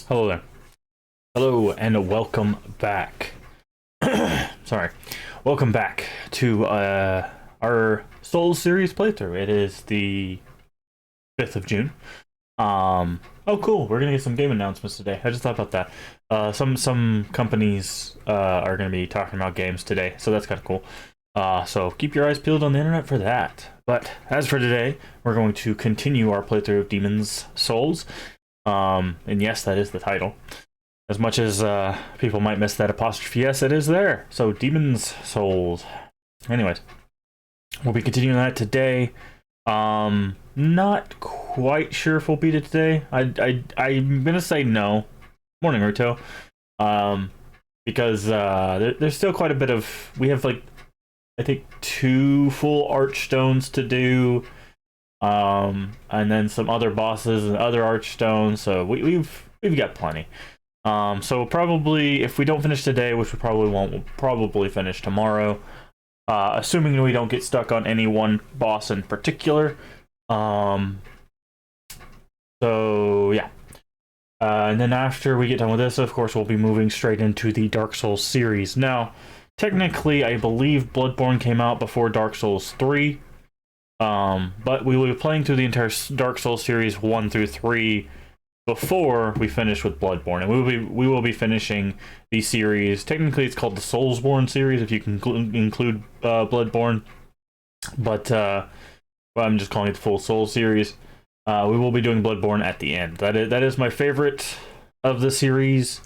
Hello there. Hello and welcome back. Sorry. Welcome back to our Souls series playthrough. It is the 5th of June. Oh cool, we're gonna get some game announcements today. I just thought about that. Some companies are gonna be talking about games today, so that's kinda cool. So keep your eyes peeled on the internet for that. But as for today, we're going to continue our playthrough of Demon's Souls. And yes, that is the title. As much as people might miss that apostrophe S, it is there. So, Demon's Souls. Anyways, we'll be continuing that today. Not quite sure if we'll beat it today. I'm gonna say no. Morning, Ruto. Because there's still quite a bit of... We have, like, I think 2 full archstones to do. And then some other bosses and other archstones. So we've got plenty. So probably, if we don't finish today, which we probably won't, we'll probably finish tomorrow. Assuming we don't get stuck on any one boss in particular. So, yeah. And then after we get done with this, of course, we'll be moving straight into the Dark Souls series. Now, technically, I believe Bloodborne came out before Dark Souls 3. But we will be playing through the entire Dark Souls series 1 through 3 before we finish with Bloodborne, and we will be finishing the series. Technically, it's called the Soulsborne series if you can include Bloodborne, but I'm just calling it the full Soul series. We will be doing Bloodborne at the end. That is my favorite of the series,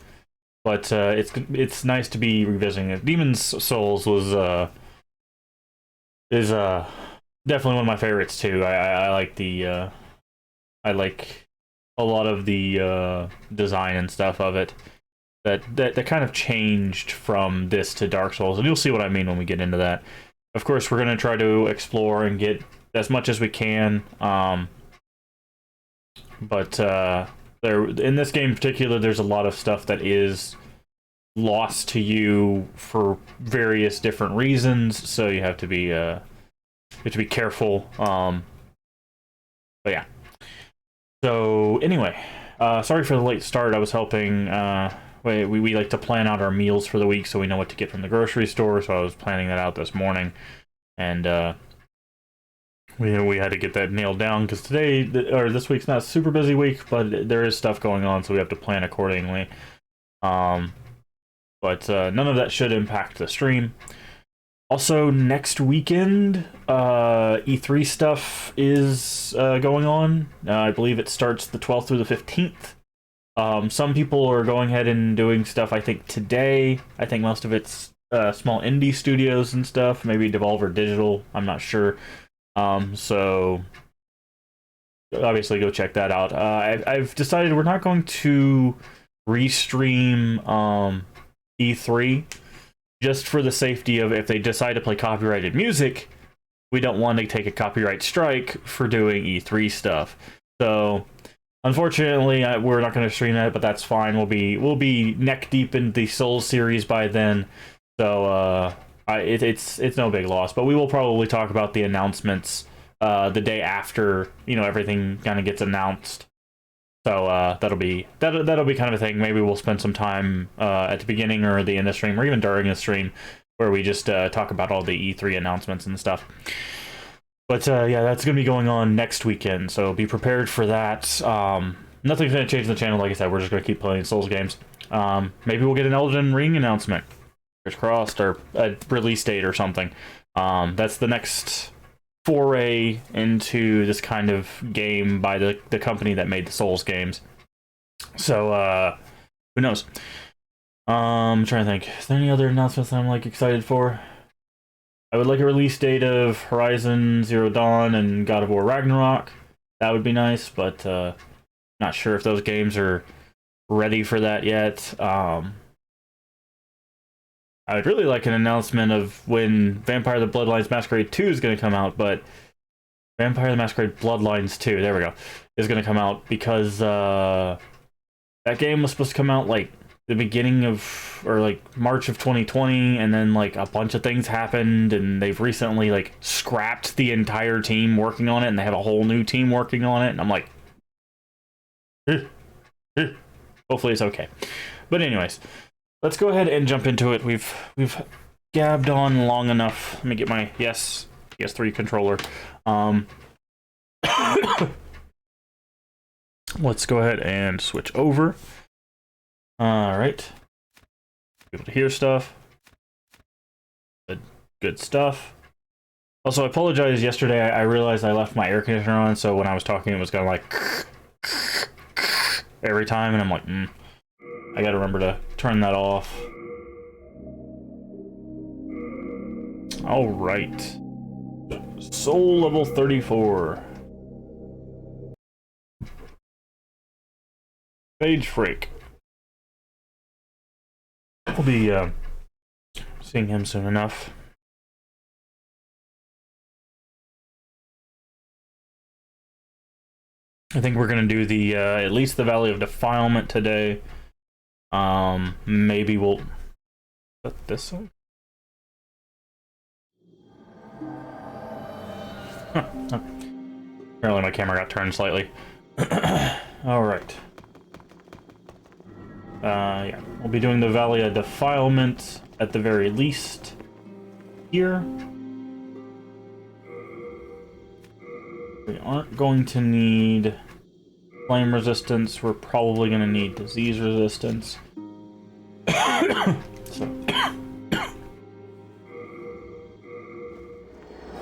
but it's nice to be revisiting it. Demon's Souls is definitely one of my favorites too. I like the I like a lot of the design and stuff of it. That kind of changed from this to Dark Souls, and you'll see what I mean when we get into that. Of course, we're gonna try to explore and get as much as we can. But there, in this game in particular, there's a lot of stuff that is lost to you for various different reasons. So you have to be careful. But yeah. So anyway, sorry for the late start. I was helping. We like to plan out our meals for the week so we know what to get from the grocery store. So I was planning that out this morning, and we had to get that nailed down because this week's not a super busy week, but there is stuff going on, so we have to plan accordingly. But none of that should impact the stream. Also, next weekend, E3 stuff is going on. I believe it starts the 12th through the 15th. Some people are going ahead and doing stuff, I think, today. I think most of it's small indie studios and stuff. Maybe Devolver Digital. I'm not sure. So, obviously, go check that out. I've decided we're not going to restream E3. Just for the safety of if they decide to play copyrighted music, we don't want to take a copyright strike for doing E3 stuff. So, unfortunately, we're not going to stream that, but that's fine. We'll be neck deep in the Souls series by then, so it's no big loss. But we will probably talk about the announcements the day after everything kind of gets announced. So that'll be kind of a thing. Maybe we'll spend some time at the beginning or the end of the stream, or even during the stream, where we just talk about all the E3 announcements and stuff. But yeah, that's going to be going on next weekend, so be prepared for that. Nothing's going to change the channel, like I said. We're just going to keep playing Souls games. Maybe we'll get an Elden Ring announcement, fingers crossed, or a release date or something. That's the next foray into this kind of game by the company that made the Souls games. So, who knows? I'm trying to think. Is there any other announcements I'm excited for? I would like a release date of Horizon Zero Dawn and God of War Ragnarok. That would be nice, but not sure if those games are ready for that yet. I would really like an announcement of when Vampire the Bloodlines Masquerade 2 is going to come out, but Vampire the Masquerade Bloodlines 2, there we go, is going to come out because that game was supposed to come out the beginning of, or March of 2020, and then a bunch of things happened, and they've recently scrapped the entire team working on it, and they have a whole new team working on it, and I'm like, Hopefully it's okay. But anyways, let's go ahead and jump into it. We've gabbed on long enough. Let me get my PS3 controller. Let's go ahead and switch over. All right. Be able to hear stuff. Good stuff. Also, I apologize. Yesterday, I realized I left my air conditioner on, so when I was talking, it was kind of like every time, and I'm like, I gotta remember to turn that off. All right. Soul level 34. Page Freak. We'll be seeing him soon enough. I think we're gonna do the at least the Valley of Defilement today. Maybe we'll put this one. Huh. Apparently my camera got turned slightly. All right. Yeah, we'll be doing the Valley of Defilement at the very least here. We aren't going to need flame resistance. We're probably going to need disease resistance.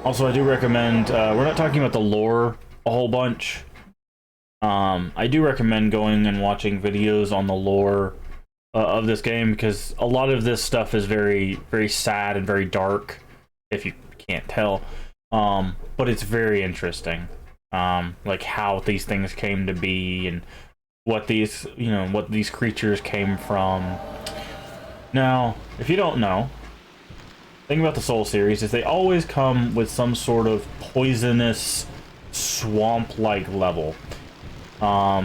Also, I do recommend, we're not talking about the lore a whole bunch. I do recommend going and watching videos on the lore of this game, because a lot of this stuff is very, very sad and very dark, if you can't tell. But it's very interesting. Like how these things came to be and what these, what these creatures came from. Now, if you don't know, the thing about the Soul series is they always come with some sort of poisonous swamp-like level. So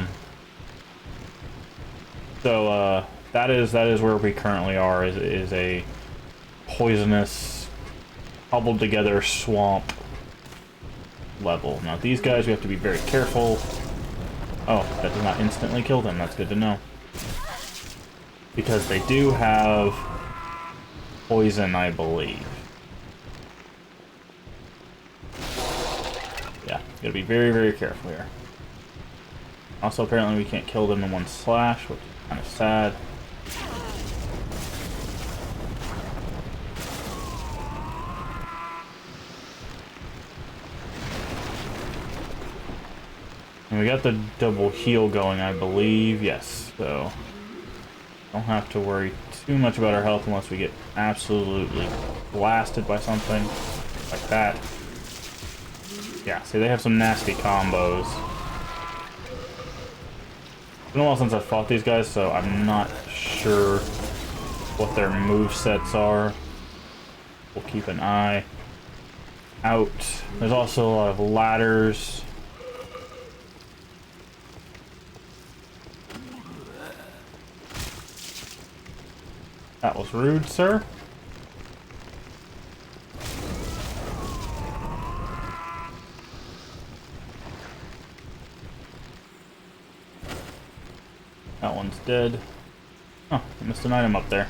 that is where we currently are, is a poisonous, cobbled together swamp level. Now these guys, we have to be very careful. Oh, that does not instantly kill them. That's good to know. Because they do have poison, I believe. Yeah, gotta be very, very careful here. Also, apparently we can't kill them in one slash, which is kind of sad. And we got the double heal going, I believe. Yes, so don't have to worry too much about our health unless we get absolutely blasted by something like that. Yeah, see, they have some nasty combos. It's been a while since I've fought these guys, so I'm not sure what their movesets are. We'll keep an eye out. There's also a lot of ladders. That was rude, sir. That one's dead. Oh, I missed an item up there.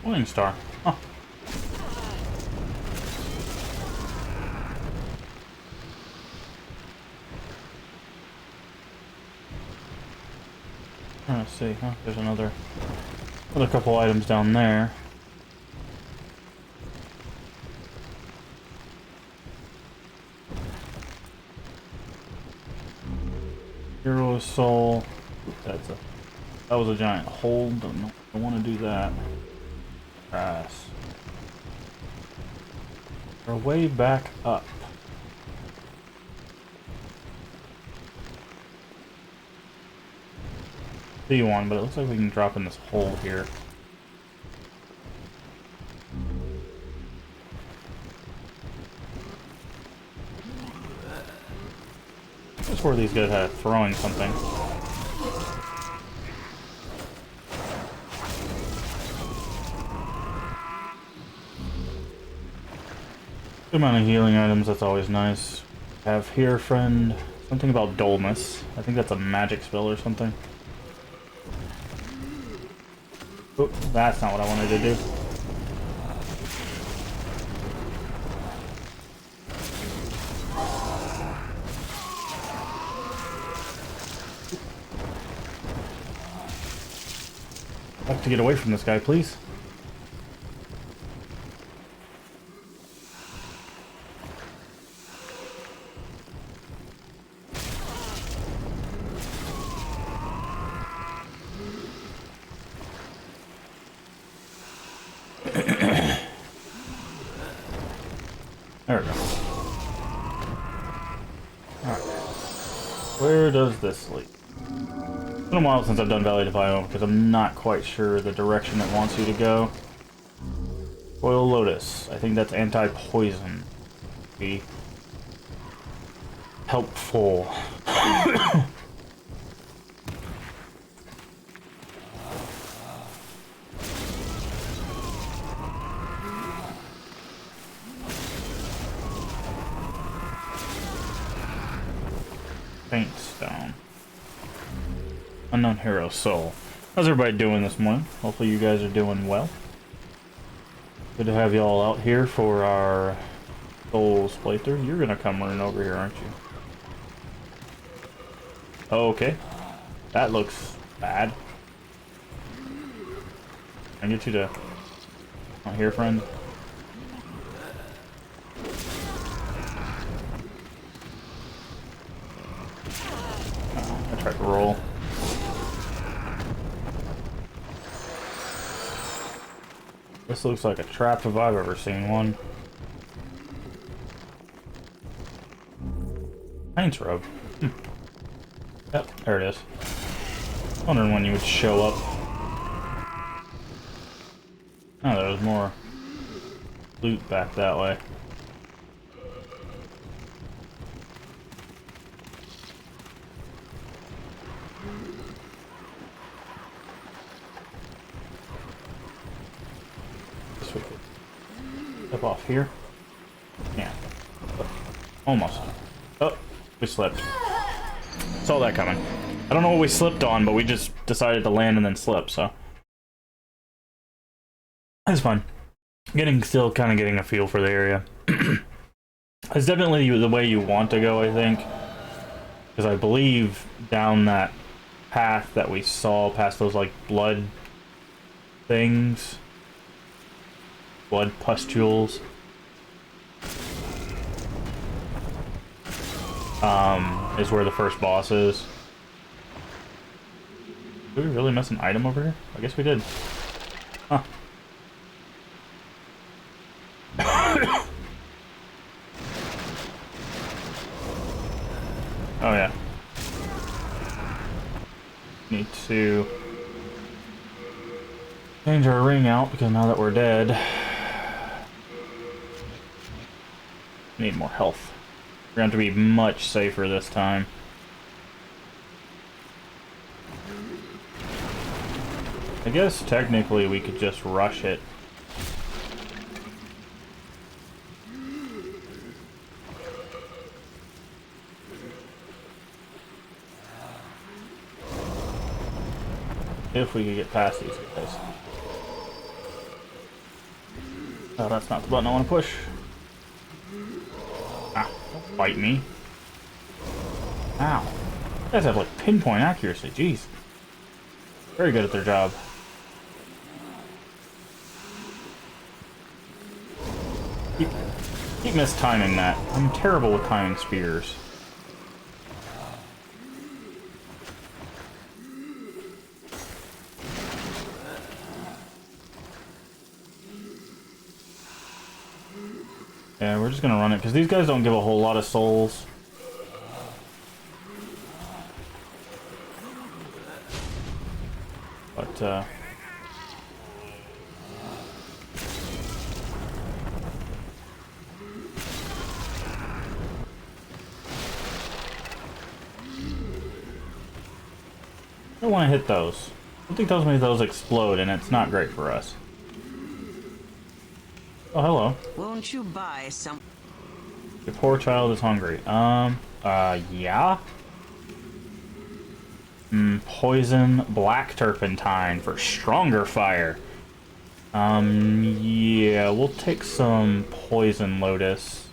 Morning Star. Huh. Trying to see, huh? There's another couple items down there. Hero Soul. That was a giant hole. Don't want to do that. Grass. We're way back up. See one, but it looks like we can drop in this hole here. swore these guys had throwing something. Good amount of healing items, that's always nice. Have here, friend. Something about dullness. I think that's a magic spell or something. Oh, that's not what I wanted to do. I'd like to get away from this guy, please. There we go. Alright. Where does this lead? It's been a while since I've done Valley of Io because I'm not quite sure the direction it wants you to go. Royal Lotus. I think that's anti-poison. Be helpful. Faint Stone. Unknown Hero Soul. How's everybody doing this morning? Hopefully you guys are doing well. Good to have you all out here for our Souls playthrough. You're gonna come running over here, aren't you? Oh, okay. That looks bad. Can I get you to... Out here, friend? I tried to roll. This looks like a trap if I've ever seen one. Paint's robe. Yep, there it is. Wondering when you would show up. Oh, there's more loot back that way. Step off here. Yeah. Almost. Oh, we slipped. Saw that coming. I don't know what we slipped on, but we just decided to land and then slip, so. That's fine. Still kind of getting a feel for the area. It's definitely the way you want to go, I think. Because I believe down that path that we saw past those, like, blood things. Blood pustules. Is where the first boss is. Did we really miss an item over here? I guess we did. Huh. Oh yeah. Need to change our ring out because now that we're dead, need more health. We're going to be much safer this time. I guess technically we could just rush it. If we could get past these guys. Oh, that's not the button I want to push. Ah, don't bite me. Ow. You guys have like pinpoint accuracy, jeez. Very good at their job. Keep mistiming that. I'm terrible with timing spears. Yeah, we're just gonna run it, because these guys don't give a whole lot of souls. But, don't want to hit those. Something tells me those explode, and it's not great for us. Oh, hello. Won't you buy some? Your poor child is hungry. Yeah? Poison black turpentine for stronger fire. Yeah, we'll take some poison lotus.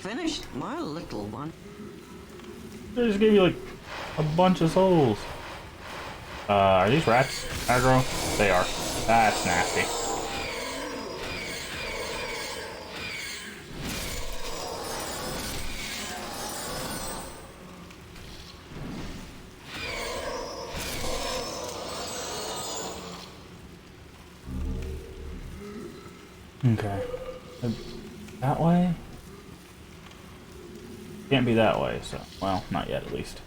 Finished, my little one. They just gave you, like, a bunch of souls. Are these rats aggro? They are. That's nasty. Okay. That way? Can't be that way, so... Well, not yet, at least.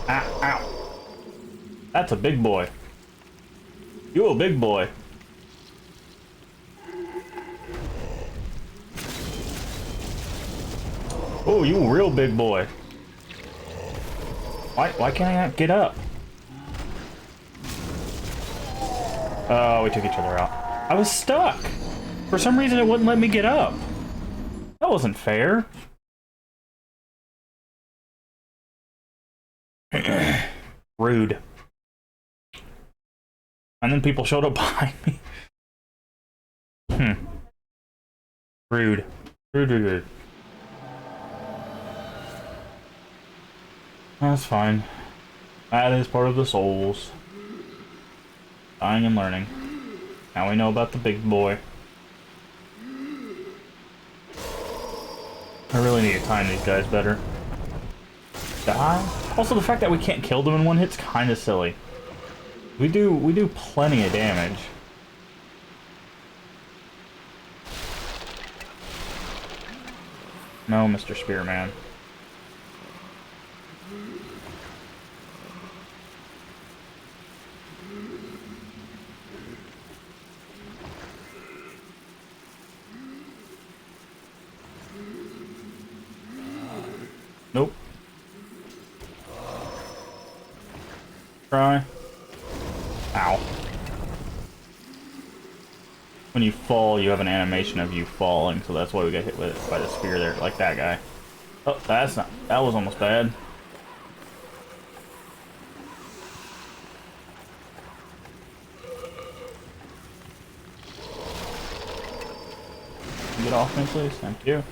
Ah, ow! That's a big boy. You a big boy. Oh, you a real big boy. Why can't I not get up? Oh, we took each other out. I was stuck! For some reason it wouldn't let me get up. That wasn't fair. Rude. And then people showed up behind me. Rude. Rude. That's fine. That is part of the souls. Dying and learning. Now we know about the big boy. I really need to time these guys better. Die? Also, the fact that we can't kill them in one hit's kind of silly. We do plenty of damage. No, Mr. Spearman. Nope. Try. Ow. When you fall, you have an animation of you falling, so that's why we got hit with by the spear there, like that guy. Oh, that was almost bad. Get off me, please. Thank you.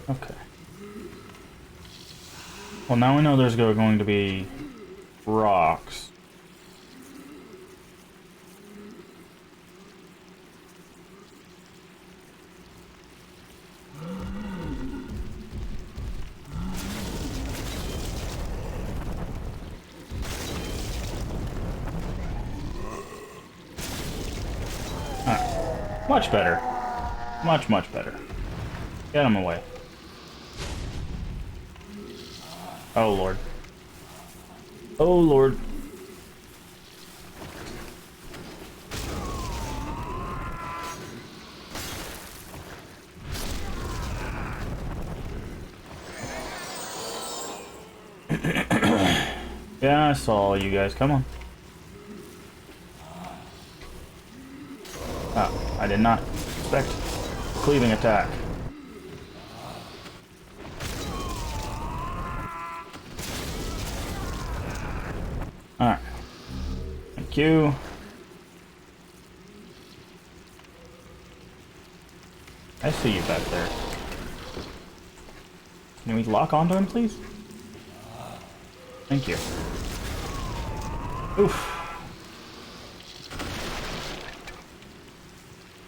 Okay. Well, now we know there's going to be rocks. Alright. Much better. Much better. Get him away. Oh, Lord. Oh, Lord. Yeah, I saw you guys. Come on. Oh, I did not expect cleaving attack. Alright. Thank you. I see you back there. Can we lock onto him, please? Thank you. Oof.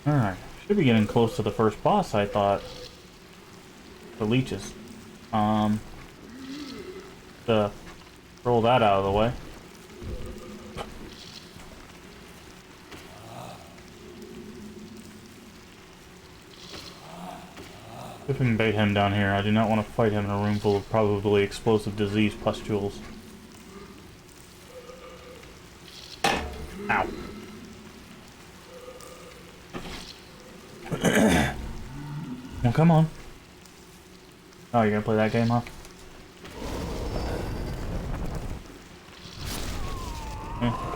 Alright. Should be getting close to the first boss, I thought. The leeches. To roll that out of the way. If we can bait him down here, I do not want to fight him in a room full of probably explosive disease pustules. Ow. Well, come on. Oh, you're gonna play that game, huh?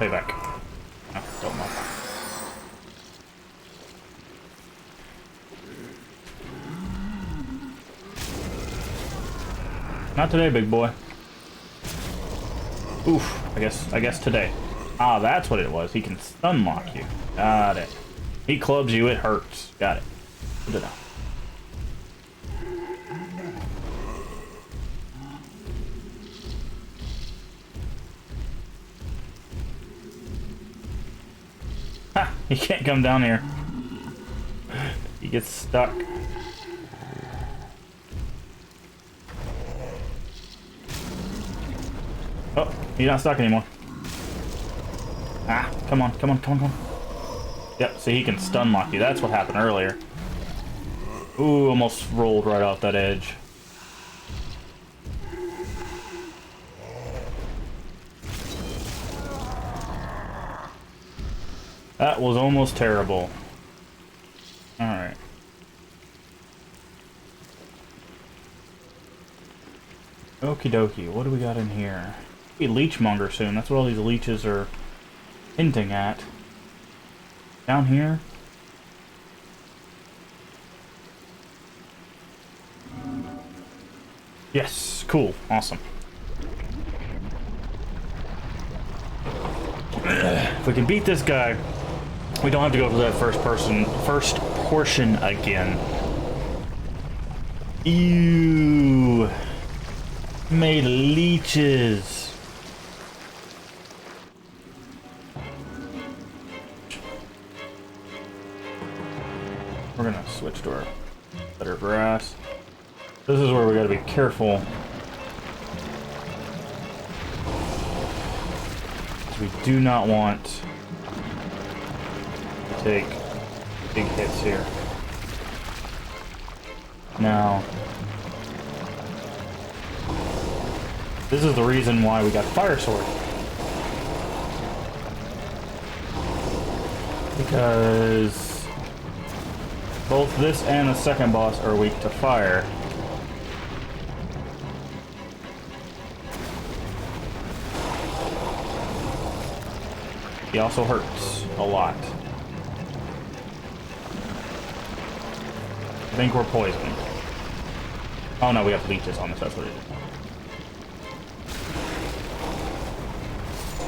Payback. No, don't know. Not today, big boy. Oof. I guess today. Ah, that's what it was. He can stun lock you. Got it. He clubs you, it hurts. Got it. Good enough. Ha! He can't come down here. He gets stuck. Oh, he's not stuck anymore. Ah, come on, come on, come on, come on. Yep, see, he can stun lock you. That's what happened earlier. Ooh, almost rolled right off that edge. That was almost terrible. Alright. Okie dokie, what do we got in here? Be leechmonger soon. That's what all these leeches are hinting at. Down here? Yes, cool, awesome. If we can beat this guy, we don't have to go for that first portion again. Ew. Made leeches. We're gonna switch to our better grass. This is where we gotta be careful. We do not want to take big hits here. Now, this is the reason why we got Fire Sword. Because both this and the second boss are weak to fire. He also hurts a lot. I think we're poisoned. Oh no, we have leeches on us, that's what it is.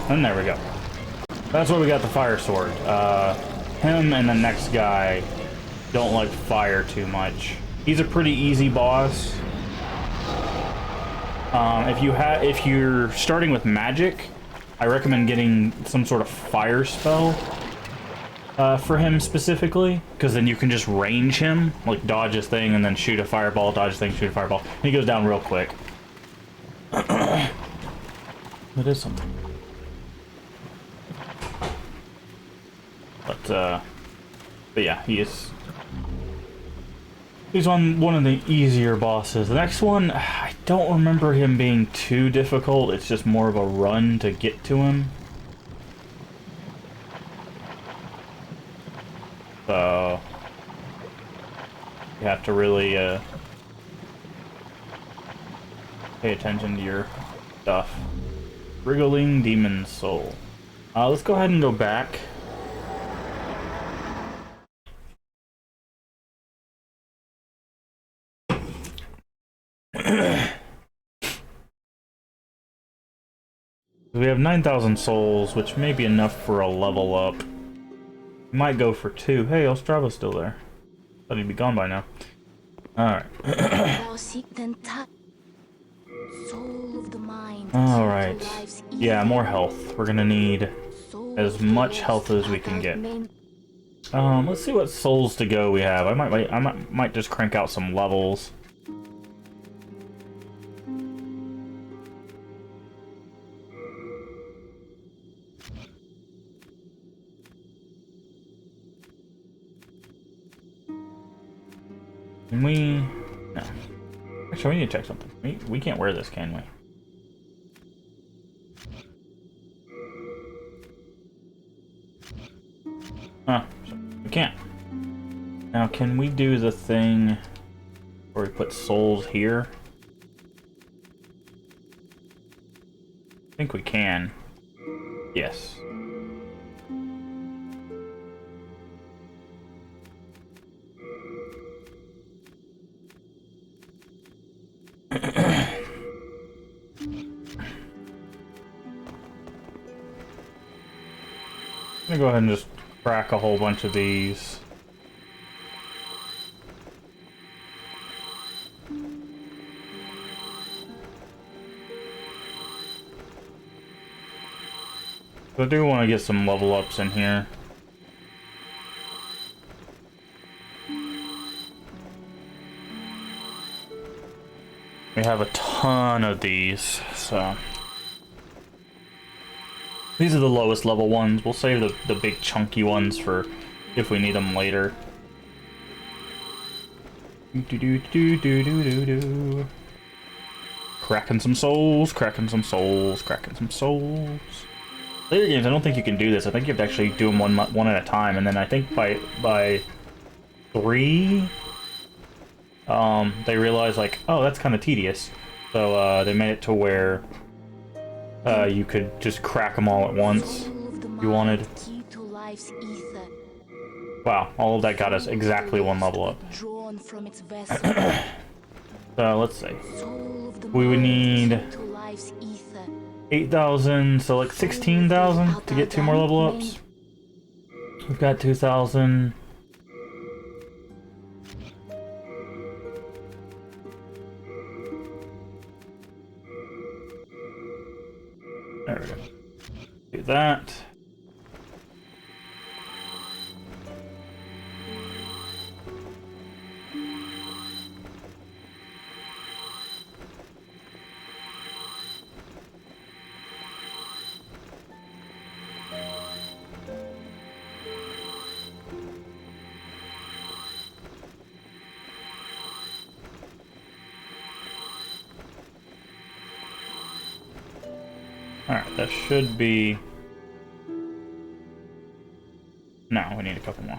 And there we go. That's where we got the Fire Sword. Him and the next guy don't like fire too much. He's a pretty easy boss. If you're starting with magic, I recommend getting some sort of fire spell for him specifically, because then you can just range him, like dodge his thing and then shoot a fireball, dodge his thing, shoot a fireball, and he goes down real quick. That is something. But yeah, he's on one of the easier bosses. The next one, I don't remember him being too difficult. It's just more of a run to get to him. So you have to really pay attention to your stuff. Wriggling Demon Soul. Let's go ahead and go back. We have 9,000 souls, which may be enough for a level up. Might go for 2. Hey, Ostrava's still there. Thought he'd be gone by now. Alright. Alright. Yeah, more health. We're gonna need as much health as we can get. Let's see what souls to go we have. I might just crank out some levels. Can we Actually, we need to check something. We can't wear this, can we? Huh. So we can't. Now, can we do the thing where we put souls here? I think we can. Yes. I'm gonna go ahead and just crack a whole bunch of these. I do want to get some level ups in here. We have a ton of these, so... These are the lowest level ones. We'll save the big chunky ones for if we need them later. Cracking some souls, cracking some souls, cracking some souls. Later games, I don't think you can do this. I think you have to actually do them one at a time, and then I think by 3, they realize like, oh, that's kind of tedious. So they made it to where you could just crack them all at once if you wanted. Wow, all of that got us exactly 1 level up. So let's see. We would need 8,000, so like 16,000 to get 2 more level ups. We've got 2,000. There we go. Do that. Alright, that should be... No, we need a couple more.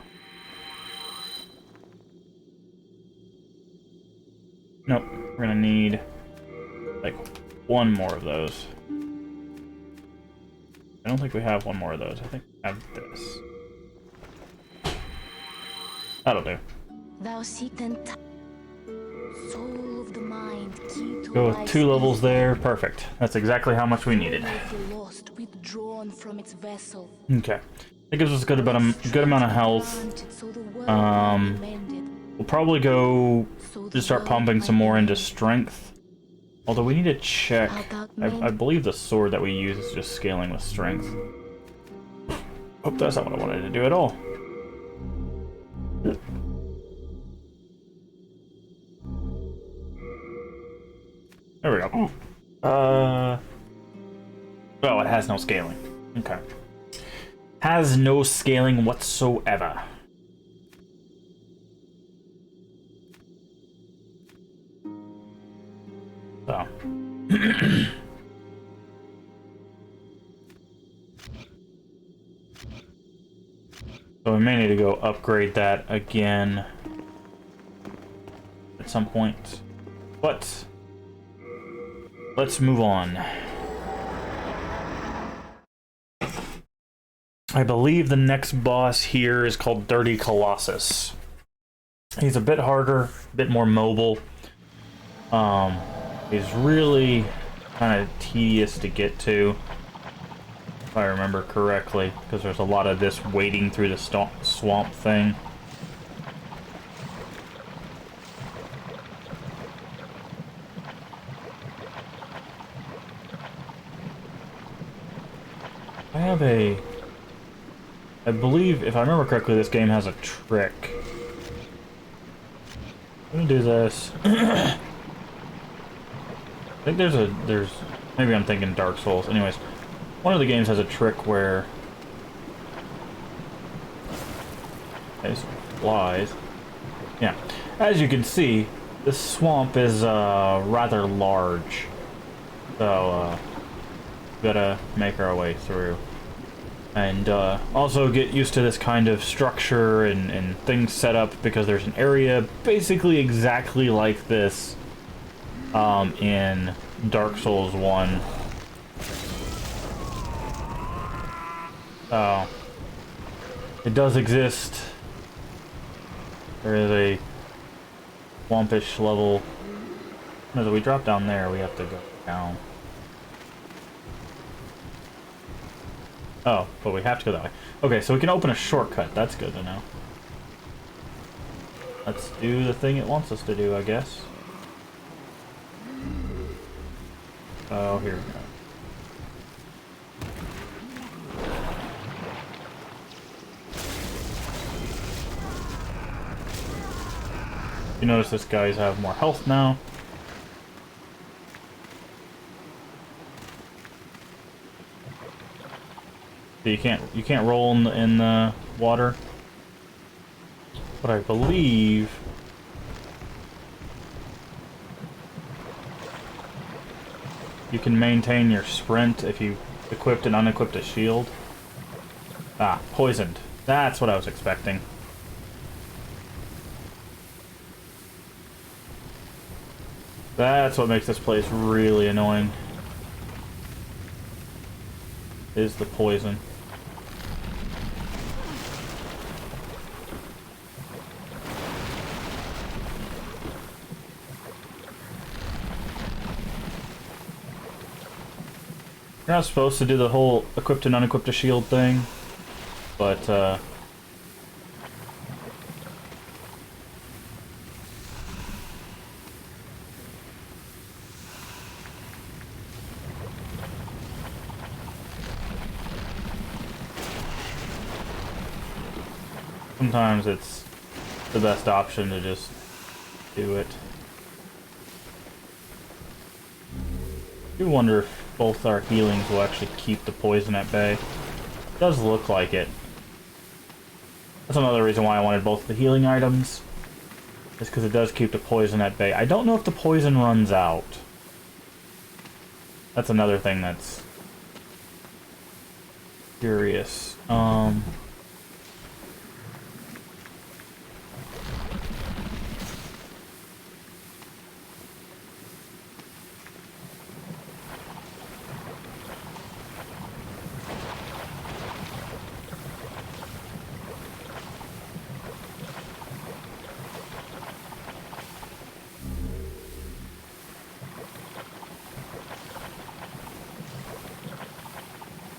Nope, we're gonna need like 1 more of those. I don't think we have 1 more of those. I think we have this. That'll do. Thou seek then soul of the mind, key to Go with 2 levels there. Perfect. That's exactly how much we needed. lost, withdrawn from its vessel. Okay. That gives us a good amount of health. We'll probably go just start pumping some more into strength. Although we need to check. I believe the sword that we use is just scaling with strength. Oh, that's not what I wanted to do at all. There we go. Oh, it has no scaling. Okay. Has no scaling whatsoever. So. So we may need to go upgrade that again at some point. But let's move on. I believe the next boss here is called Dirty Colossus. He's a bit harder, a bit more mobile. He's really kind of tedious to get to, if I remember correctly, because there's a lot of this wading through the swamp thing. I believe, if I remember correctly, this game has a trick. I'm gonna do this. I think there's, maybe I'm thinking Dark Souls. Anyways, one of the games has a trick where there's flies. Yeah, as you can see, This swamp is rather large, so gotta make our way through. And also get used to this kind of structure and things set up, because there's an area basically exactly like this in Dark Souls 1. So, it does exist. There is a swampish level. No, we drop down there, we have to go down. Oh, but we have to go that way. Okay, so we can open a shortcut. That's good to know. Let's do the thing it wants us to do, I guess. Oh, here we go. You notice this guy's have more health now. So you can't roll in the water. But I believe you can maintain your sprint if you equipped and unequipped a shield. Ah, poisoned. That's what I was expecting. That's what makes this place really annoying. Is the poison. You're not supposed to do the whole equipped and unequipped a shield thing, but sometimes it's the best option to just do it. I do wonder if both our healings will actually keep the poison at bay. It does look like it. That's another reason why I wanted both the healing items. Just because it does keep the poison at bay. I don't know if the poison runs out. That's another thing that's curious.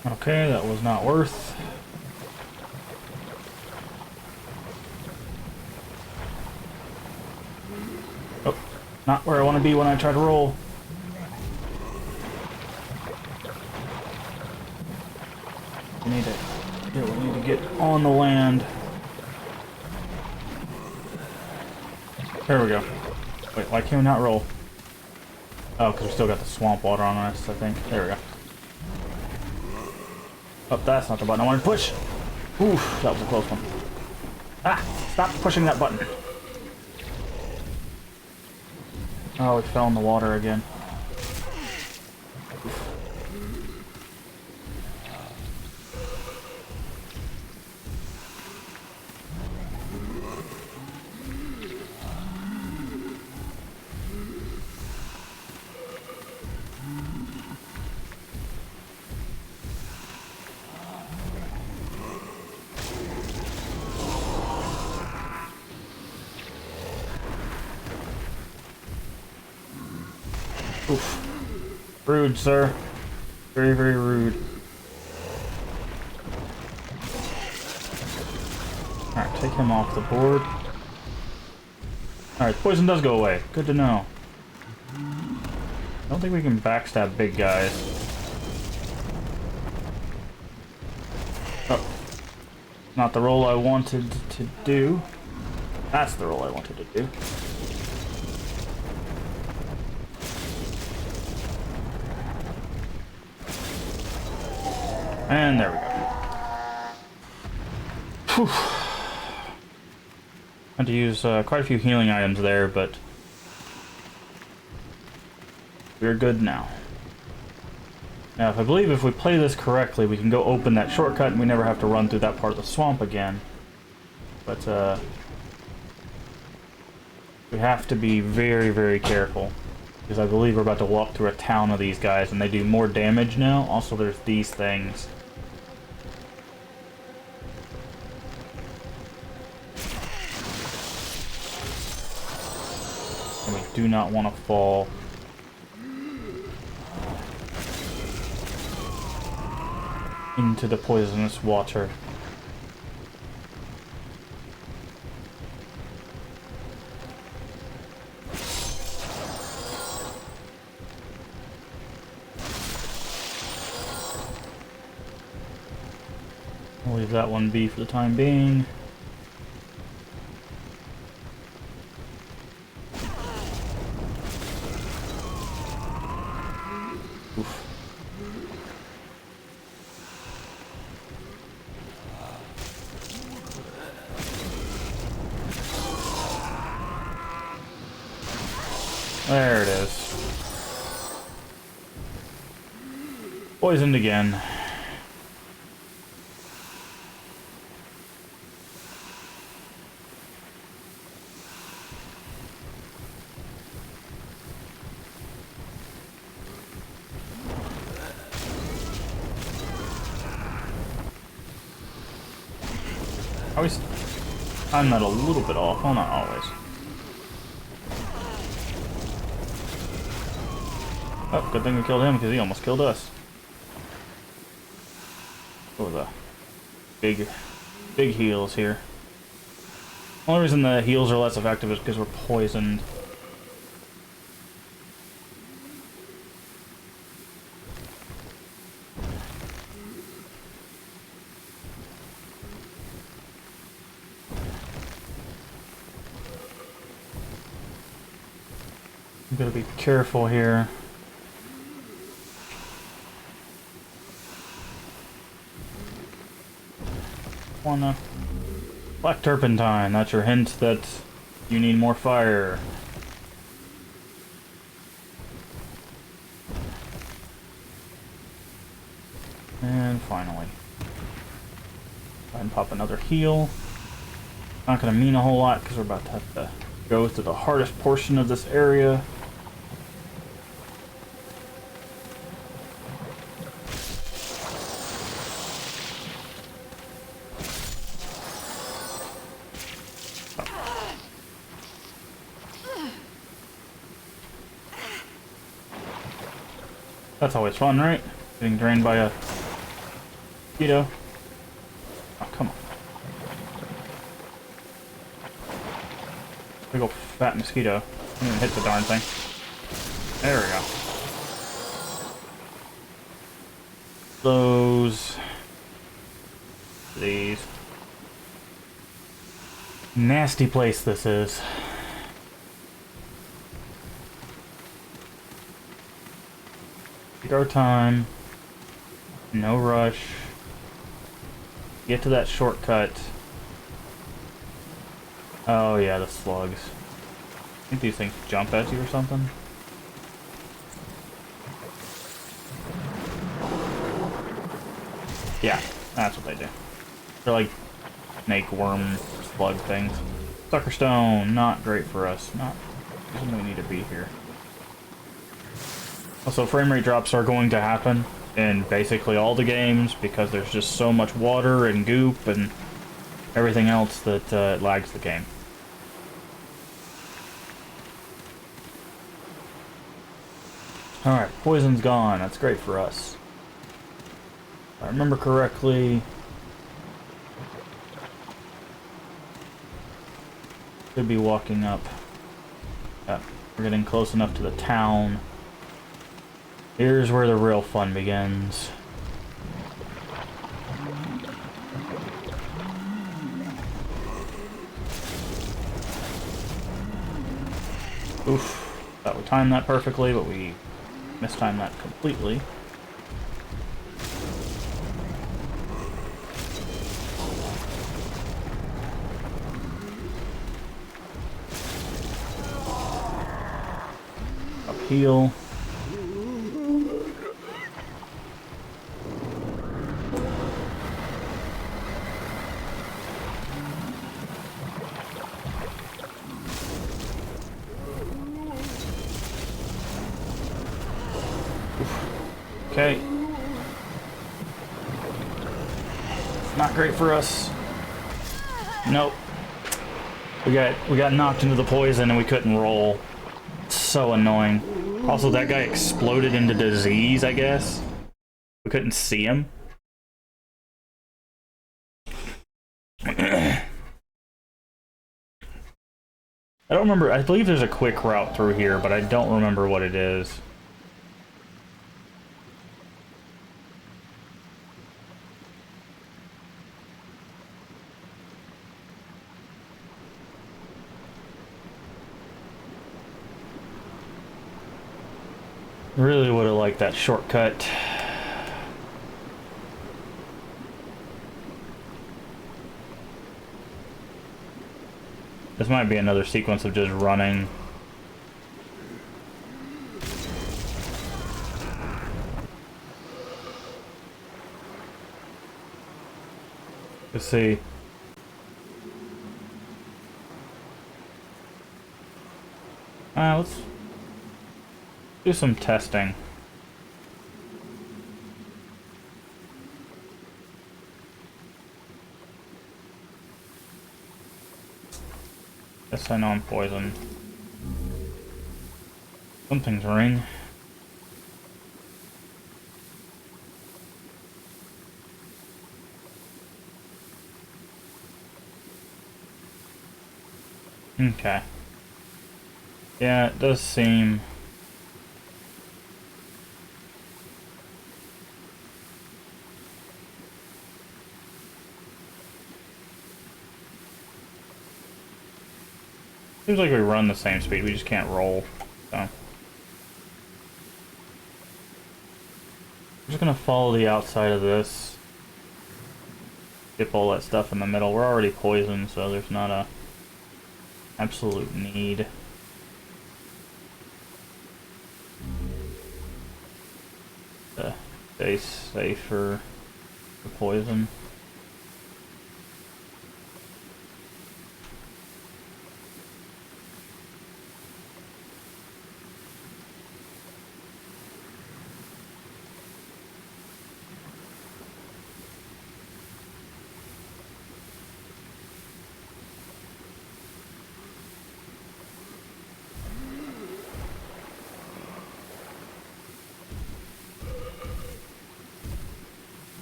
Okay, that was not worth. Oh, not where I want to be when I try to roll. We need to get on the land. There we go. Wait, why can't we not roll? Oh, because we still got the swamp water on us, I think. There we go. Oh, that's not the button I wanted to push. Oof, that was a close one. Ah, stop pushing that button. Oh, it fell in the water again. Oof. Rude, sir. Very, very rude. Alright, take him off the board. Alright, poison does go away. Good to know. I don't think we can backstab big guys. Oh. Not the roll I wanted to do. That's the roll I wanted to do. And there we go. Whew. Had to use quite a few healing items there, but We're good now. Now, if I believe if we play this correctly, we can go open that shortcut and we never have to run through that part of the swamp again. But, we have to be very, very careful. Because I believe we're about to walk through a town of these guys and they do more damage now. Also, there's these things. And we do not want to fall. Into the poisonous water. I'll leave that one be for the time being. Oof. There it is. Poisoned again. Always time that a little bit off. Well, not always. Oh, good thing we killed him because he almost killed us. Oh, the big heals here. The only reason the heals are less effective is because we're poisoned. I'm gonna be careful here. Wanna black turpentine, that's your hint that you need more fire. And finally. Go ahead and pop another heal. Not gonna mean a whole lot because we're about to have to go to the hardest portion of this area. That's always fun, right? Getting drained by a mosquito. Oh, come on. Big ol' fat mosquito. Didn't even hit the darn thing. There we go. Those. These. Nasty place this is. Take our time. No rush. Get to that shortcut. Oh yeah, the slugs. I think these things jump at you or something. Yeah, that's what they do. They're like snake, worm, slug things. Sucker stone, not great for us. Not something we need to be here. Also, frame rate drops are going to happen in basically all the games because there's just so much water and goop and everything else that it lags the game. Alright, poison's gone. That's great for us. If I remember correctly, should be walking up. Yeah, we're getting close enough to the town. Here's where the real fun begins. Oof. Thought we timed that perfectly, but we mistimed that completely. Up heal. Okay. Not great for us. Nope. We got knocked into the poison and we couldn't roll. So annoying. Also, that guy exploded into disease, I guess. We couldn't see him. I don't remember. I believe there's a quick route through here, but I don't remember what it is. Really would have liked that shortcut. This might be another sequence of just running. Let's see. Let's do some testing. Guess I know I'm poisoned. Something's ring. Okay. Yeah, it does seem... Seems like we run the same speed, we just can't roll, so... I'm just gonna follow the outside of this. Skip all that stuff in the middle. We're already poisoned, so there's not a absolute need. To stay safe for the poison.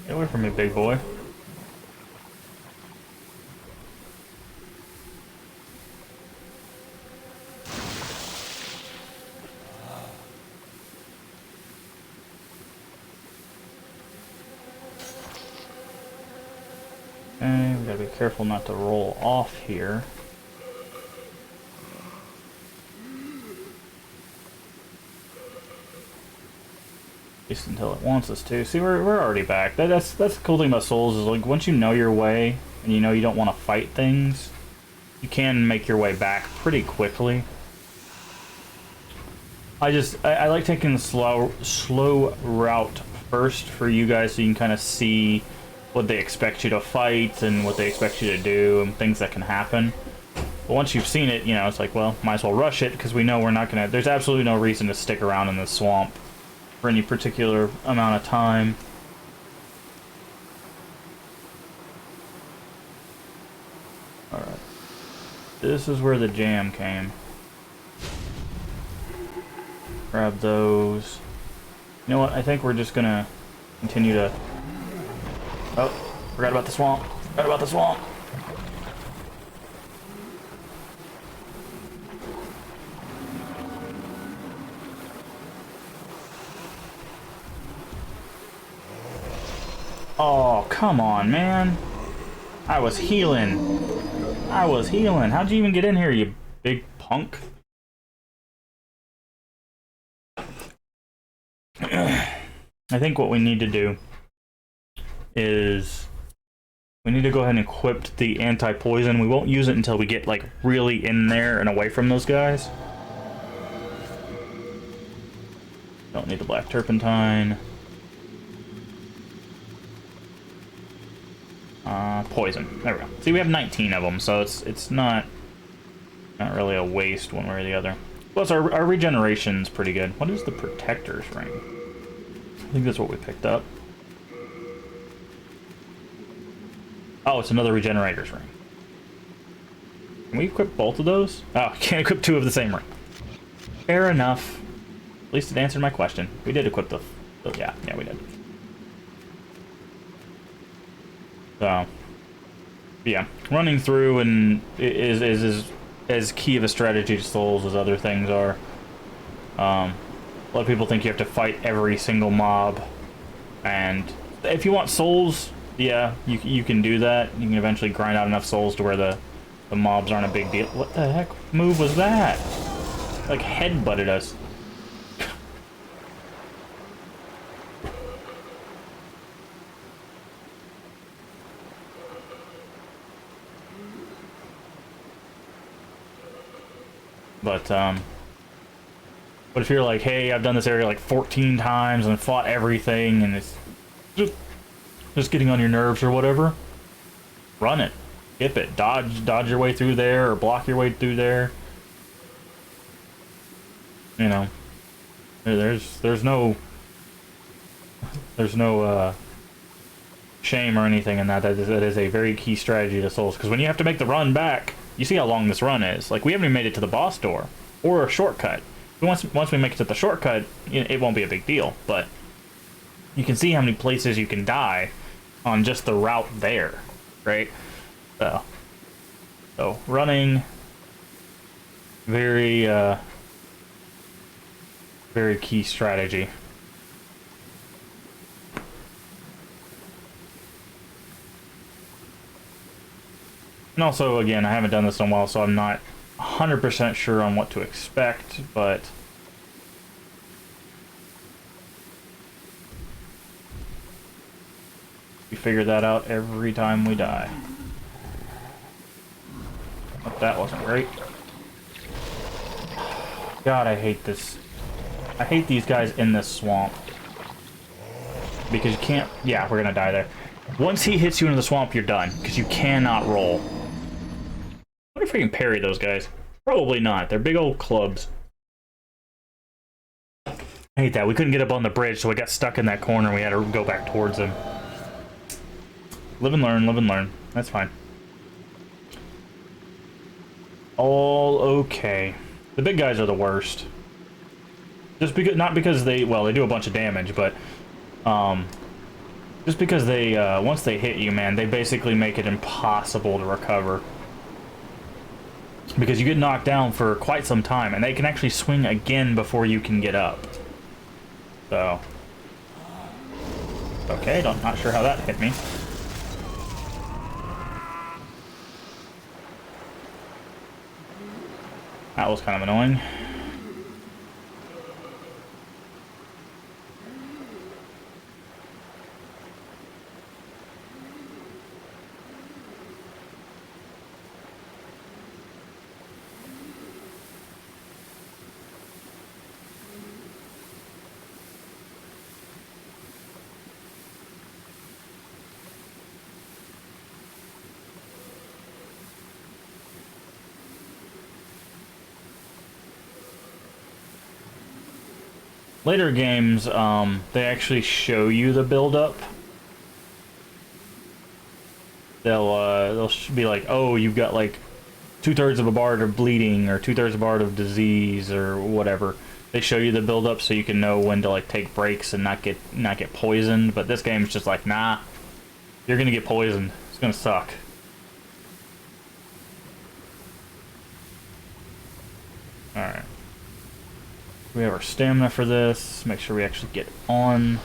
Get away from me, big boy. Okay, we gotta be careful not to roll off here. At least until it wants us to. See, we're already back. That's the cool thing about Souls is, like, once you know your way and you know you don't want to fight things, you can make your way back pretty quickly. I like taking the slow route first for you guys so you can kind of see what they expect you to fight and what they expect you to do and things that can happen. But once you've seen it, you know, it's like, well, might as well rush it because we know we're not gonna... There's absolutely no reason to stick around in this swamp for any particular amount of time. Alright. This is where the jam came. Grab those. You know what? I think we're just gonna continue to... Oh, forgot about the swamp. Forgot about the swamp. Oh, come on, man. I was healing. I was healing. How'd you even get in here, you big punk? I think what we need to do is we need to go ahead and equip the anti-poison. We won't use it until we get, like, really in there and away from those guys. Don't need the black turpentine. Poison. There we go. See, we have 19 of them, so it's not really a waste one way or the other. Plus, our regeneration's pretty good. What is the protector's ring? think that's what we picked up. Oh, it's another regenerator's ring. Can we equip both of those? Oh, can't equip two of the same ring. Fair enough. At least it answered my question. We did equip the... Yeah, we did. So... Yeah, running through and is as key of a strategy to Souls as other things are. A lot of people think you have to fight every single mob, and if you want Souls, yeah, you can do that. You can eventually grind out enough Souls to where the mobs aren't a big deal. What the heck move was that? Like headbutted us. But if you're like, hey, I've done this area like 14 times and fought everything and it's just getting on your nerves or whatever, run it. Skip it. Dodge your way through there or block your way through there. You know, there's no shame or anything in that. That is a very key strategy to Souls, because when you have to make the run back, you see how long this run is. Like, we haven't even made it to the boss door or a shortcut. Once we make it to the shortcut, it won't be a big deal, but you can see how many places you can die on just the route there, right? So running, very very key strategy. And also, again, I haven't done this in a while, so I'm not 100% sure on what to expect, but we figure that out every time we die. But that wasn't great. God, I hate this. I hate these guys in this swamp. Because you can't... Yeah, we're gonna die there. Once he hits you into the swamp, you're done. Because you cannot roll. I wonder if we can parry those guys. Probably not. They're big old clubs. I hate that. We couldn't get up on the bridge, so we got stuck in that corner and we had to go back towards them. Live and learn, live and learn. That's fine. All okay. The big guys are the worst. Just because, not because they, well, they do a bunch of damage, but just because they, once they hit you, man, they basically make it impossible to recover. Because you get knocked down for quite some time, and they can actually swing again before you can get up. So, okay, not sure how that hit me. That was kind of annoying. Later games, they actually show you the build-up. They'll be like, oh, you've got like 2/3 of a bar of bleeding or 2/3 of a bar of disease or whatever. They show you the build-up so you can know when to like take breaks and not get poisoned. But this game's just like, nah, you're gonna get poisoned. It's gonna suck. All right. We have our stamina for this. Make sure we actually get on.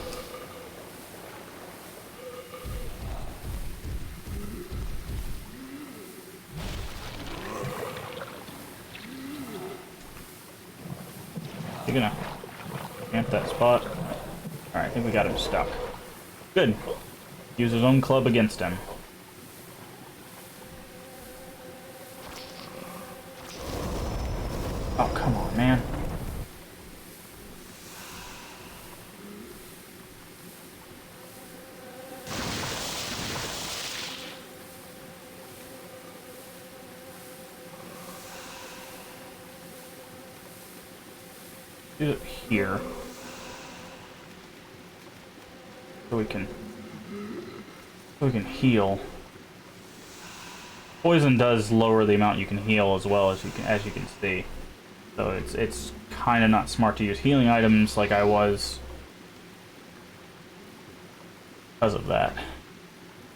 You're gonna camp that spot. Alright, I think we got him stuck. Good. Use his own club against him. Oh, come on, man. Do it here. so we can heal. Poison does lower the amount you can heal as well, as you can see. So it's kind of not smart to use healing items like I was because of that.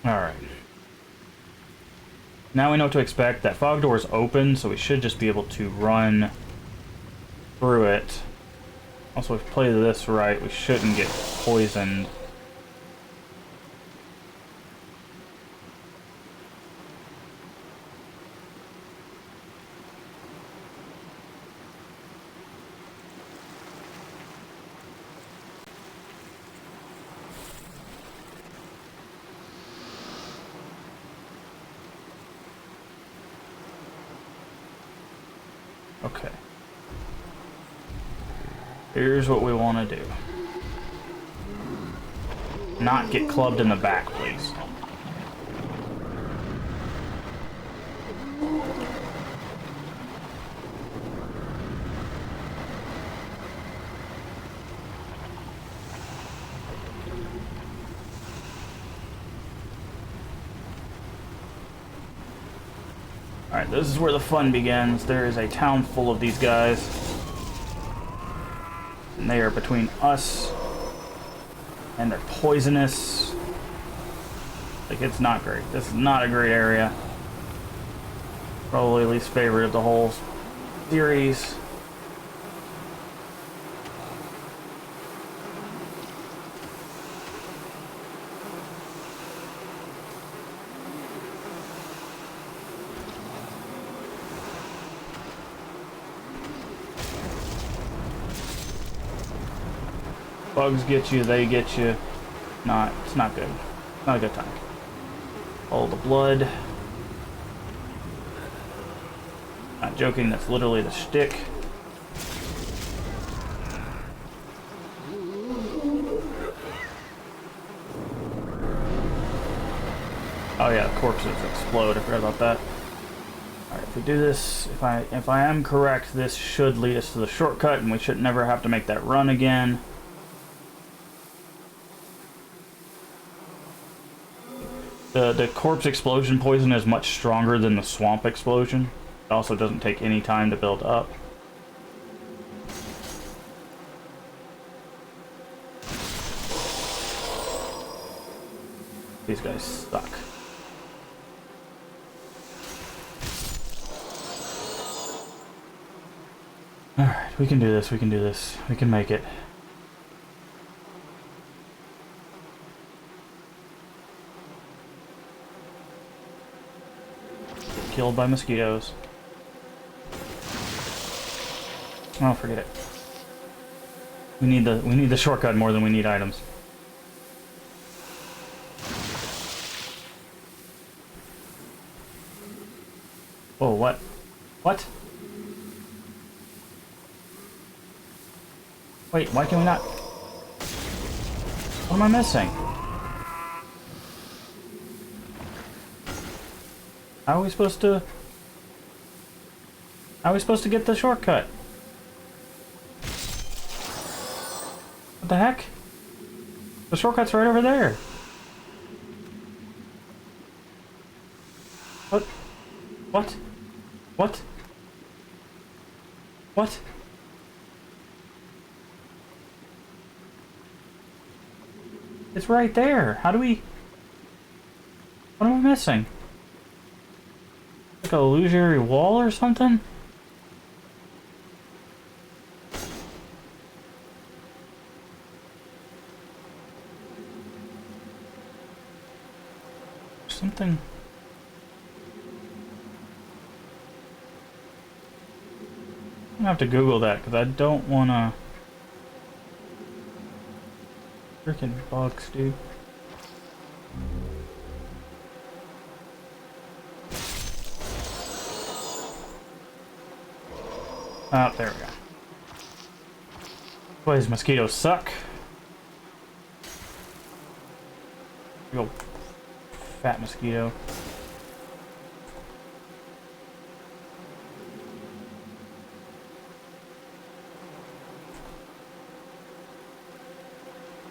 Alright. Now we know what to expect. That fog door is open, so we should just be able to run through it. Also, if we play this right, we shouldn't get poisoned. Okay. Here's what we want to do. Not get clubbed in the back, please. Alright, this is where the fun begins. There is a town full of these guys. And they are between us and they're poisonous. Like, it's not great. This is not a great area. Probably least favorite of the whole series. Bugs get you, they get you. It's not good. Not a good time. All the blood. Not joking, that's literally the shtick. Oh yeah, corpses explode. I forgot about that. Alright, if we do this, if I am correct, this should lead us to the shortcut and we should never have to make that run again. The corpse explosion poison is much stronger than the swamp explosion. It also doesn't take any time to build up. These guys suck. Alright, we can do this, we can do this. We can make it. Killed by mosquitoes. Oh, forget it. We need the shortcut more than we need items. Whoa, what? What? Wait, why can we not? What am I missing? How are we supposed to get the shortcut? What the heck? The shortcut's right over there. What? What? What? What? It's right there. How do we... What am I missing? Like a illusory wall or something? Something... I'm gonna have to Google that because I don't wanna... Freaking bugs, dude. Oh, there we go. Boy, these mosquitoes suck. Big ol' fat mosquito.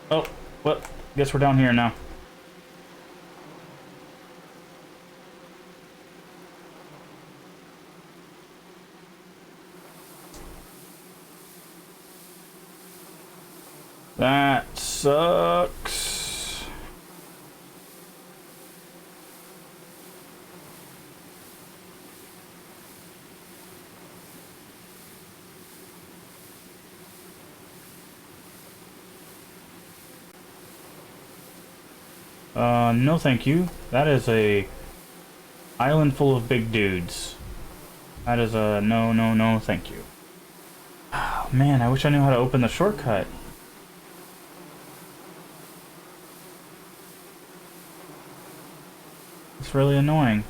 Oh, what? Guess we're down here now. That sucks. No thank you. That is a island full of big dudes. That is a no, no, no thank you. Oh, man, I wish I knew how to open the shortcut. It's really annoying.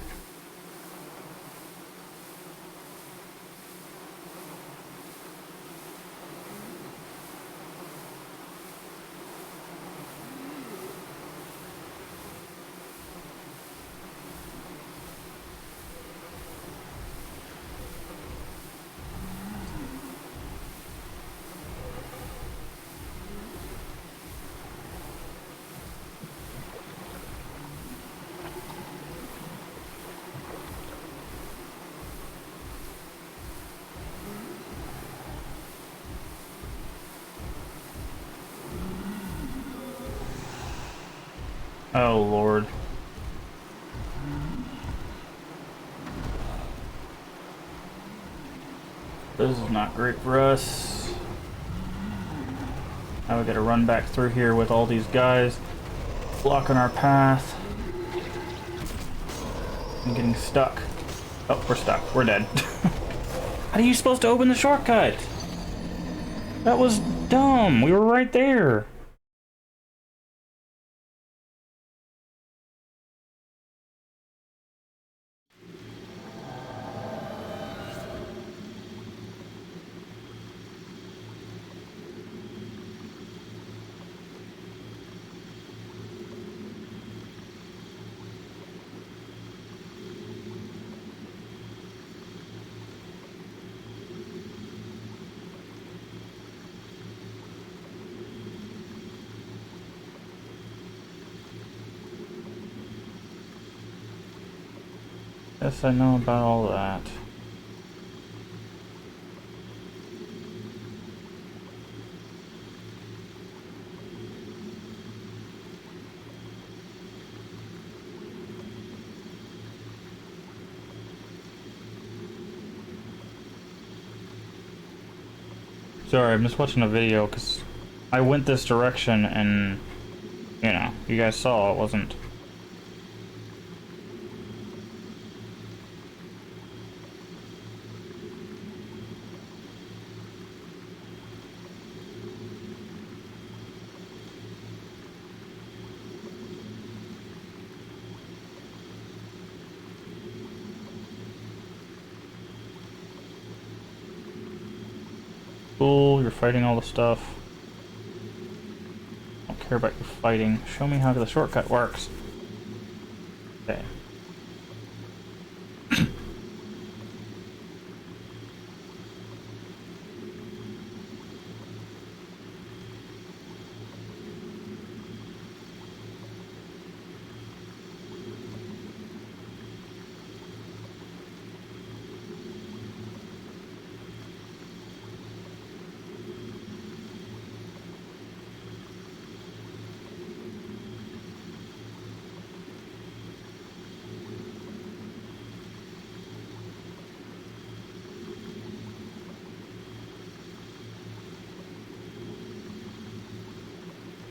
Oh, Lord. This is not great for us. Now we gotta run back through here with all these guys blocking our path. I'm getting stuck. Oh, we're stuck. We're dead. How are you supposed to open the shortcut? That was dumb. We were right there. Yes, I know about all that. Sorry, I'm just watching a video because I went this direction and, you know, you guys saw it wasn't. Cool, you're fighting all the stuff. I don't care about your fighting. Show me how the shortcut works. Okay.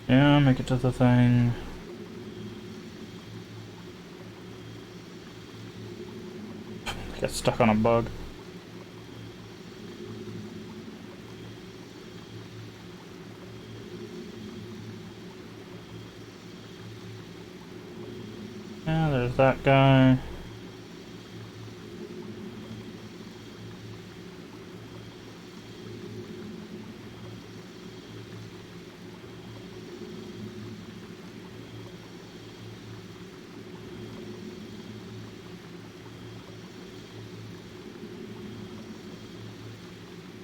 Yeah, make it to the thing. Get stuck on a bug. Yeah, there's that guy.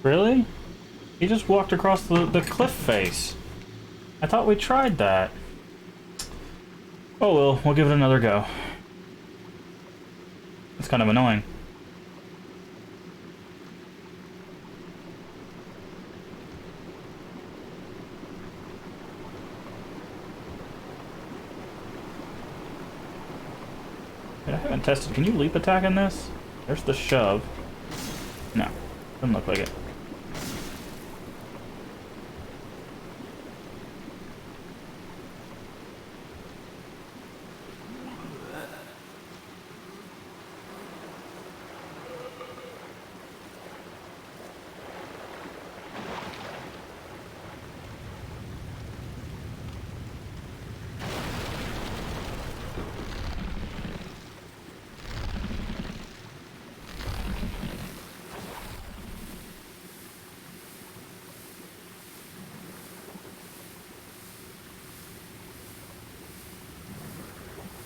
Really? He just walked across the cliff face. I thought we tried that. Oh well, we'll give it another go. It's kind of annoying. I haven't tested. Can you leap attack in this? There's the shove. No, doesn't look like it.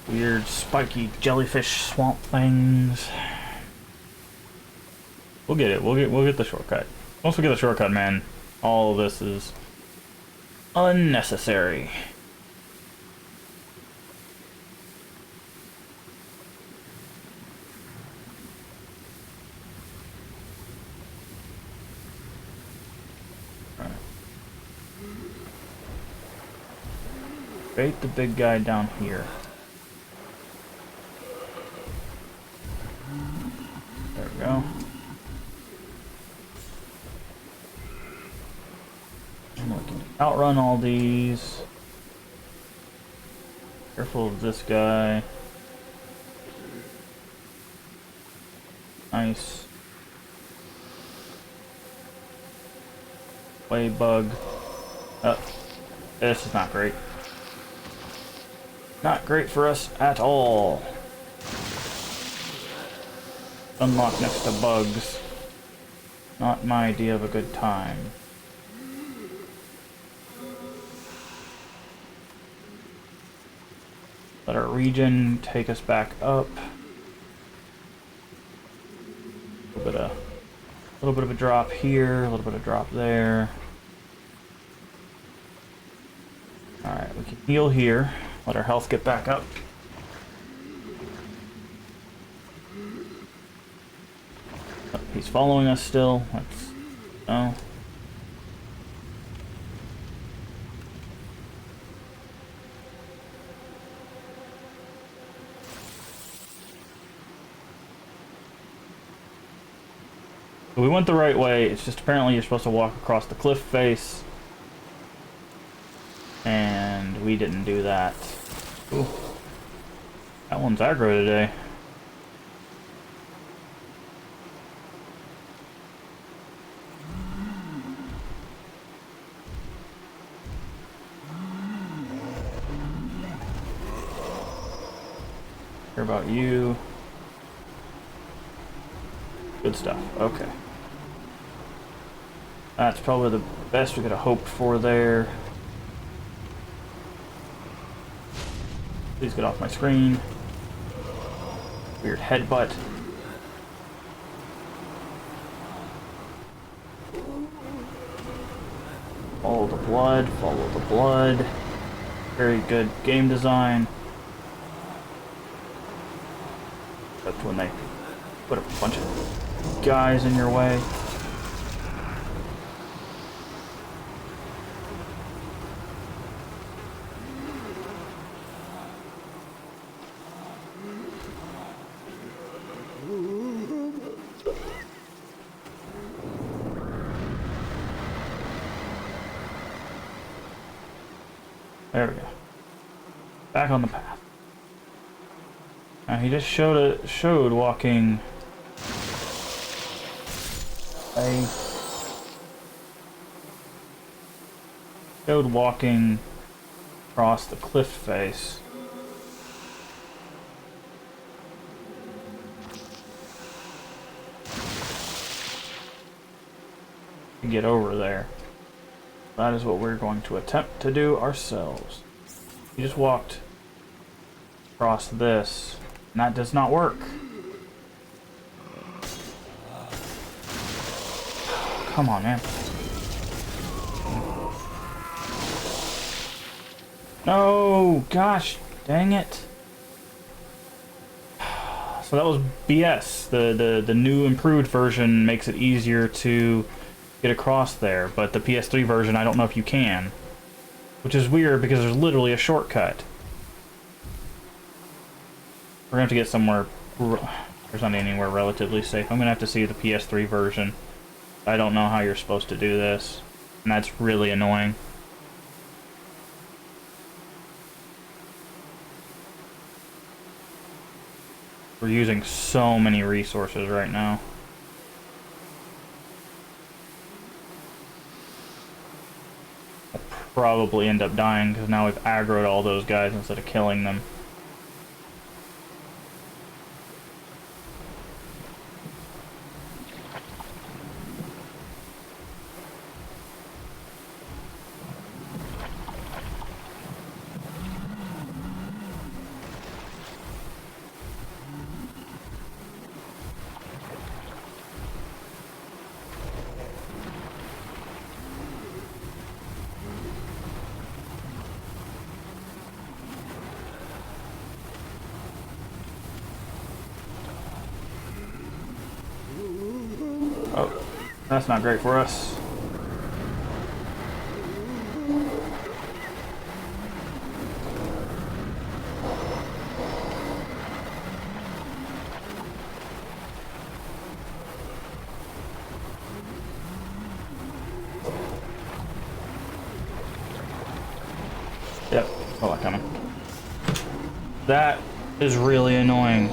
Weird spiky jellyfish swamp things. We'll get it. We'll get the shortcut. Once we get the shortcut, man, all of this is unnecessary. Right. Bait the big guy down here. There we go. I'm looking to outrun all these. Careful of this guy. Nice. Way bug. Oh, this is not great. Not great for us at all. Unlock next to bugs. Not my idea of a good time. Let our regen take us back up. A little bit of a drop here, a little bit of drop there. Alright, we can heal here. Let our health get back up. Oh, he's following us still. Let's... Oh. We went the right way, it's just apparently you're supposed to walk across the cliff face. And we didn't do that. Ooh. That one's aggro today. Care about you. Good stuff. Okay. That's probably the best we could have hoped for there. Please get off my screen. Weird headbutt. Follow the blood, follow the blood. Very good game design. Except when they put a bunch of guys in your way. There we go. Back on the path. Now he just showed walking across the cliff face. To get over there. That is what we're going to attempt to do ourselves. We just walked across this, and that does not work. Come on, man. No, gosh Dang it. So that was BS. The new improved version makes it easier to get across there, but the PS3 version, I don't know if you can. Which is weird because there's literally a shortcut. We're gonna have to get somewhere. There's not anywhere relatively safe. I'm gonna have to see the PS3 version. I don't know how you're supposed to do this, and that's really annoying. We're using so many resources right now. I'll probably end up dying because now we've aggroed all those guys instead of killing them. Oh, that's not great for us. Yep, saw that coming. That is really annoying.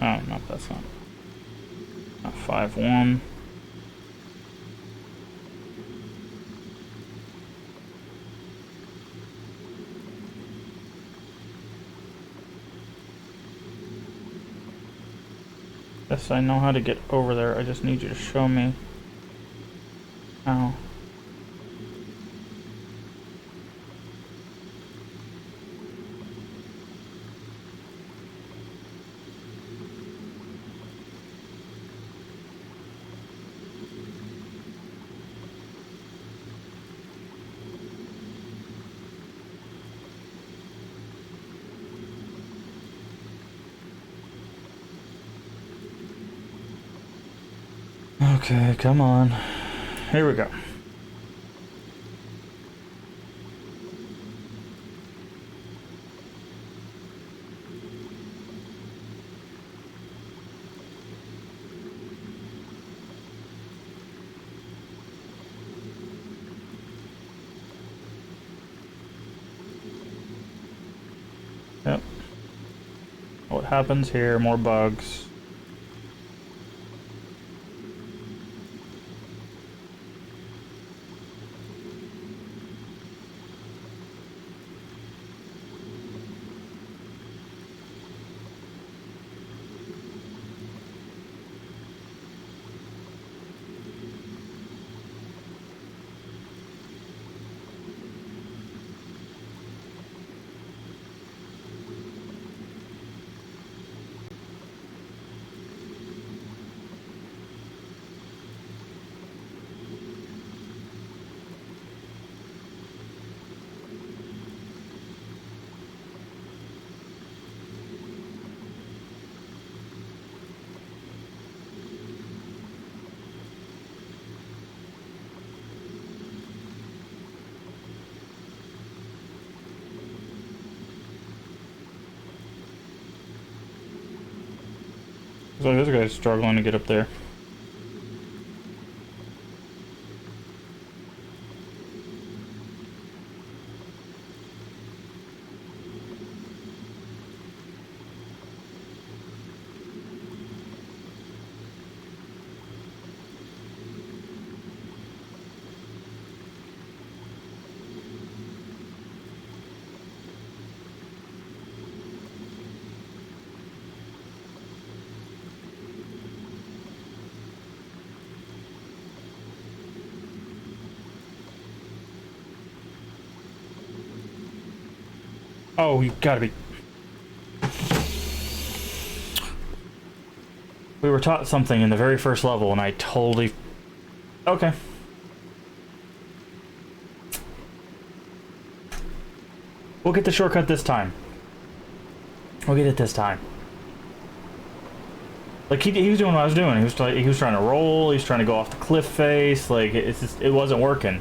Oh, no, that's not 5-1. Yes, I know how to get over there. I just need you to show me how. Okay, come on. Here we go. Yep. What happens here? More bugs. So this guy's struggling to get up there. Oh, you gotta be... We were taught something in the very first level, and I totally... Okay. We'll get the shortcut this time. We'll get it this time. Like, he was doing what I was doing. He was trying to roll, he was trying to go off the cliff face, like, it's just, it wasn't working.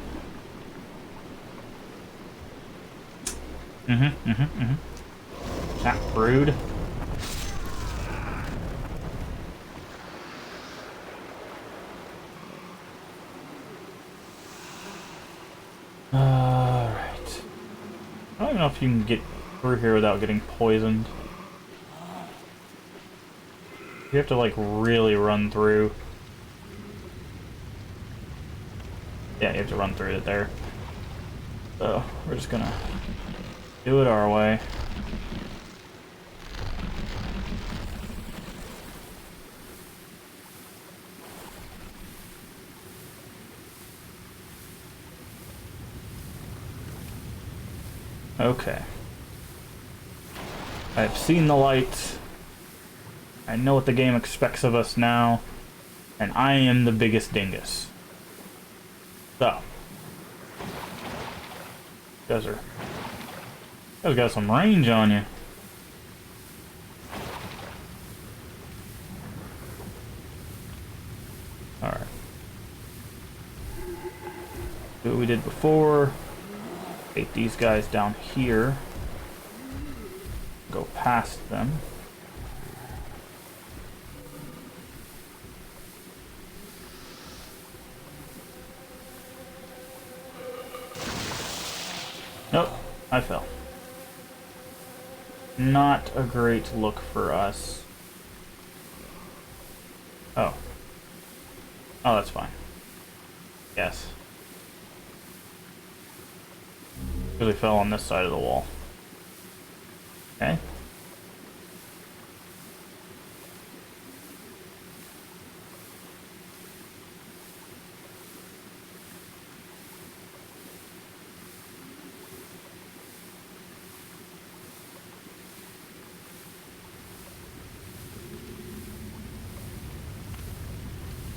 Ah, rude. Alright. I don't even know if you can get through here without getting poisoned. You have to, like, really run through. Yeah, you have to run through it there. So, we're just gonna do it our way. Okay. I've seen the light. I know what the game expects of us now. And I am the biggest dingus. So. You guys got some range on you. Alright. Do what we did before. Take these guys down here. Go past them. Nope, I fell. Not a great look for us. Oh. Oh, that's fine. Yes. Really fell on this side of the wall. Okay.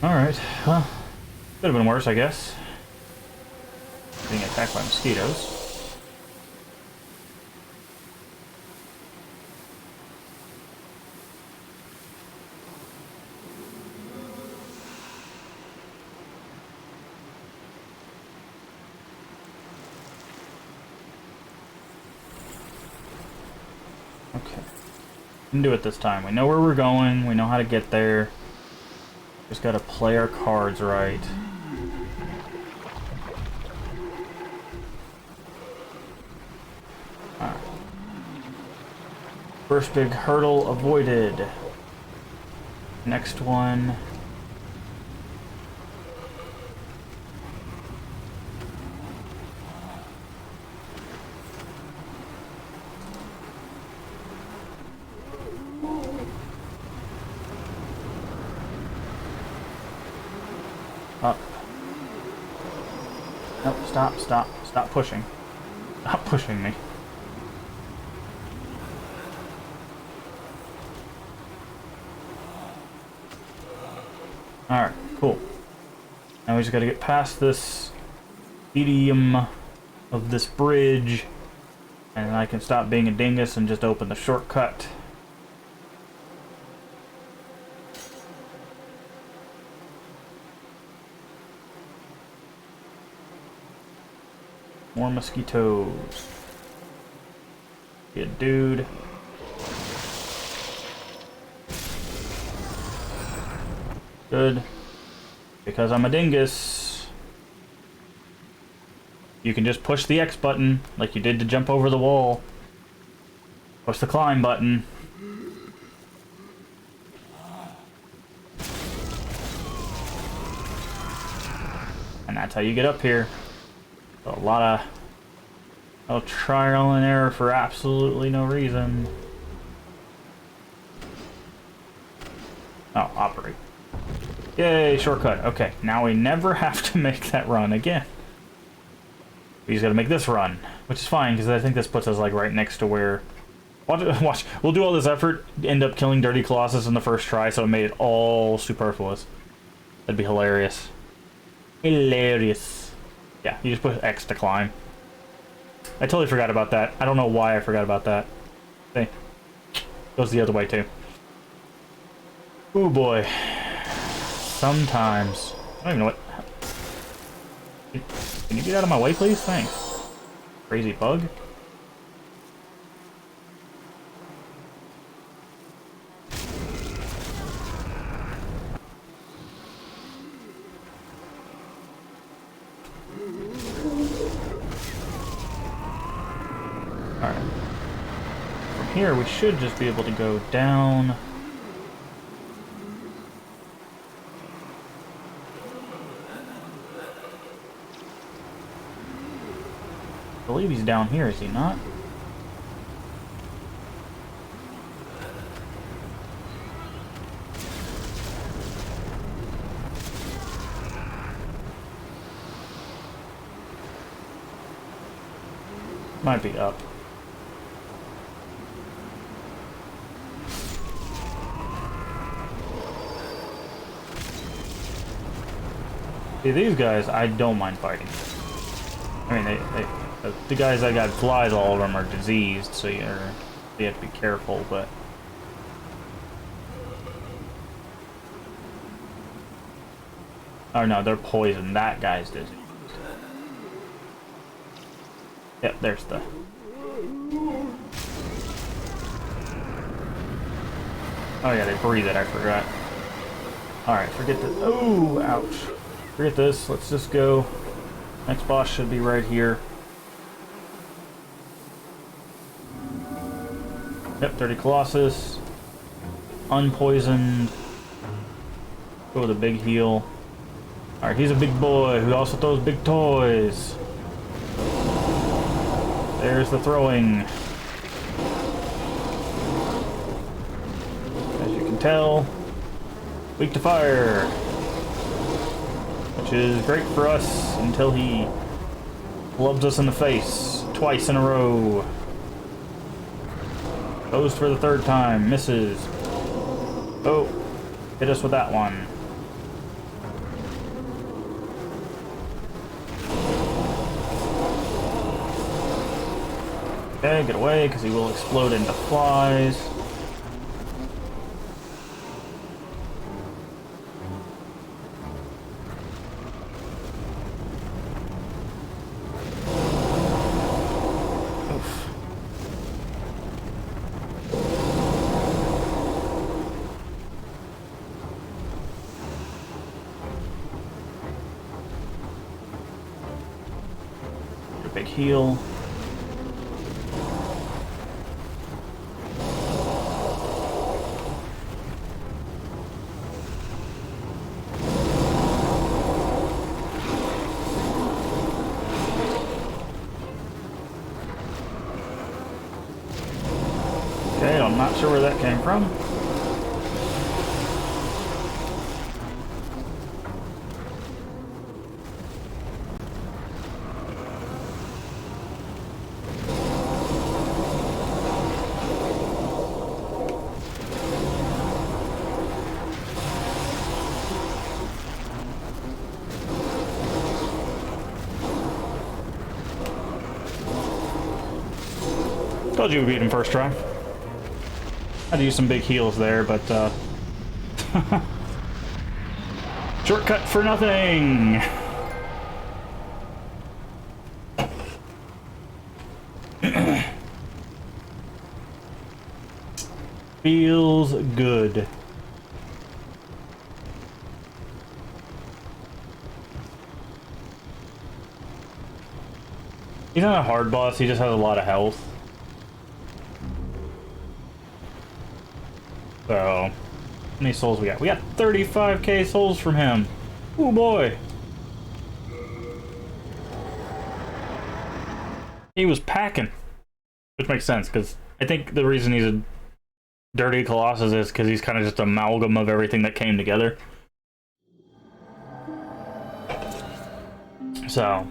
Alright, well, could have been worse, I guess. Being attacked by mosquitoes. Okay. We can do it this time. We know where we're going, we know how to get there. Just gotta play our cards right. Alright. First big hurdle avoided. Next one. Up. Nope, stop pushing. Stop pushing me. Alright, cool. Now we just gotta get past this medium of this bridge, and I can stop being a dingus and just open the shortcut. More mosquitoes. Good dude. Good. Because I'm a dingus. You can just push the X button like you did to jump over the wall. Push the climb button. And that's how you get up here. A lot of trial and error for absolutely no reason. Oh, operate. Yay, shortcut. Okay, now we never have to make that run again. We just gotta make this run. Which is fine, because I think this puts us, like, right next to where... Watch, we'll do all this effort, end up killing Dirty Colossus in the first try, so it made it all superfluous. That'd be hilarious. Hilarious. Yeah, you just put X to climb. I totally forgot about that. I don't know why I forgot about that. See? Goes the other way, too. Oh boy. Sometimes. I don't even know what... Can you get out of my way, please? Thanks. Crazy bug. Alright. From here, we should just be able to go down. I believe he's down here, is he not? Might be up. See, these guys, I don't mind fighting. I mean, the guys that got flies all over them are diseased, so you have to be careful, but... Oh no, they're poisoned. That guy's diseased. Yep, there's the... Oh yeah, they breathe it, I forgot. Alright, forget this. Oh, ouch. Forget this, let's just go. Next boss should be right here. Yep, Dirty Colossus. Unpoisoned. Go with a big heal. Alright, he's a big boy who also throws big toys. There's the throwing. As you can tell, weak to fire. Which is great for us until he clubs us in the face twice in a row. Goes for the third time, misses. Oh, hit us with that one. Okay, get away, because he will explode into flies. Oof. Get a big heal. Okay, I'm not sure where that came from. Told you we'd beat him first try. Had to use some big heals there, but shortcut for nothing. Feels good. He's not a hard boss, he just has a lot of health. So, how many souls we got? We got 35k souls from him. Oh boy. He was packing. Which makes sense, because I think the reason he's a Dirty Colossus is because he's kind of just an amalgam of everything that came together. So.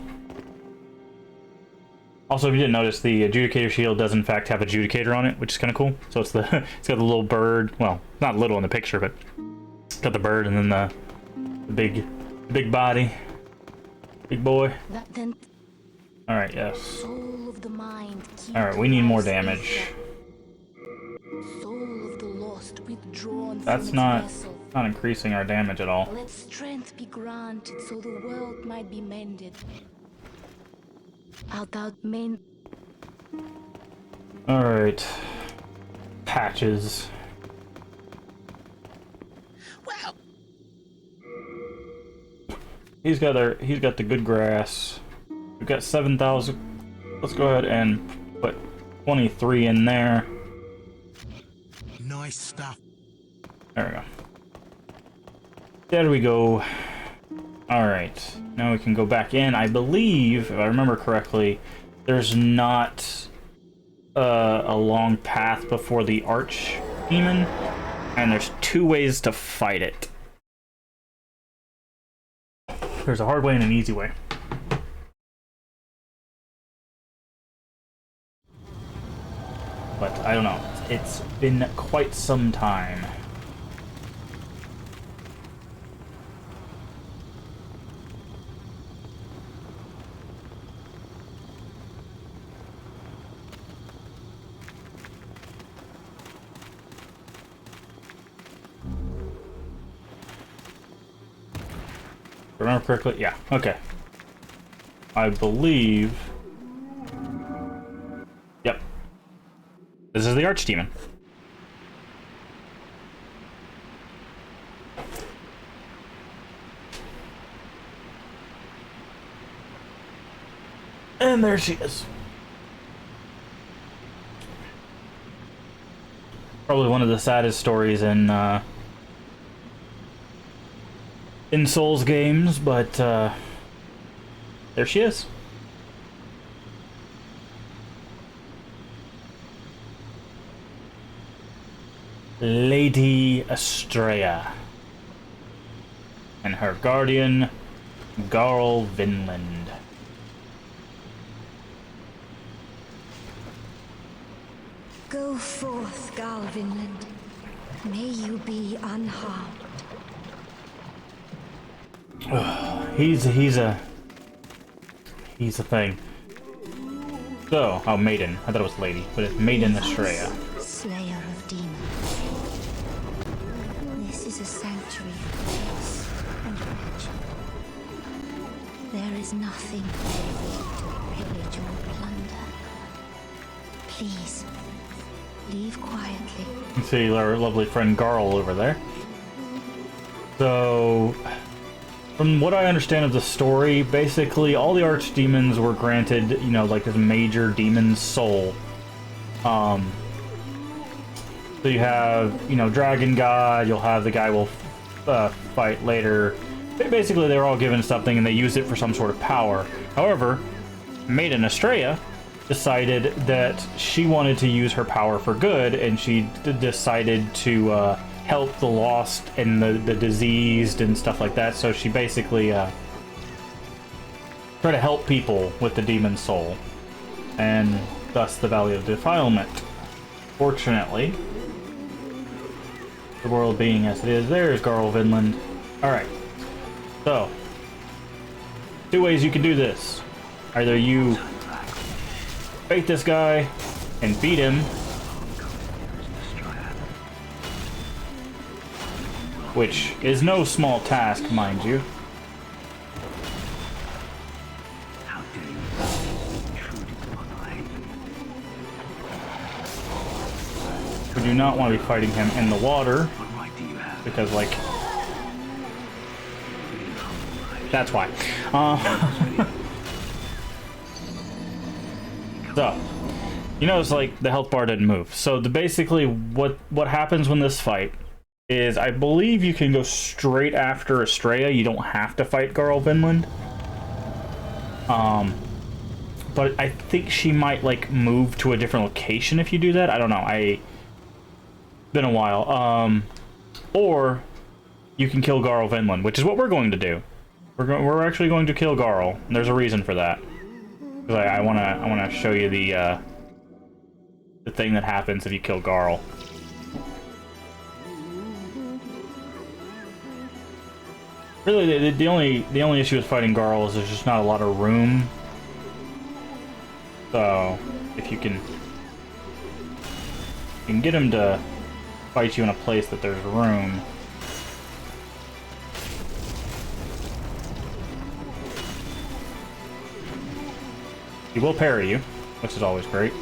Also, if you didn't notice, the Adjudicator shield does in fact have Adjudicator on it, which is kind of cool. So it's the it's got the little bird. Well, not little in the picture, but it's got the bird and then the big body, big boy. That then All right, yes. soul of the mind. All right, we need more damage. Soul of the lost withdrawn That's from not its vessel. not increasing our damage at all. Let strength be granted so the world might be mended. Art thou main All right, patches. Well, He's got the good grass. We've got 7,000. Let's go ahead and put 23 in there. Nice stuff. There we go. There we go. Alright. Now we can go back in. I believe, if I remember correctly, there's not a long path before the Arch Demon, and there's 2 ways to fight it. There's a hard way and an easy way. But I don't know. It's been quite some time. Remember correctly? Yeah, okay. I believe... Yep. This is the Archdemon. And there she is. Probably one of the saddest stories in Souls games, but there she is. Lady Estrella and her guardian, Garl Vinland. Go forth, Garl Vinland. May you be unharmed. He's a thing. So, oh, Maiden. I thought it was Lady, but it's Maiden Estrella. Slayer of demons. This is a sanctuary of peace and wretched. There is nothing to pillage or plunder. Please, leave quietly. You can see our lovely friend Garl over there. So, from what I understand of the story, basically all the archdemons were granted, you know, like this major demon soul. So you have, you know, Dragon God, you'll have the guy we'll fight later. Basically, they were all given something and they used it for some sort of power. However, Maiden Estrella decided that she wanted to use her power for good, and she decided to help the lost and the diseased and stuff like that. So she basically tried to help people with the demon soul, and thus the Valley of Defilement. Fortunately, the world being as it is, there's Garl Vinland. Alright, so 2 ways you can do this. Either you fight this guy and beat him, which is no small task, mind you. We do not want to be fighting him in the water, because, like, that's why. So, you notice, like, the health bar didn't move. So, basically, what happens when this fight is, I believe you can go straight after Estrella. You don't have to fight Garl Vinland. But I think she might, like, move to a different location if you do that. I don't know. Been a while. Or you can kill Garl Vinland, which is what we're going to do. We're actually going to kill Garl. And there's a reason for that. Because I wanna show you the thing that happens if you kill Garl. Really, the only issue with fighting Garl is there's just not a lot of room. So if you can get him to fight you in a place that there's room. He will parry you, which is always great.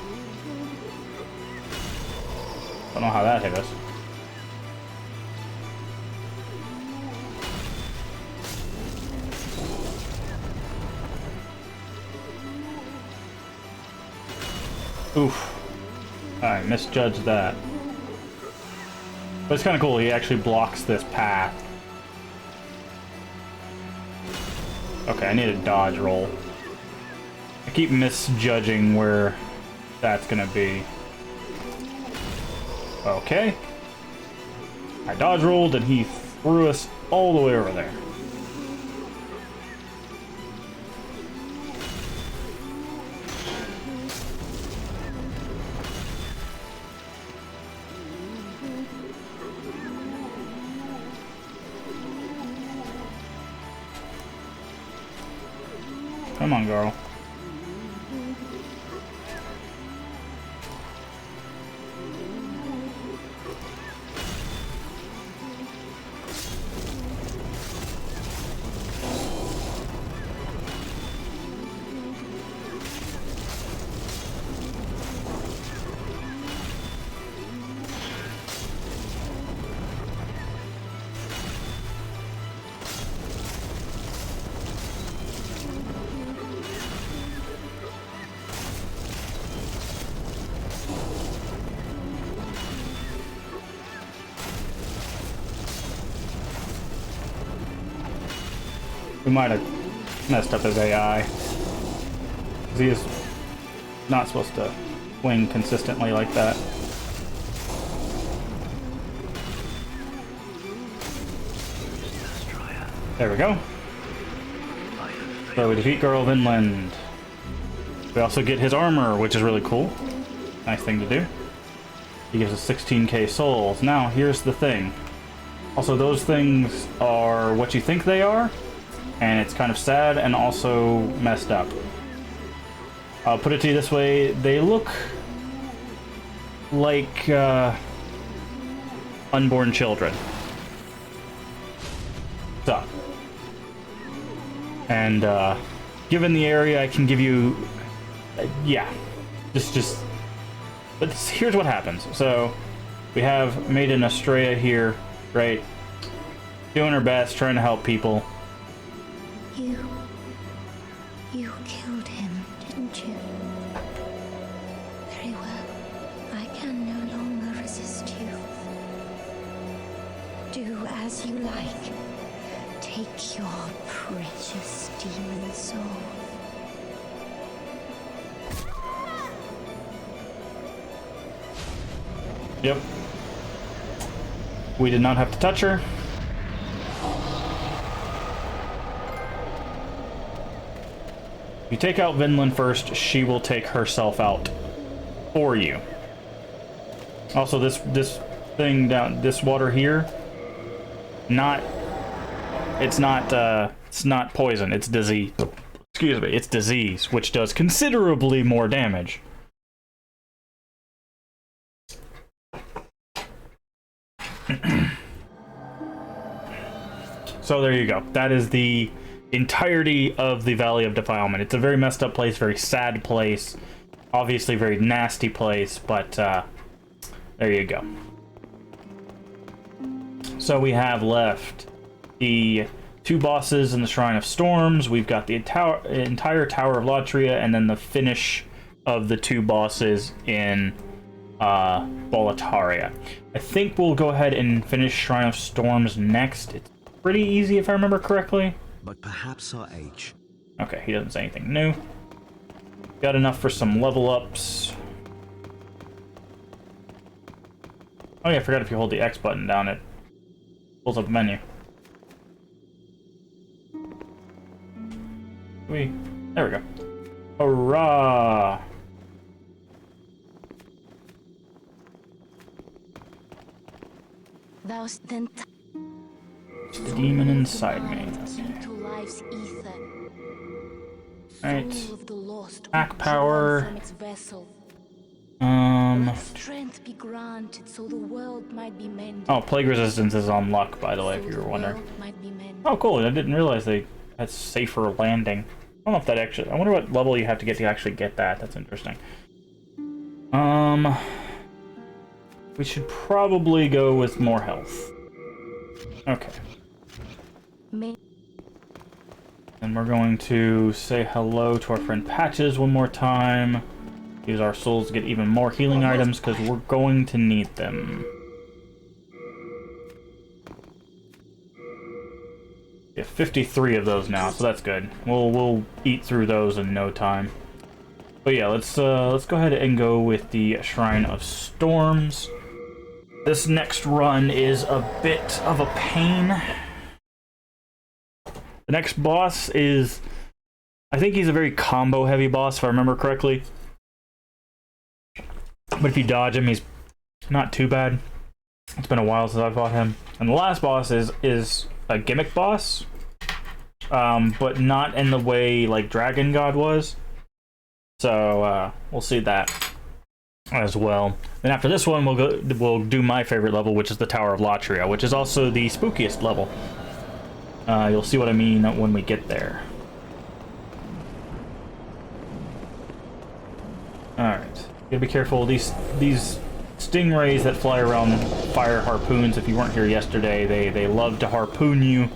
Don't know how that hit us. Oof. I misjudged that. But it's kind of cool, he actually blocks this path. Okay, I need a dodge roll. I keep misjudging where that's gonna be. Okay. I dodge rolled and he threw us all the way over there. Come on, girl. We might have messed up his AI. 'Cause he is not supposed to swing consistently like that. There we go. So we defeat Garl Vinland. We also get his armor, which is really cool. Nice thing to do. He gives us 16k souls. Now, here's the thing. Also, those things are what you think they are. And it's kind of sad and also messed up. I'll put it to you this way, they look like unborn children. So, and given the area, I can give you, yeah, but here's what happens. So, we have Maiden Estrella here, right, doing her best, trying to help people. You killed him, didn't you? Very well. I can no longer resist you. Do as you like. Take your precious demon soul. Yep. We did not have to touch her. If you take out Vinland first, she will take herself out for you. Also, this thing down, this water here, it's not poison, it's disease. Excuse me, it's disease, which does considerably more damage. So there you go. That is the entirety of the Valley of Defilement. It's a very messed up place, very sad place, obviously very nasty place, but there you go. So we have left the two bosses in the Shrine of Storms. We've got the entire Tower of Latria, and then the finish of the two bosses in Boletaria. I think we'll go ahead and finish Shrine of Storms next. It's pretty easy if I remember correctly. But perhaps our age. Okay, he doesn't say anything new. Got enough for some level ups. Oh yeah, I forgot if you hold the X button down, it pulls up a menu. There we go. Hurrah! Thou then It's the demon inside me. into life's ether. Right. Soul of the lost, Back withdrawn power. from its vessel. Um. Let strength be granted so the world might be mended. Oh, plague resistance is on luck, by the way, if So you were the wondering. world might be mended. Oh, cool. I didn't realize they had safer landing. I don't know if that actually... I wonder what level you have to actually get that. That's interesting. We should probably go with more health. Okay. And we're going to say hello to our friend Patches one more time. Use our souls to get even more healing items, because we're going to need them. We have 53 of those now, so that's good. We'll eat through those in no time. But yeah, let's go ahead and go with the Shrine of Storms. This next run is a bit of a pain. The next boss is... I think he's a very combo-heavy boss, if I remember correctly. But if you dodge him, he's not too bad. It's been a while since I fought him. And the last boss is a gimmick boss. But not in the way, like, Dragon God was. So, we'll see that as well. Then after this one, we'll do my favorite level, which is the Tower of Latria, which is also the spookiest level. You'll see what I mean when we get there. Alright. Gotta be careful. These stingrays that fly around fire harpoons, if you weren't here yesterday, they love to harpoon you.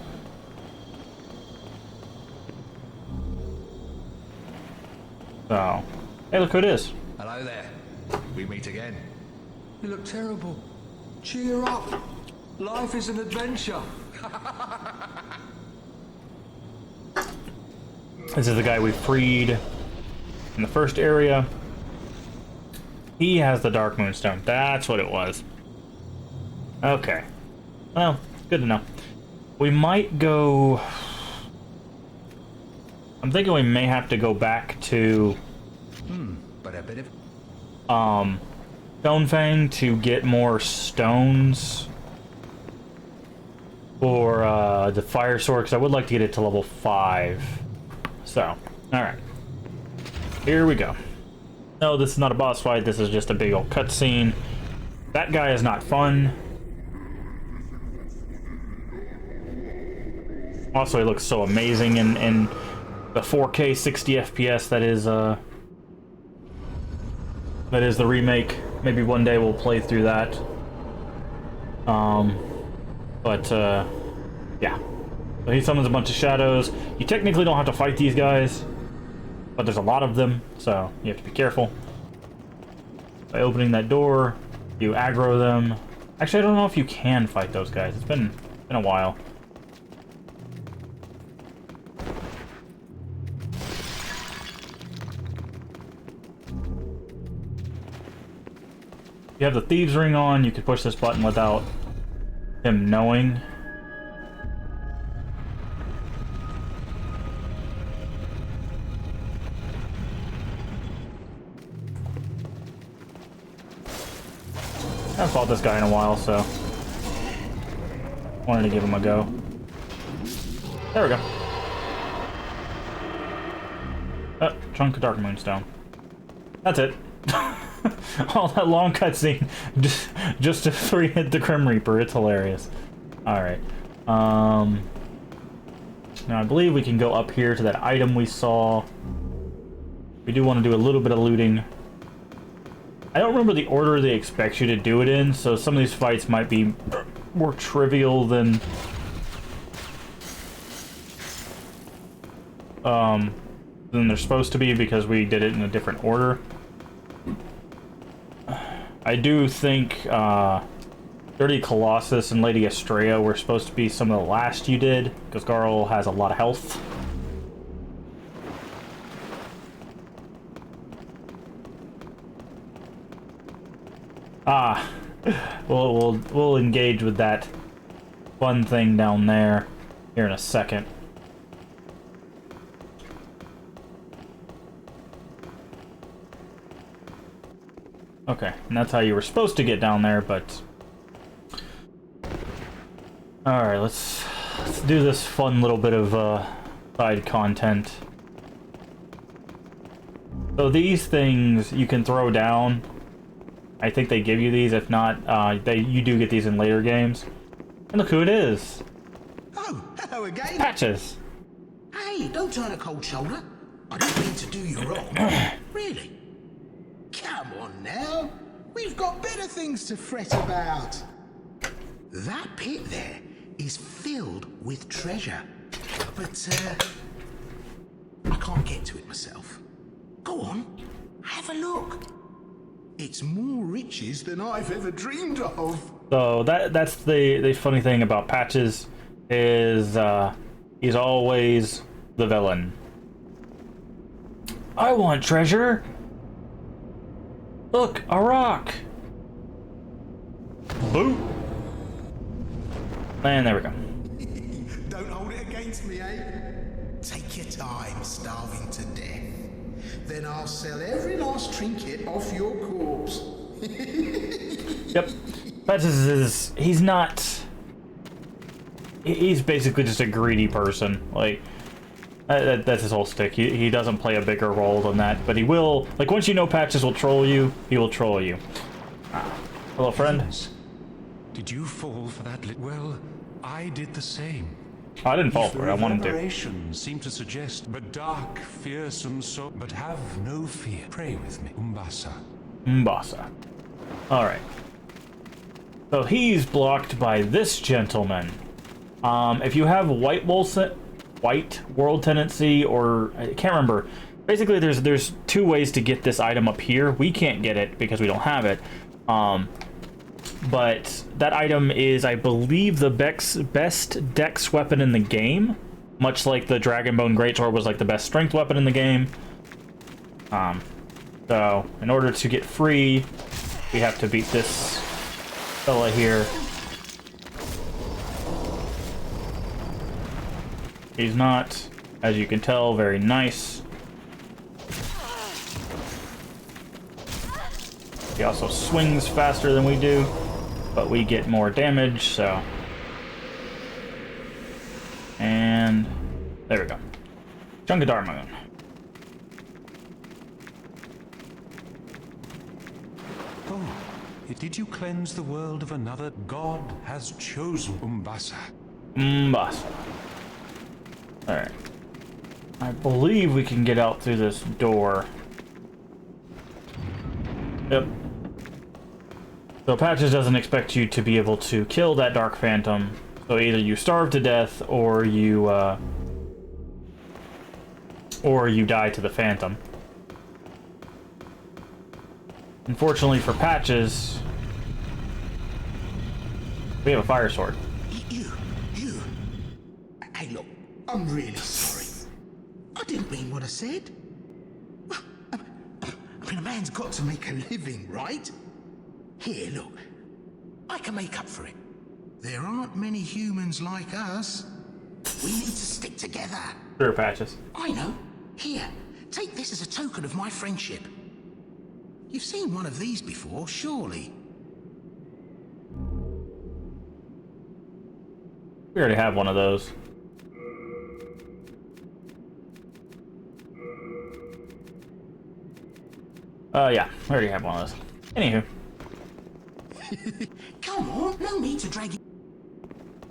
So, hey, look who it is. Hello there. We meet again. You look terrible. Cheer up. Life is an adventure. This is the guy we freed in the first area. He has the Dark Moonstone. That's what it was. Okay. Well, good to know. We might go... I'm thinking we may have to go back to... But a bit of... Stonefang to get more stones for the fire sword, because I would like to get it to level 5. So, alright. Here we go. No, this is not a boss fight, this is just a big old cutscene. That guy is not fun. Also, he looks so amazing in the 4K 60 FPS that is the remake. Maybe one day we'll play through that. Yeah. So he summons a bunch of shadows. You technically don't have to fight these guys, but there's a lot of them, so you have to be careful. By opening that door, you aggro them. Actually, I don't know if you can fight those guys. It's been a while. If you have the Thieves' Ring on, you can push this button without him knowing. I haven't fought this guy in a while, so wanted to give him a go. There we go. Oh, chunk of Dark Moonstone. That's it. All that long cutscene just to 3-hit the Grim Reaper. It's hilarious. Alright. Now I believe we can go up here to that item we saw. We do want to do a little bit of looting. I don't remember the order they expect you to do it in, so some of these fights might be more trivial than they're supposed to be because we did it in a different order. I do think Dirty Colossus and Lady Estrella were supposed to be some of the last you did, because Garl has a lot of health. Ah, we'll engage with that fun thing down there here in a second. Okay, and that's how you were supposed to get down there, but... Alright, let's do this fun little bit of side content. So these things you can throw down. I think they give you these. If not, you do get these in later games. And look who it is. Oh, hello again. Patches. Hey, don't turn a cold shoulder. I don't mean to do you wrong. Really? Come on now. We've got better things to fret about. That pit there is filled with treasure. But, I can't get to it myself. Go on, have a look. It's more riches than I've ever dreamed of. So that's the funny thing about Patches is he's always the villain. I want treasure. Look, a rock. Boop. And there we go. Don't hold it against me, eh? Take your time starving to death. Then I'll sell every last trinket off your corpse. Yep. Patches he's not... He's basically just a greedy person. Like, that's his whole stick. He doesn't play a bigger role than that, but he will... Like, once you know Patches will troll you, he will troll you. Hello, friend. Did you fall for that? Well, I did the same. I didn't fall for it. I wanted to. Reverberations seem to suggest but dark, fearsome soul. But have no fear. Pray with me, Umbasa. Umbasa. Alright. So he's blocked by this gentleman. If you have white world tendency, or I can't remember. Basically, there's two ways to get this item up here. We can't get it because we don't have it. But that item is, I believe, the best dex weapon in the game. Much like the Dragonbone Greatsword was like the best strength weapon in the game. So, in order to get free, we have to beat this fella here. He's not, as you can tell, very nice. He also swings faster than we do, but we get more damage, so... And... there we go. Chunk of Dharma. Oh, did you cleanse the world of another? God has chosen Umbasa. Umbasa. Alright. I believe we can get out through this door. Yep. So Patches doesn't expect you to be able to kill that Dark Phantom. So either you starve to death, or you die to the Phantom. Unfortunately for Patches, we have a fire sword. You. Hey, look, I'm really sorry. I didn't mean what I said. I mean, a man's got to make a living, right? Here, look. I can make up for it. There aren't many humans like us. We need to stick together. Sure, Patches. I know. Here, take this as a token of my friendship. You've seen one of these before, surely. We already have one of those. Yeah, we already have one of those. Anywho. Come on, no need to drag you.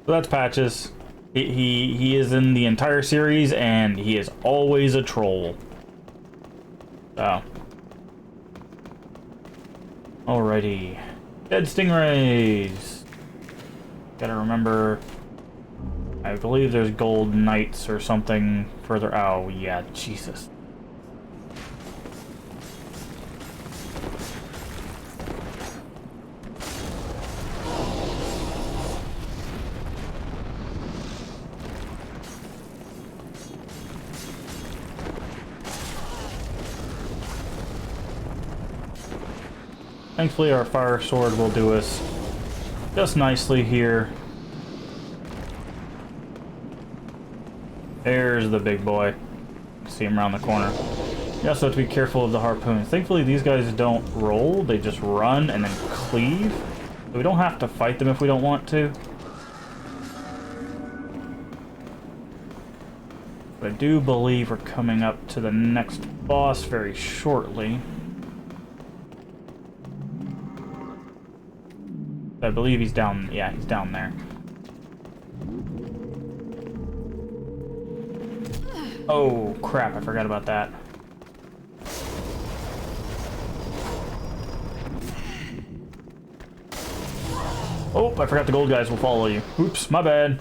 So that's Patches. He is in the entire series, and he is always a troll. So. Alrighty. Dead stingrays. Gotta remember. I believe there's gold knights or something further. Oh, yeah, Jesus. Thankfully, our fire sword will do us just nicely here. There's the big boy. See him around the corner. You also have to be careful of the harpoons. Thankfully, these guys don't roll. They just run and then cleave. So we don't have to fight them if we don't want to. But I do believe we're coming up to the next boss very shortly. I believe he's down... yeah, he's down there. Oh, crap, I forgot about that. Oh, I forgot the gold guys will follow you. Oops, my bad.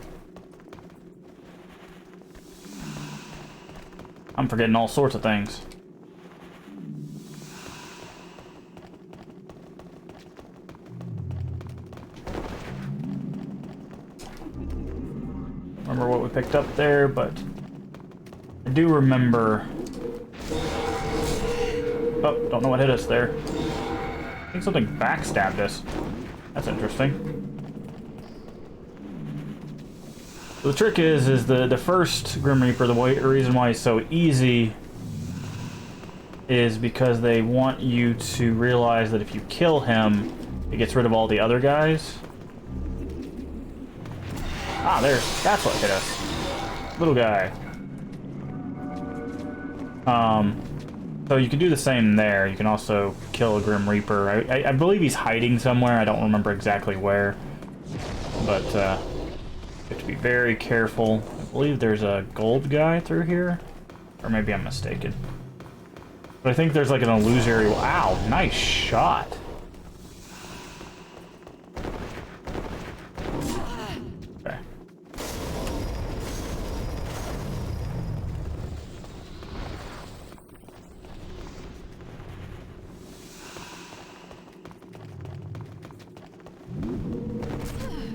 I'm forgetting all sorts of things. Remember what we picked up there, but I do remember... oh, don't know what hit us there. I think something backstabbed us. That's interesting. So the trick is the first Grim Reaper, the reason why he's so easy is because they want you to realize that if you kill him, it gets rid of all the other guys. Ah, that's what hit us. Little guy. So you can do the same there. You can also kill a Grim Reaper. I believe he's hiding somewhere. I don't remember exactly where. But, you have to be very careful. I believe there's a gold guy through here. Or maybe I'm mistaken. But I think there's like an illusory... ow, nice shot. Okay.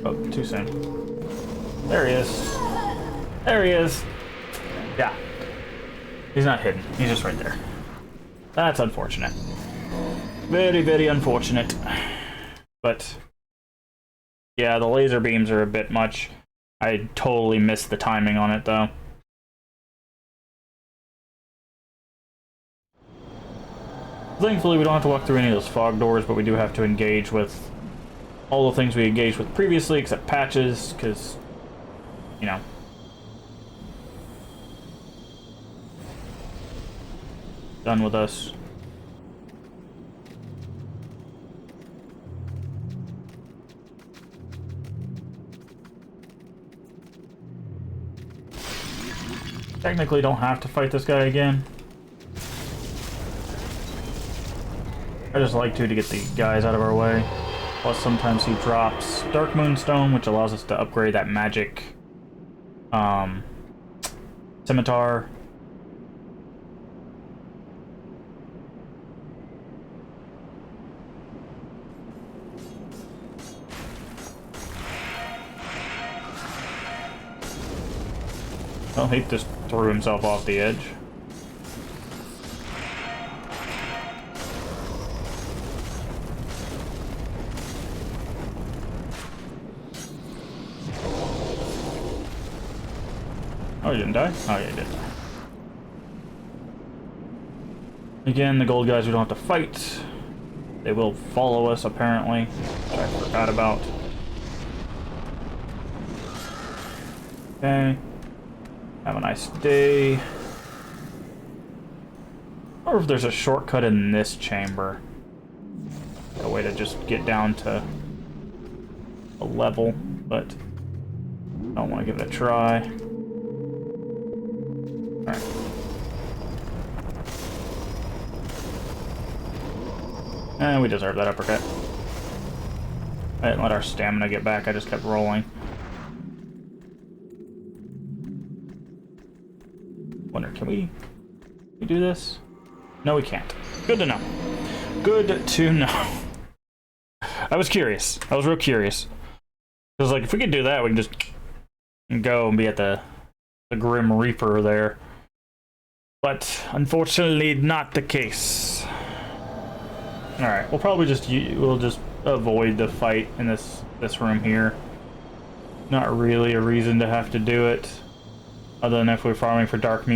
Oh, too soon. There he is. There he is. Yeah. He's not hidden. He's just right there. That's unfortunate. Very, very unfortunate. But, yeah, the laser beams are a bit much. I totally missed the timing on it, though. Thankfully, we don't have to walk through any of those fog doors, but we do have to engage with all the things we engaged with previously, except patches, because, you know. Done with us. Technically don't have to fight this guy again. I just like to get the guys out of our way. Plus sometimes he drops Dark Moonstone, which allows us to upgrade that magic scimitar. Well, he just threw himself off the edge. Oh, he didn't die? Oh, yeah, he did die. Again, the gold guys we don't have to fight. They will follow us, apparently, which I forgot about. Okay. Have a nice day. Or if there's a shortcut in this chamber. A way to just get down to a level, but I don't want to give it a try. Alright. And we deserve that uppercut. I didn't let our stamina get back, I just kept rolling. Wonder, can we do this? No, we can't. Good to know. Good to know. I was curious. I was real curious. I was like, if we could do that, we can just go and be at the Grim Reaper there. But unfortunately, not the case. All right, we'll probably just avoid the fight in this room here. Not really a reason to have to do it. Other than if we're farming for Dark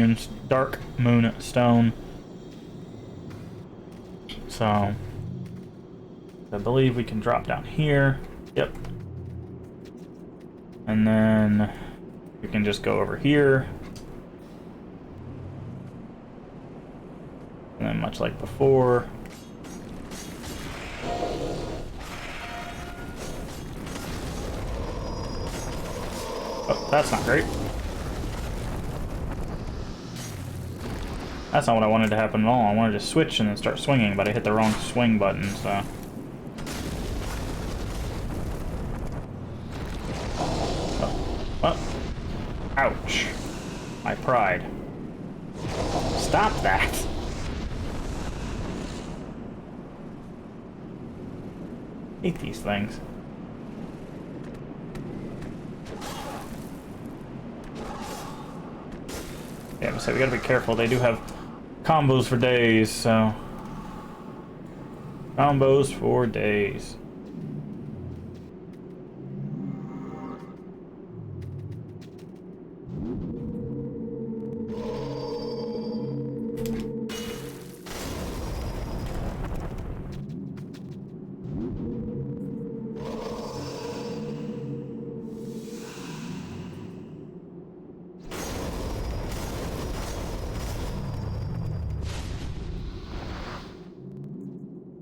Moonstone. So, I believe we can drop down here. Yep. And then we can just go over here. And then much like before. Oh, that's not great. That's not what I wanted to happen at all. I wanted to switch and then start swinging, but I hit the wrong swing button, so... Oh. Ouch. My pride. Stop that! Hate these things. Yeah, so we gotta be careful. They do have combos for days, so... Combos for days.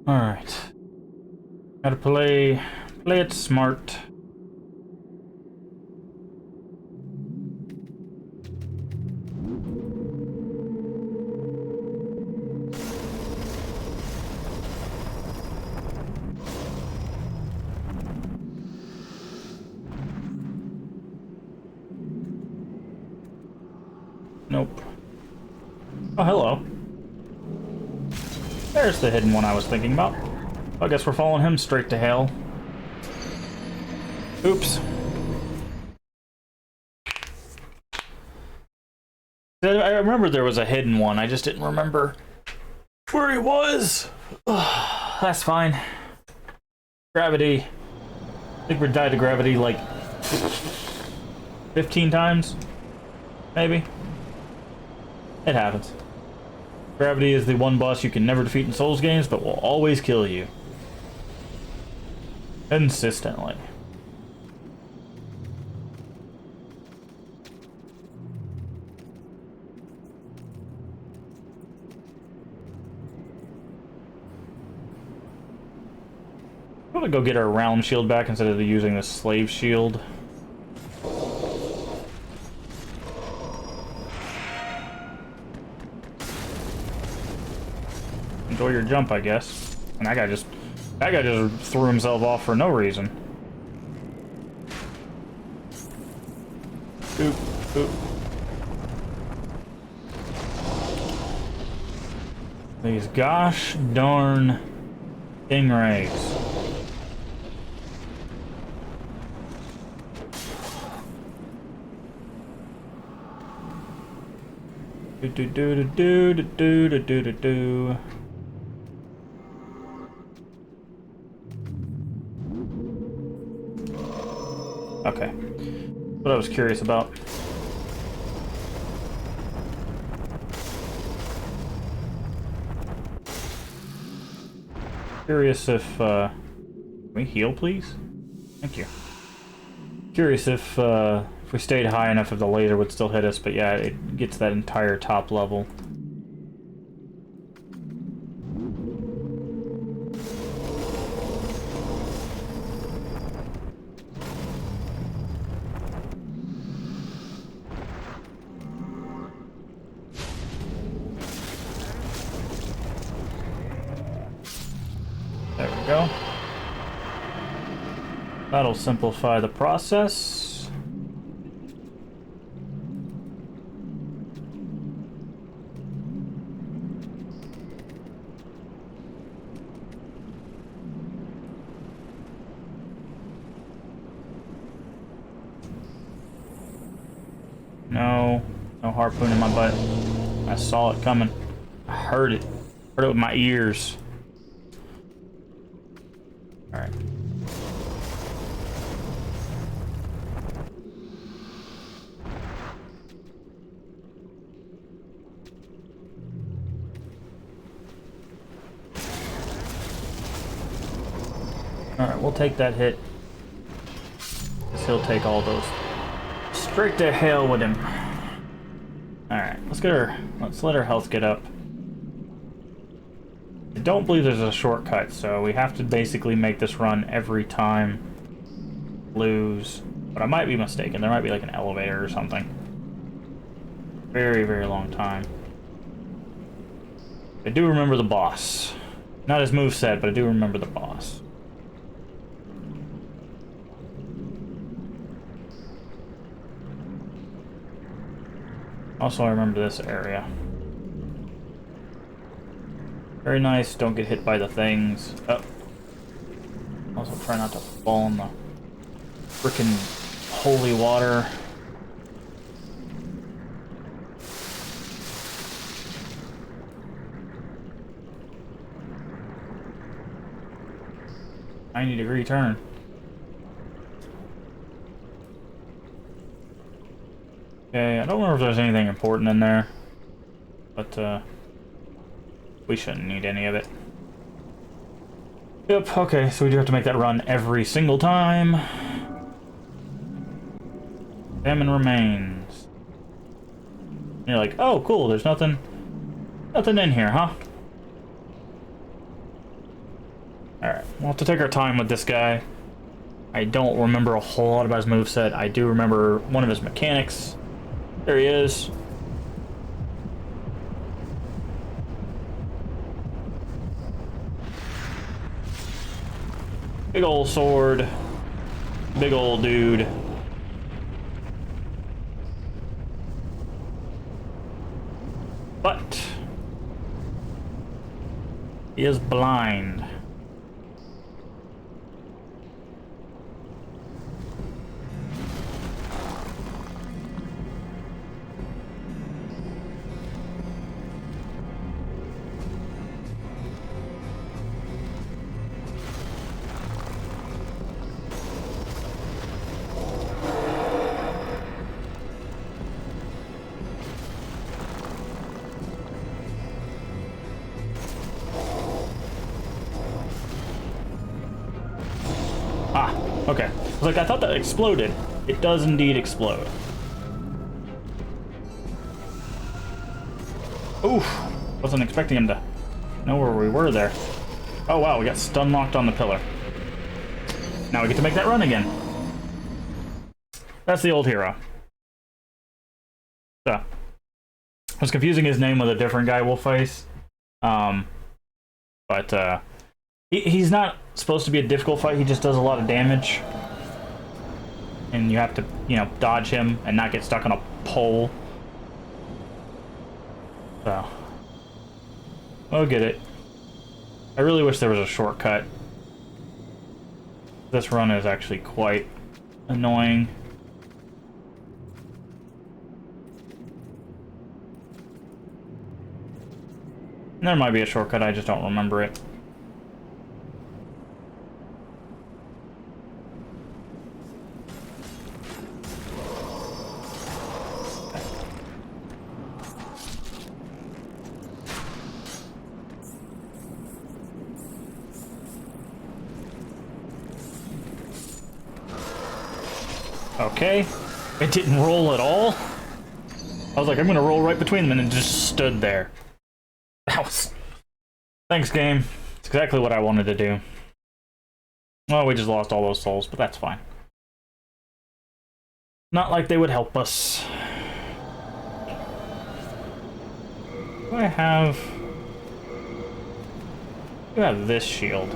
Alright. Gotta play it smart. Nope. Oh, hello. There's the hidden one I was thinking about. I guess we're following him straight to hell. Oops. I remember there was a hidden one, I just didn't remember where he was. Ugh, that's fine. Gravity. I think we died to gravity like 15 times, maybe. It happens. Gravity is the one boss you can never defeat in Souls games, but will always kill you. Consistently. I'm gonna go get our round shield back instead of using the slave shield. Enjoy your jump, I guess. And that guy just threw himself off for no reason. Oop, oop. These gosh darn stingrays. Do do do do do do do do do do. Okay. What I was curious about. Curious if, can we heal, please? Thank you. Curious if we stayed high enough, if the laser would still hit us, but yeah, it gets that entire top level. There we go. That'll simplify the process. No harpoon in my butt. I saw it coming. I heard it. Heard it with my ears. Alright. Alright, we'll take that hit. He'll take all those straight to hell with him. Alright, let's let her health get up. I don't believe there's a shortcut, so we have to basically make this run every time. Lose. But I might be mistaken. There might be like an elevator or something. Very, very long time. I do remember the boss. Not his moveset, but I do remember the boss. Also, I remember this area. Very nice, don't get hit by the things. Oh. Also try not to fall in the frickin' holy water. "90-degree turn." Okay, I don't remember if there's anything important in there, but we shouldn't need any of it. Yep, okay, so we do have to make that run every single time. Famine remains. And you're like, oh, cool, there's nothing in here, huh? Alright, we'll have to take our time with this guy. I don't remember a whole lot about his moveset. I do remember one of his mechanics. There he is. Big old sword. Big old dude. But he is blind. Okay. I was like, I thought that exploded. It does indeed explode. Oof. Wasn't expecting him to know where we were there. Oh wow, we got stun locked on the pillar. Now we get to make that run again. That's the old hero. So, I was confusing his name with a different guy we'll face. He's not supposed to be a difficult fight, he just does a lot of damage. And you have to, you know, dodge him and not get stuck on a pole. So, we'll get it. I really wish there was a shortcut. This run is actually quite annoying. And there might be a shortcut, I just don't remember it. Okay, it didn't roll at all. I was like, I'm gonna roll right between them, and it just stood there. That was... Thanks, game. It's exactly what I wanted to do. Well, we just lost all those souls, but that's fine. Not like they would help us. Do I have... I have this shield.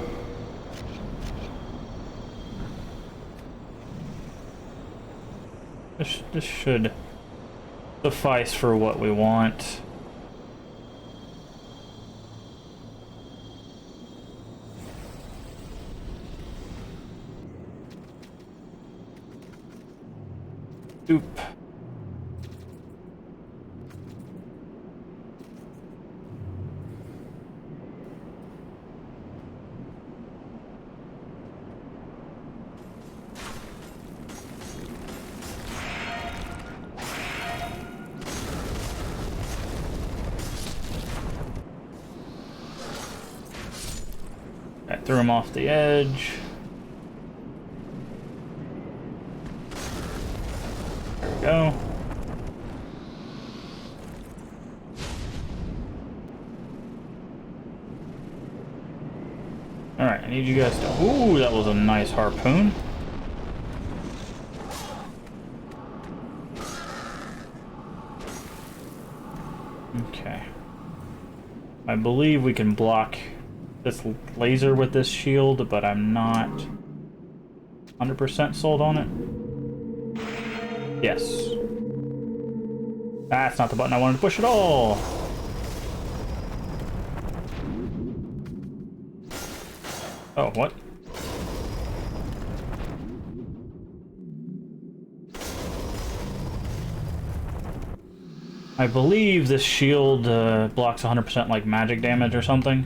This should suffice for what we want. Oop. I threw him off the edge. There we go. Alright, I need you guys to... Ooh, that was a nice harpoon. Okay. I believe we can block this laser with this shield, but I'm not 100% sold on it. Yes. That's not the button I wanted to push at all. Oh, what? I believe this shield blocks 100% like magic damage or something.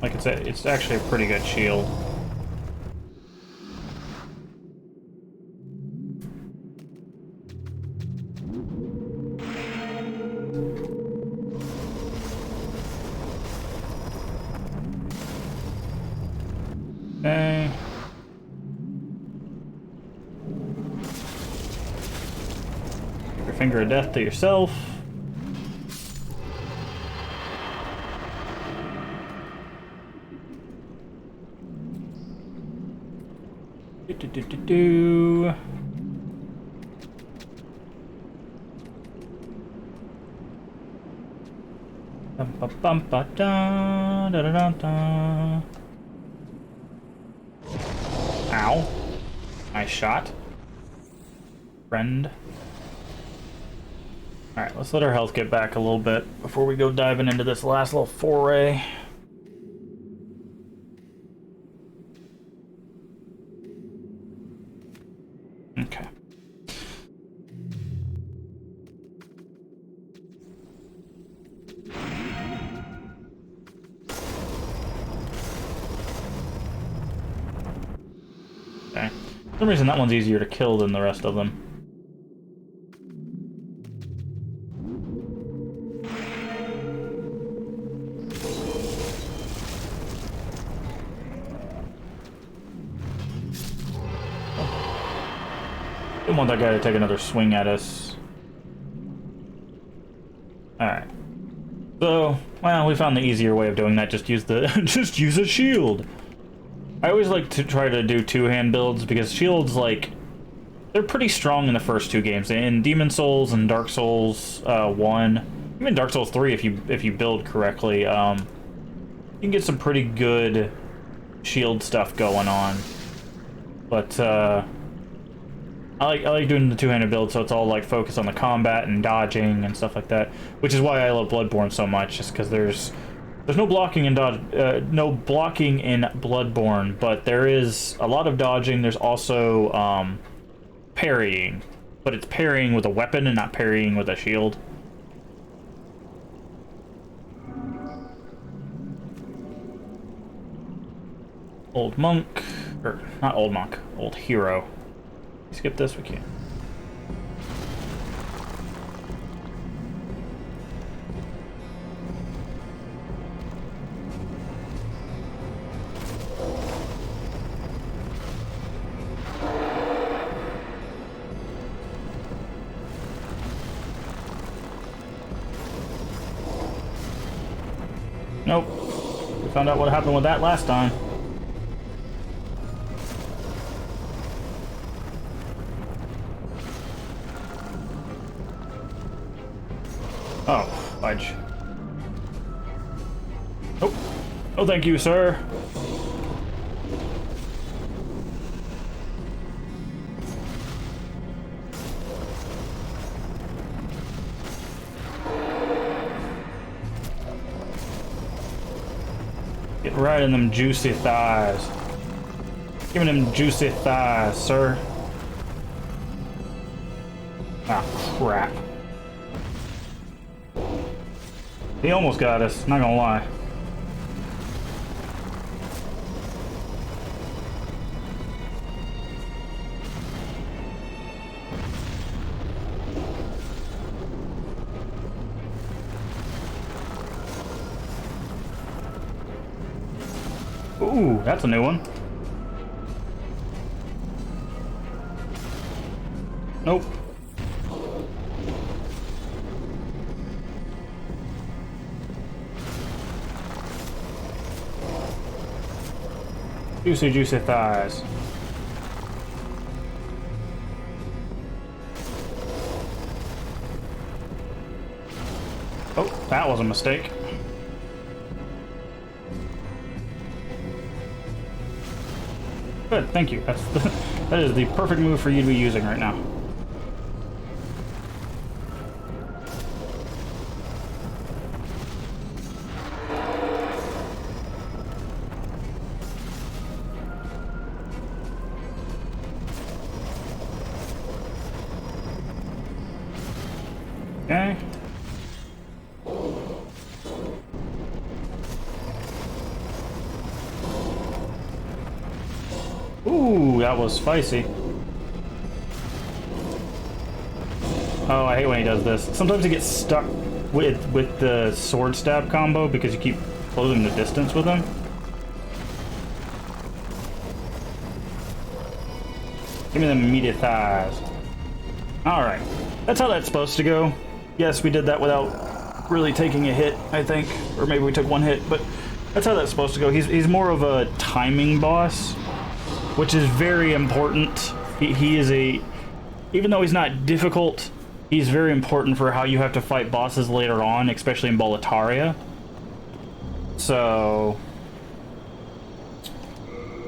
Like it's actually a pretty good shield. Okay. Give your finger of death to yourself. Do. Bum ba bum ba da da da da da. Ow. Nice shot. Friend. Alright, let's let our health get back a little bit before we go diving into this last little foray. Okay. Okay. For some reason that one's easier to kill than the rest of them. Didn't want that guy to take another swing at us. Alright. So, well, we found the easier way of doing that. Just use the just use a shield. I always like to try to do two-hand builds because shields, like, they're pretty strong in the first two games. In Demon Souls and Dark Souls 1, even Dark Souls 3 if you build correctly, you can get some pretty good shield stuff going on. But I like doing the two-handed build, so it's all like focused on the combat and dodging and stuff like that, which is why I love Bloodborne so much, just because there's no blocking in no blocking in Bloodborne, but there is a lot of dodging. There's also parrying, but it's parrying with a weapon and not parrying with a shield. Old monk, or not old monk, old hero. Skip this, we can. Nope. We found out what happened with that last time. Oh, fudge. Nope. Oh, thank you, sir. Get right in them juicy thighs. Give me them juicy thighs, sir. Ah, crap. He almost got us, not gonna lie. Ooh, that's a new one. Nope. Juicy, juicy thighs. Oh, that was a mistake. Good, thank you. That is the perfect move for you to be using right now. Okay. Ooh, that was spicy. Oh, I hate when he does this. Sometimes he gets stuck with the sword stab combo because you keep closing the distance with him. Give me the meaty thighs. Alright. That's how that's supposed to go. Yes, we did that without really taking a hit, I think. Or maybe we took one hit, but that's how that's supposed to go. He's more of a timing boss, which is very important. He is a... Even though he's not difficult, he's very important for how you have to fight bosses later on, especially in Boletaria. So...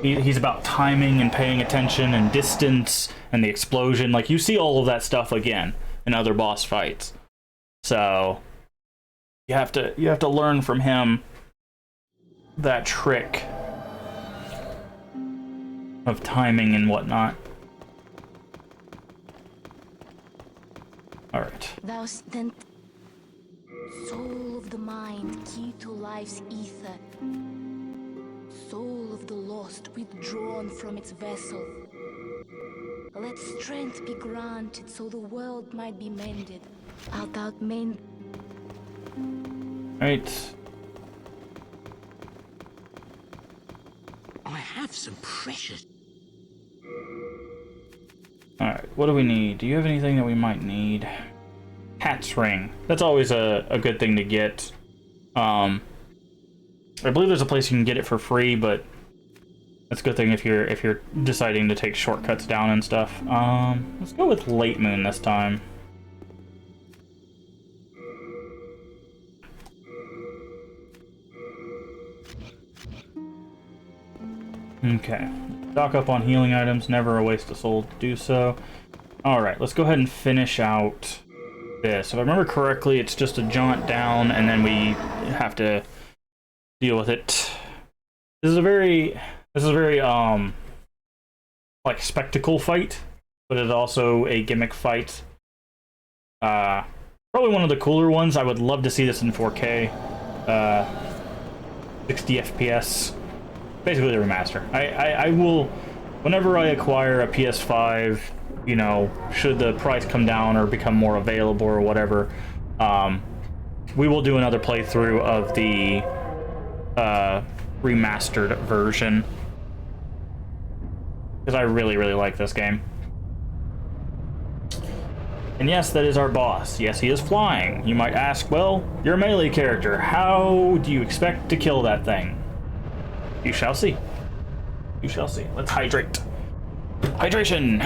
He's about timing and paying attention and distance and the explosion. Like, you see all of that stuff again in other boss fights. So you have to learn from him that trick of timing and whatnot. All right. Thou then, soul of the mind, key to life's ether, soul of the lost withdrawn from its vessel. Let strength be granted so the world might be mended. Art thou mend? Right. I have some precious... Alright, what do we need? Do you have anything that we might need? Hat's ring. That's always a good thing to get. I believe there's a place you can get it for free, but that's a good thing if you're deciding to take shortcuts down and stuff. Let's go with Late Moon this time. Okay. Stock up on healing items, never a waste of soul to do so. Alright, let's go ahead and finish out this. If I remember correctly, it's just a jaunt down and then we have to deal with it. This is a very like spectacle fight, but it's also a gimmick fight. Probably one of the cooler ones. I would love to see this in 4K. 60 FPS. Basically the remaster. I will, whenever I acquire a PS5, you know, should the price come down or become more available or whatever, we will do another playthrough of the remastered version. Because I really, really like this game. And yes, that is our boss. Yes, he is flying. You might ask, well, you're a melee character. How do you expect to kill that thing? You shall see. You shall see. Let's hydrate. Hydration!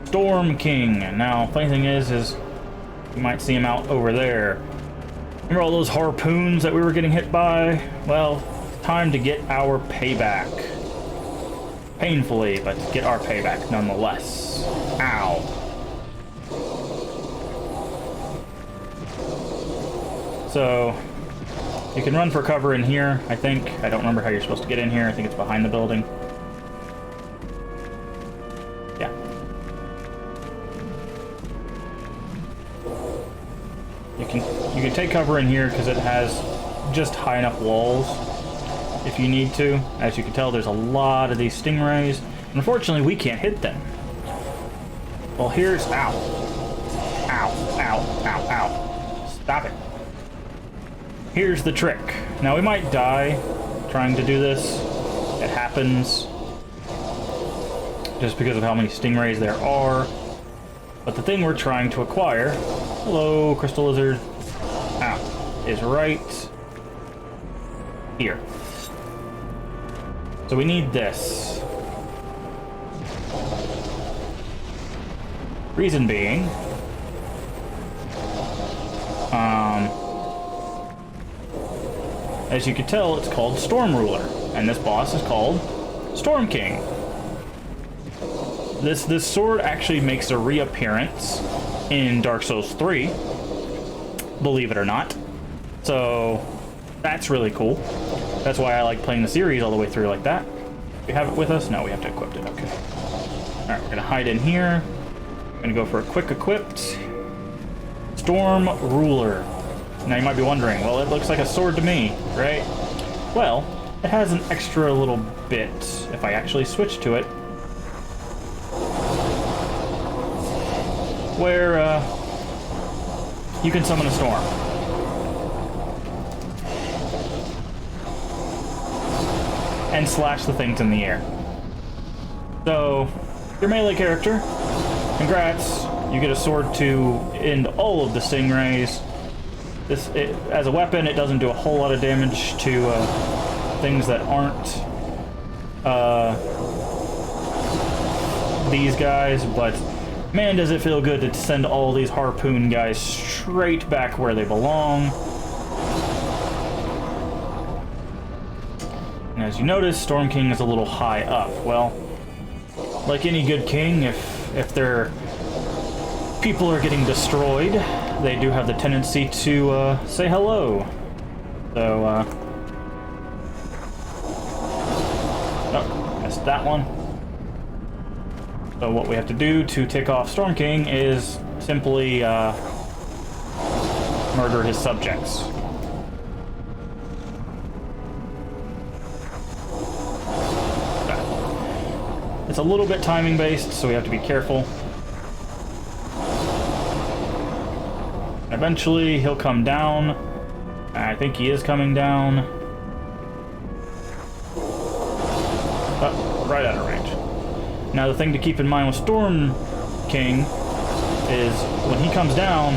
Storm King. Now, funny thing is you might see him out over there. Remember all those harpoons that we were getting hit by? Well, time to get our payback. Painfully, but get our payback nonetheless. Ow. So, you can run for cover in here, I think. I don't remember how you're supposed to get in here. I think it's behind the building. Yeah. You can take cover in here because it has just high enough walls if you need to. As you can tell, there's a lot of these stingrays. Unfortunately, we can't hit them. Well, here's... Ow. Ow, ow, ow, ow. Stop it. Here's the trick. Now, we might die trying to do this. It happens. Just because of how many stingrays there are. But the thing we're trying to acquire... Hello, crystal lizard. Ow. Is right... here. So we need this. Reason being... as you can tell, it's called Storm Ruler, and this boss is called Storm King. This sword actually makes a reappearance in Dark Souls 3, believe it or not. So that's really cool. That's why I like playing the series all the way through like that. We have it with us? No, we have to equip it. Okay. All right, we're gonna hide in here. I'm gonna go for a quick equipped Storm Ruler. Now you might be wondering, well, it looks like a sword to me, right? Well, it has an extra little bit. If I actually switch to it, where you can summon a storm. And slash the things in the air. So, your melee character, congrats, you get a sword to end all of the stingrays. As a weapon, it doesn't do a whole lot of damage to things that aren't these guys, but man, does it feel good to send all these harpoon guys straight back where they belong. And as you notice, Storm King is a little high up. Well, like any good king, if their people are getting destroyed, they do have the tendency to say hello. So, oh, missed that one. So what we have to do to tick off Storm King is simply murder his subjects. Okay. It's a little bit timing based, so we have to be careful. Eventually, he'll come down. I think he is coming down. Oh, right out of range. Now, the thing to keep in mind with Storm King is when he comes down,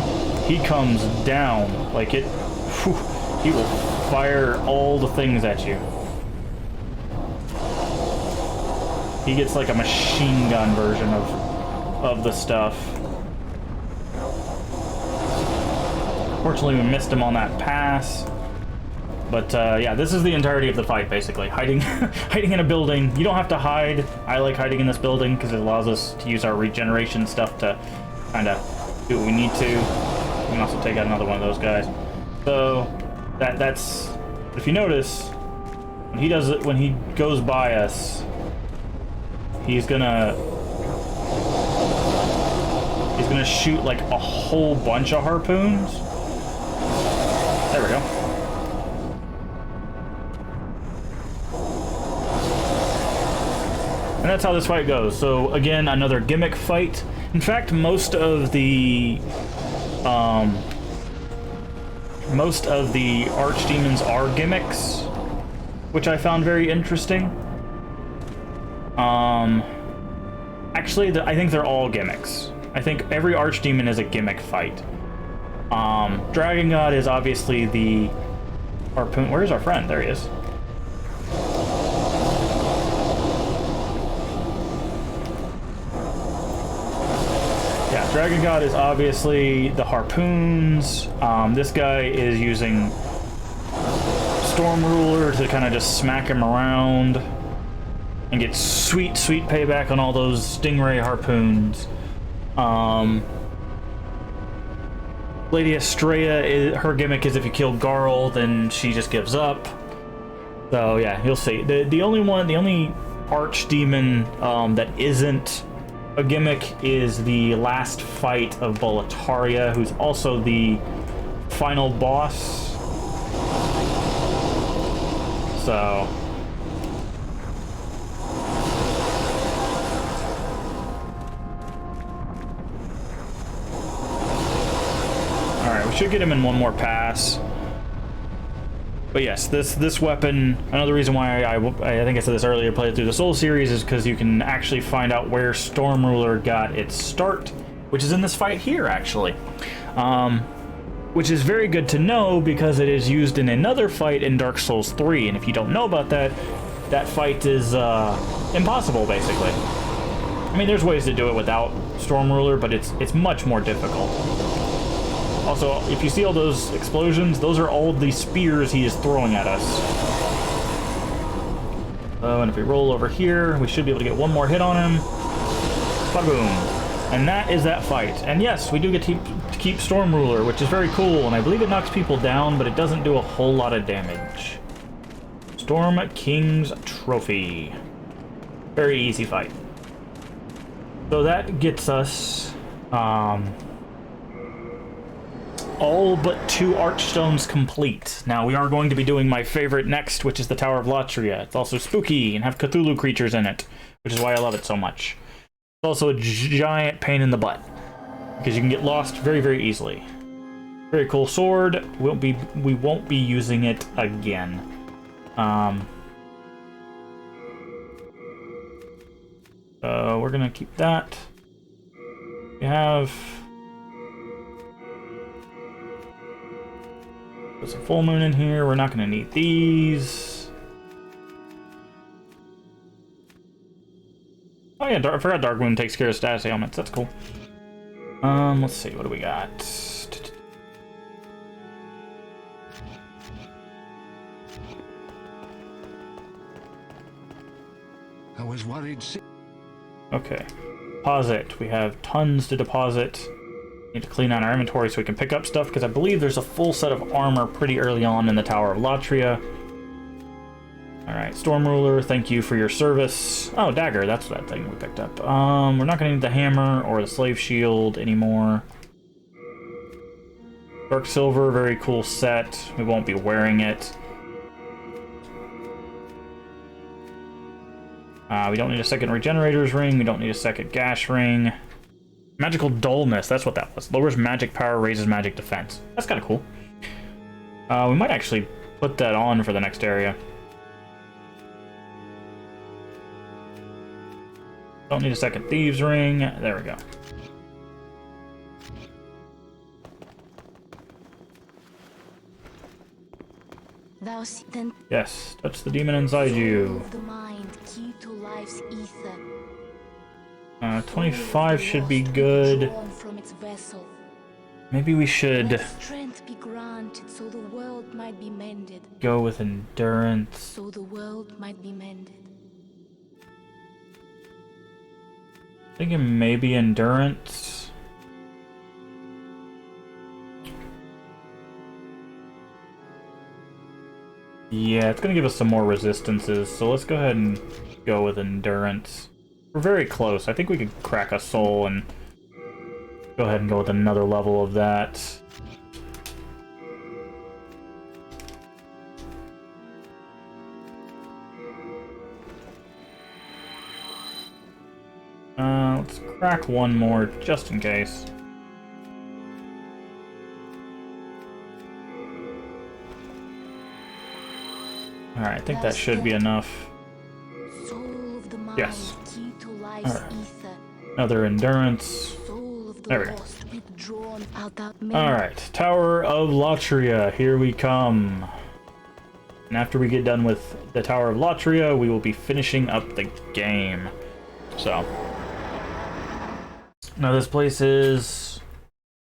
he comes down. Like it, whew, he will fire all the things at you. He gets like a machine gun version of the stuff. Fortunately, we missed him on that pass. But yeah, this is the entirety of the fight, basically. Hiding hiding in a building. You don't have to hide. I like hiding in this building because it allows us to use our regeneration stuff to kind of do what we need to. We can also take out another one of those guys. So that's if you notice, when he does it, when he goes by us, he's gonna shoot like a whole bunch of harpoons. There we go. And that's how this fight goes. So again, another gimmick fight. In fact, most of the archdemons are gimmicks, which I found very interesting. Actually, I think they're all gimmicks. I think every archdemon is a gimmick fight. Dragon God is obviously the harpoon. Where's our friend? There he is. Yeah, Dragon God is obviously the harpoons. This guy is using Storm Ruler to kind of just smack him around and get sweet, sweet payback on all those stingray harpoons. Lady Estrella, her gimmick is if you kill Garl, then she just gives up. So yeah, you'll see. The only archdemon that isn't a gimmick is the last fight of Boletaria, who's also the final boss. So should get him in one more pass. But yes, this weapon, another reason why I think I said this earlier, played through the Soul series, is because you can actually find out where Storm Ruler got its start, which is in this fight here, actually. Which is very good to know because it is used in another fight in Dark Souls 3, and if you don't know about that, that fight is impossible, basically. I mean, there's ways to do it without Storm Ruler, but it's much more difficult. Also, if you see all those explosions, those are all the spears he is throwing at us. Oh, and if we roll over here, we should be able to get one more hit on him. Ba-boom. And that is that fight. And yes, we do get to keep Storm Ruler, which is very cool, and I believe it knocks people down, but it doesn't do a whole lot of damage. Storm King's Trophy. Very easy fight. So that gets us all but 2 Archstones complete. Now, we are going to be doing my favorite next, which is the Tower of Latria. It's also spooky and have Cthulhu creatures in it, which is why I love it so much. It's also a giant pain in the butt, because you can get lost very, very easily. Very cool sword. We won't be using it again. We're gonna keep that. We have... There's a full moon in here. We're not going to need these. Oh yeah, I forgot Dark Moon takes care of status ailments. That's cool. Let's see. What do we got? I was worried. Okay. Deposit. We have tons to deposit. Need to clean out our inventory so we can pick up stuff, because I believe there's a full set of armor pretty early on in the Tower of Latria. Alright, Storm Ruler, thank you for your service. Oh, dagger, that's that thing we picked up. We're not gonna need the hammer or the slave shield anymore. Dark Silver, very cool set. We won't be wearing it. We don't need a second Regenerator's Ring, we don't need a second Gash Ring. Magical Dullness, that's what that was. Lowers magic power, raises magic defense. That's kind of cool. We might actually put that on for the next area. Don't need a second Thieves Ring. There we go. Yes, touch the demon inside you. 25 should be good. Maybe we should go with endurance. So the world might be mended. Thinking maybe endurance. Yeah, it's gonna give us some more resistances, so let's go ahead and go with endurance. We're very close. I think we could crack a soul and go ahead and go with another level of that. Let's crack one more just in case. Alright, I think that should be enough. Yes. Alright. Another endurance. There we go. Alright, Tower of Latria, here we come. And after we get done with the Tower of Latria, we will be finishing up the game. So. Now this place is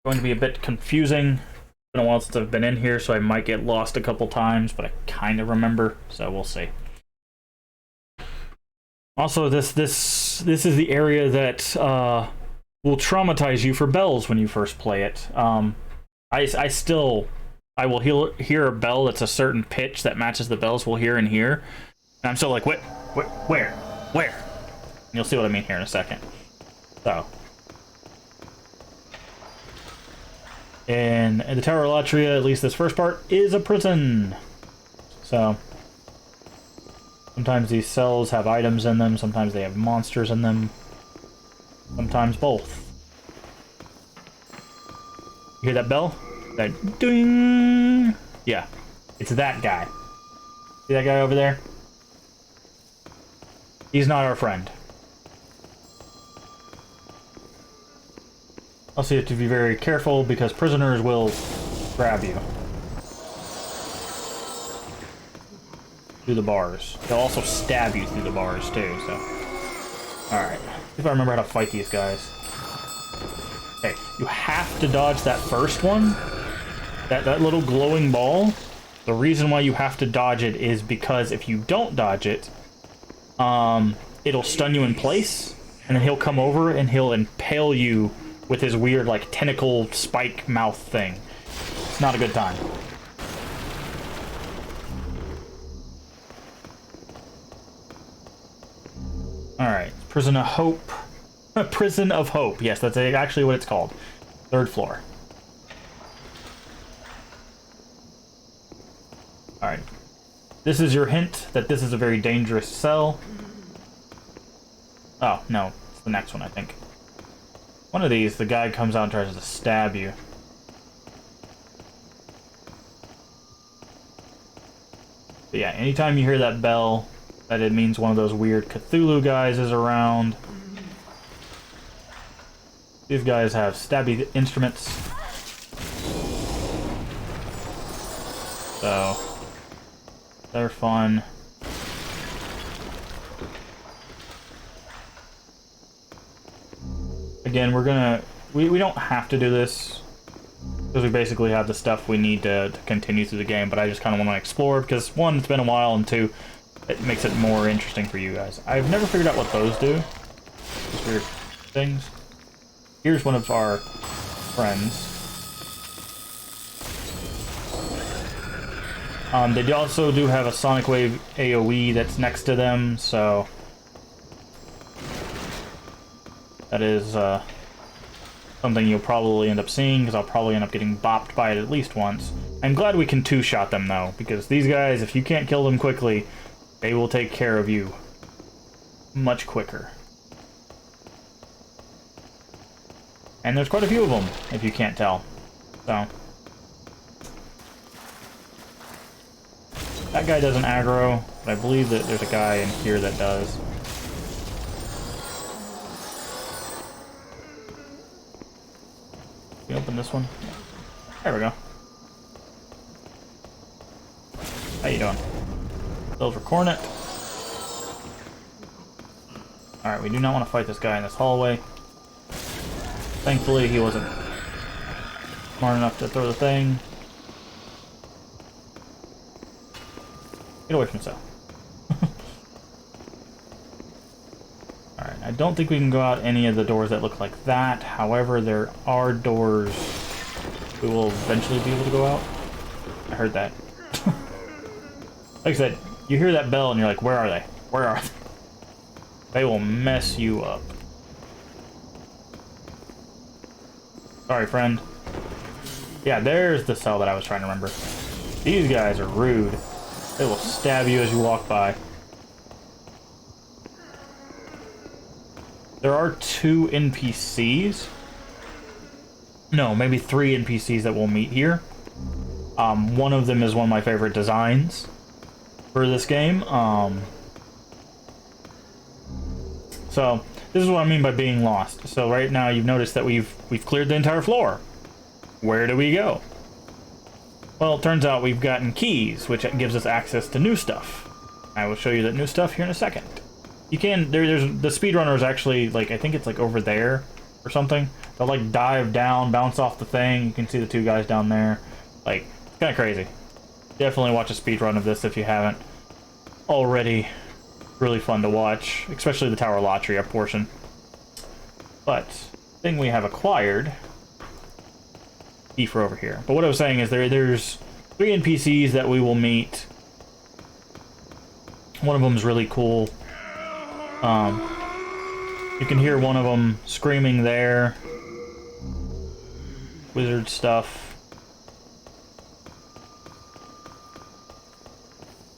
going to be a bit confusing. It's been a while since I've been in here, so I might get lost a couple times, but I kind of remember, so we'll see. Also, this is the area that will traumatize you for bells when you first play it. I will hear a bell that's a certain pitch that matches the bells we'll hear in here, and I'm still like, where? And you'll see what I mean here in a second. So, and the Tower of Latria, at least this first part, is a prison. So. Sometimes these cells have items in them, sometimes they have monsters in them, sometimes both. You hear that bell? That ding. Yeah, it's that guy. See that guy over there? He's not our friend. Also, you have to be very careful because prisoners will grab you through the bars. They'll also stab you through the bars too. So, all right. If I remember how to fight these guys. Okay, you have to dodge that first one. That little glowing ball. The reason why you have to dodge it is because if you don't dodge it, it'll stun you in place, and then he'll come over and he'll impale you with his weird, like, tentacle spike mouth thing. It's not a good time. Alright, Prison of Hope. Prison of Hope. Yes, that's actually what it's called. 3rd floor. Alright. This is your hint that this is a very dangerous cell. Oh, no. It's the next one, I think. One of these, the guy comes out and tries to stab you. But yeah, anytime you hear that bell, that it means one of those weird Cthulhu guys is around. These guys have stabby instruments. So, they're fun. Again, we don't have to do this because we basically have the stuff we need to continue through the game, but I just kind of want to explore because, one, it's been a while, and two, it makes it more interesting for you guys. I've never figured out what those do. Those weird things. Here's one of our friends. They also do have a Sonic Wave AoE that's next to them, so that is something you'll probably end up seeing, because I'll probably end up getting bopped by it at least once. I'm glad we can two-shot them, though, because these guys, if you can't kill them quickly, they will take care of you much quicker. And there's quite a few of them, if you can't tell. So, that guy doesn't aggro, but I believe that there's a guy in here that does. Can you open this one? There we go. How you doing? Silver Cornet. Alright, we do not want to fight this guy in this hallway. Thankfully, he wasn't smart enough to throw the thing. Get away from the cell. Alright, I don't think we can go out any of the doors that look like that. However, there are doors we will eventually be able to go out. I heard that. Like I said, you hear that bell and you're like, where are they? Where are they? They will mess you up. Sorry, friend. Yeah, there's the cell that I was trying to remember. These guys are rude. They will stab you as you walk by. There are 2 NPCs. No, maybe 3 NPCs that we'll meet here. One of them is one of my favorite designs for this game. So this is what I mean by being lost. So right now you've noticed that we've cleared the entire floor. Where do we go? Well, it turns out we've gotten keys, which gives us access to new stuff. I will show you that new stuff here in a second. You can, there's the speedrunners actually, like, I think it's like over there or something. They'll like dive down, bounce off the thing. You can see the 2 guys down there. Like, it's kind of crazy. Definitely watch a speedrun of this if you haven't already. Really fun to watch, especially the Tower Latria portion. But, thing we have acquired, key for over here. But what I was saying is there's 3 NPCs that we will meet. One of them is really cool. You can hear one of them screaming there. Wizard stuff.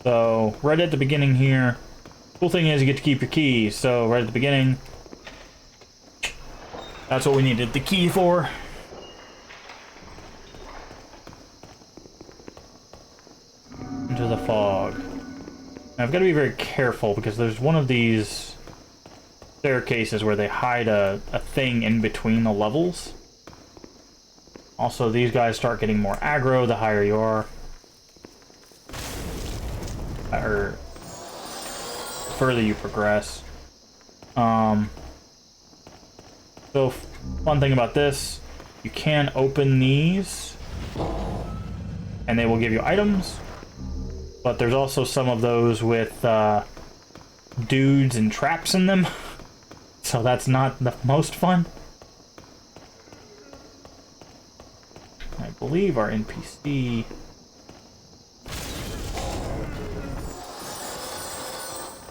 So, right at the beginning here, cool thing is you get to keep your keys. So, right at the beginning, that's what we needed the key for. Now, I've got to be very careful because there's one of these staircases where they hide a thing in between the levels. Also, these guys start getting more aggro the higher you are. Or further you progress. So, fun thing about this, you can open these, and they will give you items, but there's also some of those with dudes and traps in them, so that's not the most fun. I believe our NPC...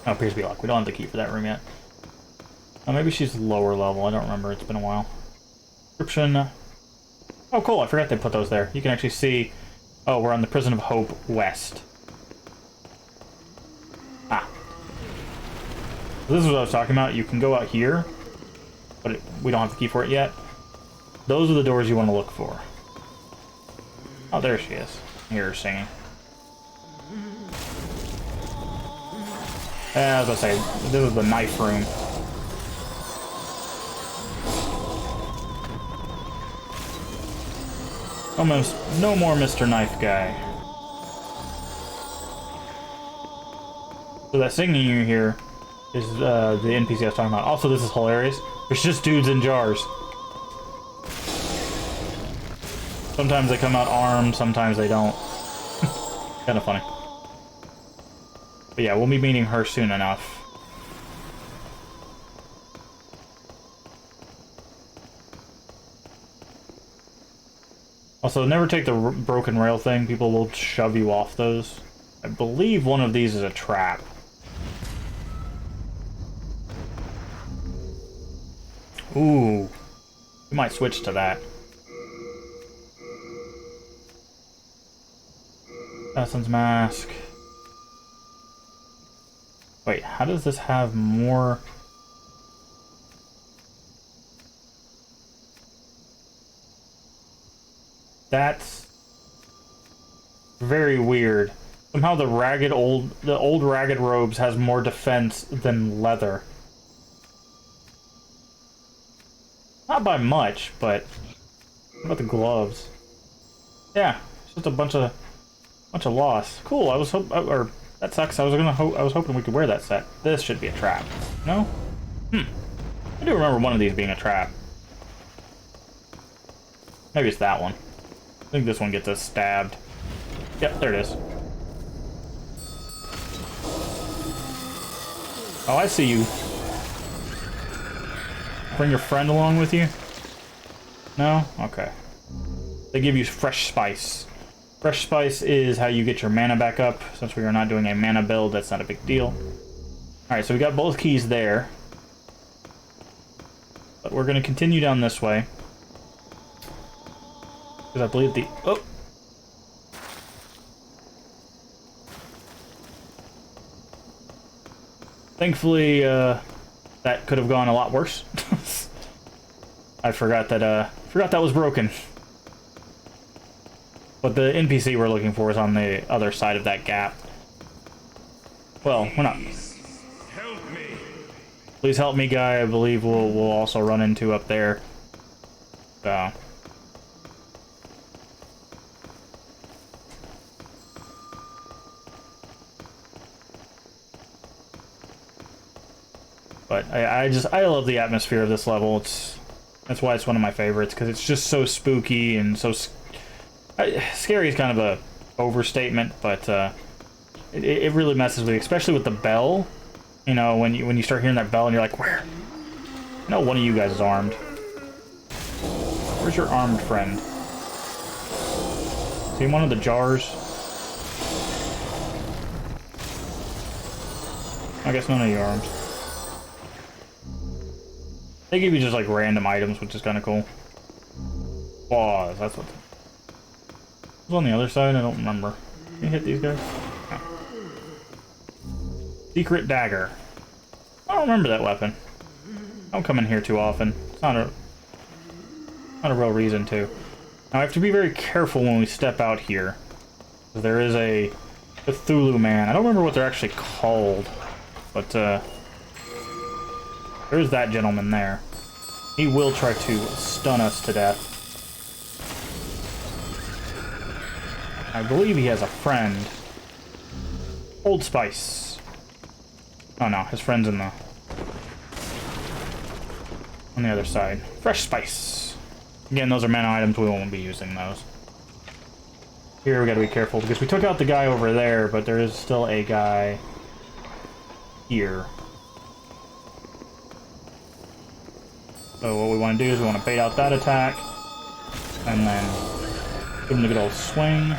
Oh, appears to be locked. We don't have the key for that room yet. Oh, maybe she's lower level. I don't remember. It's been a while. Description. Oh, cool. I forgot they put those there. You can actually see... Oh, we're on the Prison of Hope West. Ah. This is what I was talking about. You can go out here, but we don't have the key for it yet. Those are the doors you want to look for. Oh, there she is. I hear her singing. I was gonna say, this is the knife room. Almost no more Mr. Knife Guy. So that singing you hear is the NPC I was talking about. Also, this is hilarious. It's just dudes in jars. Sometimes they come out armed, sometimes they don't. Kind of funny. But yeah, we'll be meeting her soon enough. Also, never take the broken rail thing. People will shove you off those. I believe one of these is a trap. Ooh. We might switch to that. Assassin's Mask. Wait, how does this have more... That's very weird. Somehow the old ragged robes has more defense than leather. Not by much, but what about the gloves? Yeah, it's just a bunch of loss. Cool. I was or that sucks. I was hoping we could wear that set. This should be a trap. No? I do remember one of these being a trap. Maybe it's that one. I think this one gets us stabbed. Yep, there it is. Oh, I see you. Bring your friend along with you? No? Okay. They give you fresh spice. Fresh spice is how you get your mana back up. Since we are not doing a mana build, that's not a big deal. Alright, so we got both keys there. But we're going to continue down this way. Because I believe the... Oh! Thankfully, that could have gone a lot worse. I forgot that was broken. But the NPC we're looking for is on the other side of that gap. Well, we're not. Help me. Please help me, guy. I believe we'll also run into up there. So. But I love the atmosphere of this level. That's why it's one of my favorites, because it's just so spooky and so scary is kind of a overstatement, but it really messes with you, especially with the bell. You know, when you start hearing that bell and you're like, where? No, one of you guys is armed. Where's your armed friend? Is he in one of the jars? I guess none of you are armed. They give you just like random items, which is kind of cool. Pause. That's what. It was on the other side. I don't remember. Can you hit these guys? No. Secret dagger. I don't remember that weapon. I don't come in here too often. It's not a real reason to. Now I have to be very careful when we step out here. There is a Cthulhu Man. I don't remember what they're actually called, but there's that gentleman there. He will try to stun us to death. I believe he has a friend. Old Spice. Oh no, his friend's on the other side. Fresh Spice. Again, those are mana items. We won't be using those. Here we gotta be careful because we took out the guy over there, but there is still a guy here. So what we want to do is we want to bait out that attack, and then give him a good old swing.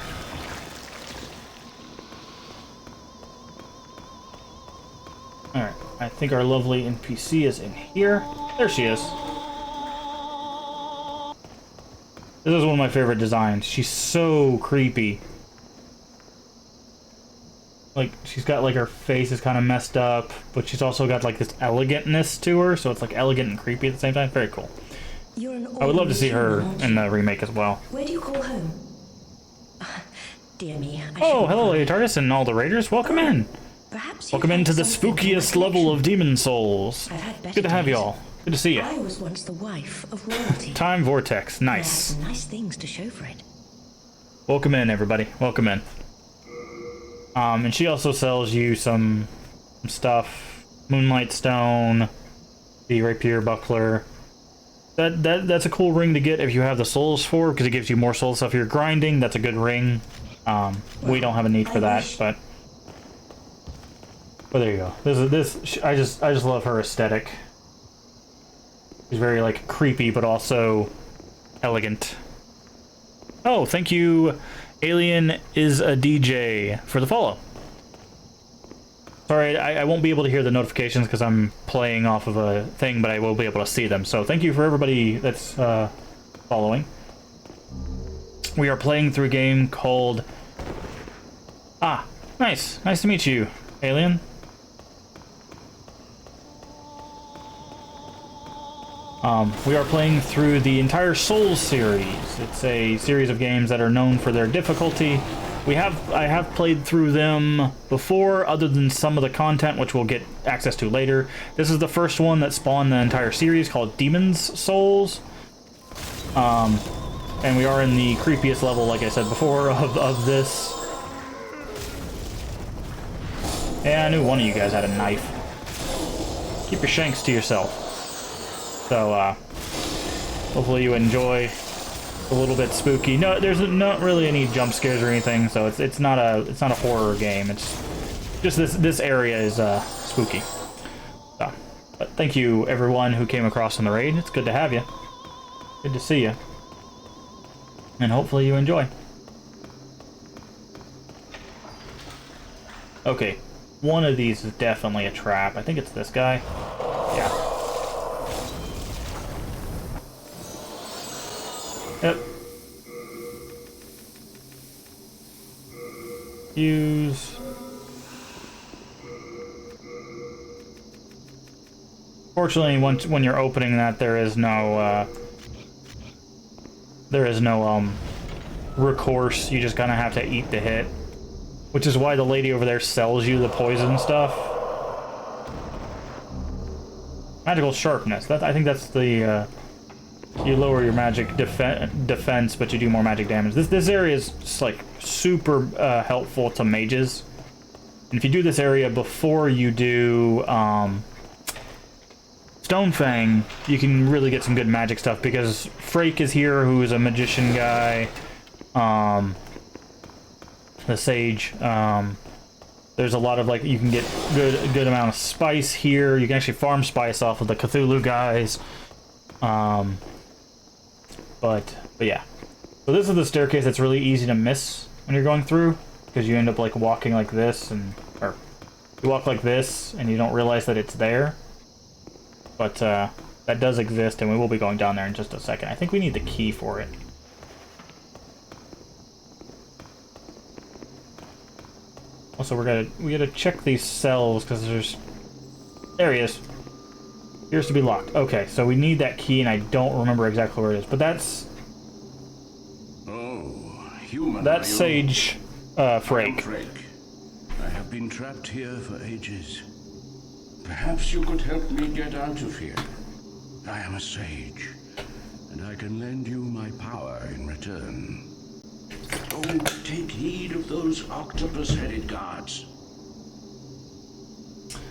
Alright, I think our lovely NPC is in here. There she is. This is one of my favorite designs. She's so creepy. Like, she's got, like, her face is kind of messed up, but she's also got, like, this elegantness to her, so it's, like, elegant and creepy at the same time. Very cool. I would love to see her in the remake as well. Where do you call home? Dear me. Oh, hello, Lady TARDIS and all the raiders. Welcome in. Perhaps Welcome into the spookiest level of Demon Souls. Good to have you all. Good to see you. I was once the wife of royalty. Time Vortex. I have Nice. some nice things to show for it. Welcome in, everybody. Welcome in. And she also sells you some stuff. Moonlight Stone, the Rapier Buckler. That's a cool ring to get if you have the souls for, because it gives you more soul stuff you're grinding. That's a good ring. We don't have a need for that, but there you go. I just love her aesthetic. She's very like creepy, but also elegant. Oh, thank you, Alien is a DJ, for the follow. Sorry, I won't be able to hear the notifications because I'm playing off of a thing, but I will be able to see them. So thank you for everybody that's following. We are playing through a game called... Ah, nice. Nice to meet you, Alien. We are playing through the entire Souls series. It's a series of games that are known for their difficulty. I have played through them before, other than some of the content, which we'll get access to later. This is the first one that spawned the entire series, called Demon's Souls. And we are in the creepiest level, like I said before, of this. Yeah, I knew one of you guys had a knife. Keep your shanks to yourself. So, hopefully you enjoy. A little bit spooky. No, there's not really any jump scares or anything, so it's not a horror game. It's just this area is spooky. So, but thank you everyone who came across on the raid. It's good to have you. Good to see you. And hopefully you enjoy. Okay, one of these is definitely a trap. I think it's this guy. Yeah. Yep. Use. Fortunately, when you're opening that, there is no recourse. You just kind of have to eat the hit, which is why the lady over there sells you the poison stuff. Magical sharpness. I think that's the. You lower your magic defense, but you do more magic damage. This area is just like super helpful to mages. And if you do this area before you do Stonefang, you can really get some good magic stuff, because Frake is here, who is a magician guy. The sage. There's a lot of like, you can get a good amount of spice here. You can actually farm spice off of the Cthulhu guys. But yeah. So this is the staircase that's really easy to miss when you're going through, because you end up like walking like this, or you walk like this and you don't realize that it's there. But that does exist, and we will be going down there in just a second. I think we need the key for it. Also, we gotta check these cells, because there he is. Appears to be locked. Okay, so we need that key, and I don't remember exactly where it is, but that's Oh, human. Sage Frake. been trapped here for ages. Perhaps you could help me get out of here. I am a sage, and I can lend you my power in return. Don't take heed of those octopus-headed guards.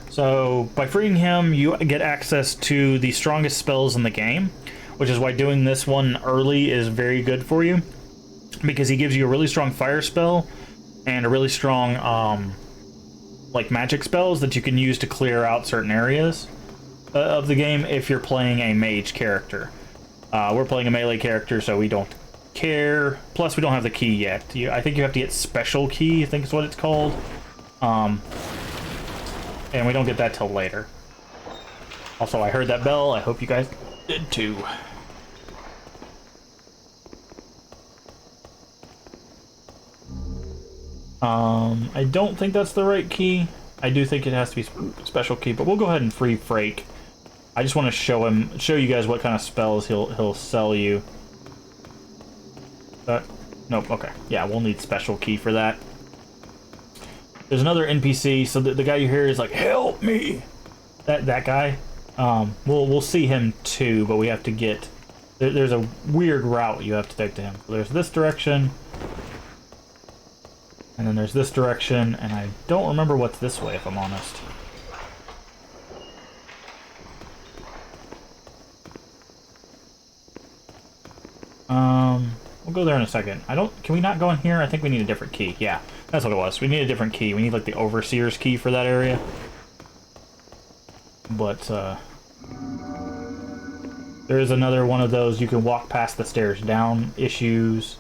So, by freeing him, you get access to the strongest spells in the game, which is why doing this one early is very good for you, because he gives you a really strong fire spell and a really strong, like, magic spells that you can use to clear out certain areas of the game if you're playing a mage character. We're playing a melee character, so we don't care. Plus, we don't have the key yet. I think you have to get special key, I think is what it's called. And we don't get that till later. Also, I heard that bell. I hope you guys did too. I don't think that's the right key. I do think it has to be special key, but we'll go ahead and free Frake. I just want to show you guys what kind of spells he'll sell you. Nope. Okay. Yeah, we'll need special key for that. There's another NPC, so the guy you hear is like, "Help me!" That guy. We'll see him too, but we have to get. There's a weird route you have to take to him. So there's this direction, and then there's this direction, and I don't remember what's this way, if I'm honest. We'll go there in a second. Can we not go in here? I think we need a different key. Yeah, that's what it was. We need a different key. We need, like, the Overseer's key for that area. But, there is another one of those you can walk past the stairs down issues.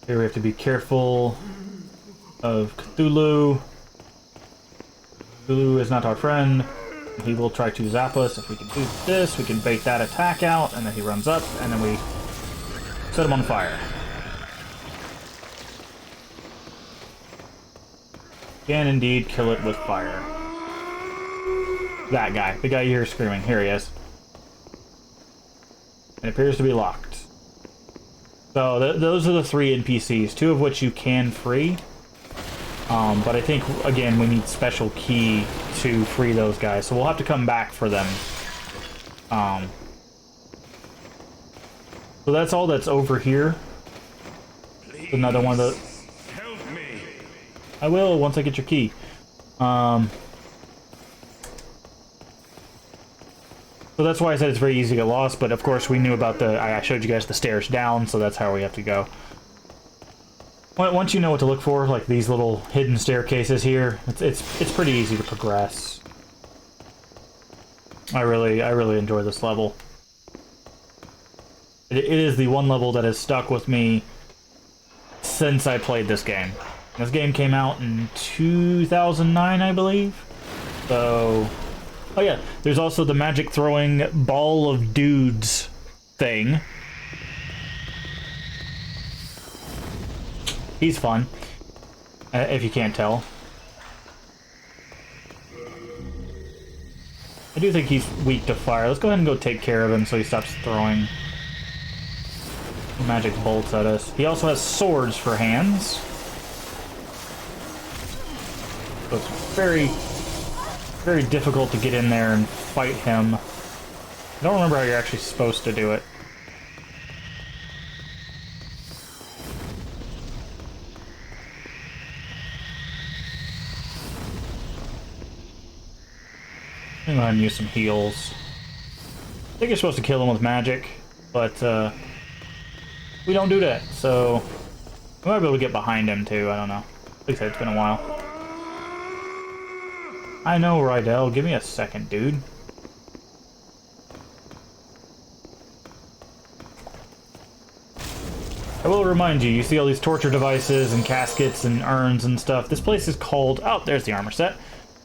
Here we have to be careful of Cthulhu. Cthulhu is not our friend. He will try to zap us. If we can do this, we can bait that attack out, and then he runs up, and then we set him on fire. Can indeed kill it with fire. That guy. The guy you hear screaming. Here he is. It appears to be locked. So those are the 3 NPCs, 2 of which you can free. But I think, again, we need special key to free those guys, so we'll have to come back for them. So that's all that's over here. Another one of the... Help me. I will, once I get your key. So that's why I said it's very easy to get lost, but of course we knew about I showed you guys the stairs down, so that's how we have to go. Once you know what to look for, like these little hidden staircases here, it's pretty easy to progress. I really enjoy this level. It is the one level that has stuck with me since I played this game. This game came out in 2009, I believe. So, oh yeah, there's also the magic throwing ball of dudes thing. He's fun, if you can't tell. I do think he's weak to fire. Let's go ahead and go take care of him so he stops throwing magic bolts at us. He also has swords for hands. So it's very, very difficult to get in there and fight him. I don't remember how you're actually supposed to do it. I'm gonna go ahead and use some heals. I think you're supposed to kill him with magic, but we don't do that, so we might be able to get behind him too, I don't know. Like I said, it's been a while. I know, Rydell, give me a second, dude. I will remind you, you see all these torture devices and caskets and urns and stuff. This place is called... Oh, there's the armor set.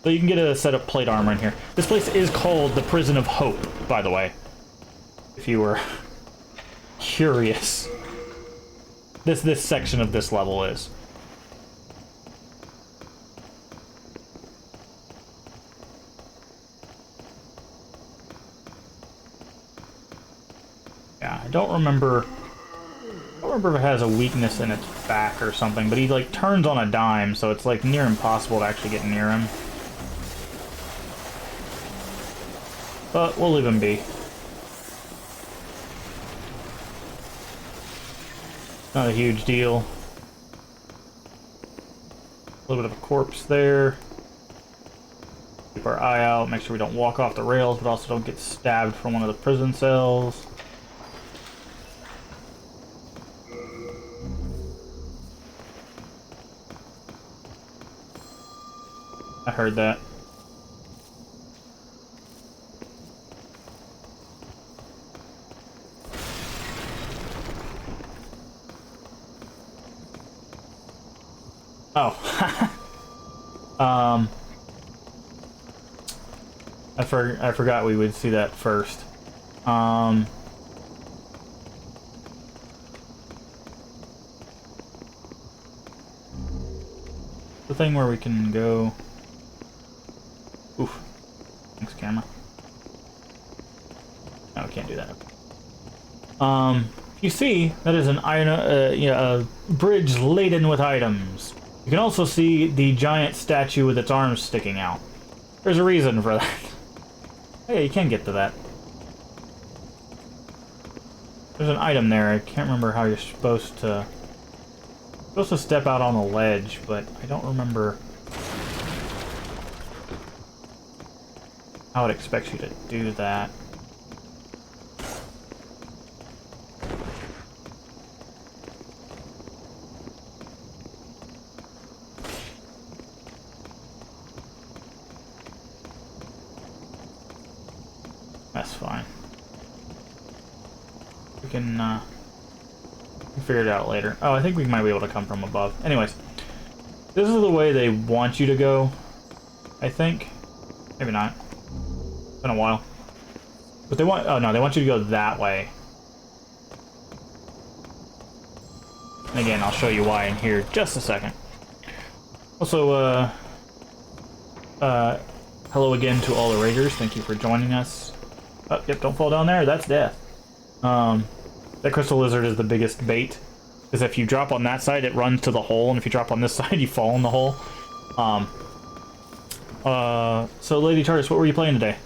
So you can get a set of plate armor in here. This place is called the Prison of Hope, by the way. If you were curious. This section of this level is. Yeah, I don't remember remember if it has a weakness in its back or something, but he like turns on a dime, so it's like near impossible to actually get near him. But we'll leave him be. Not a huge deal. A little bit of a corpse there. Keep our eye out, make sure we don't walk off the rails, but also don't get stabbed from one of the prison cells. I heard that. Oh. I forgot we would see that first. The thing where we can go. Oof. Thanks, camera. No, we can't do that. You see, that is an a bridge laden with items. You can also see the giant statue with its arms sticking out. There's a reason for that. Oh, yeah, you can get to that. There's an item there. I can't remember how you're supposed to step out on the ledge, but I don't remember how it expects you to do that. That's fine. We can figure it out later. Oh, I think we might be able to come from above. Anyways, this is the way they want you to go, I think. Maybe not. It's been a while. But they want... Oh, no, they want you to go that way. And again, I'll show you why in here just a second. Also, hello again to all the raiders. Thank you for joining us. Oh, yep, don't fall down there. That's death. That crystal lizard is the biggest bait. Because if you drop on that side, it runs to the hole. And if you drop on this side, you fall in the hole. So Lady Tardis, what were you playing today?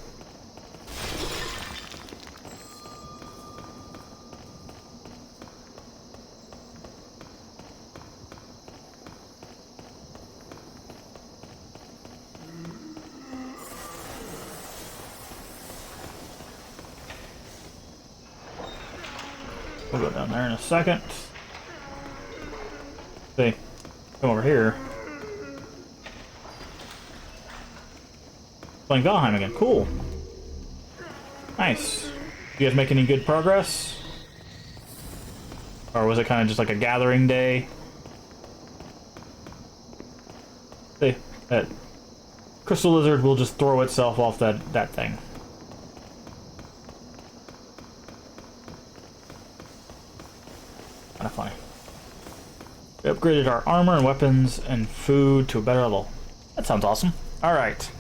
We'll go down there in a second. See, come over here. Playing Valheim again. Cool. Nice. You guys make any good progress? Or was it kind of just like a gathering day? See, that crystal lizard will just throw itself off that thing. Kind of funny. We upgraded our armor and weapons and food to a better level. That sounds awesome. Alright.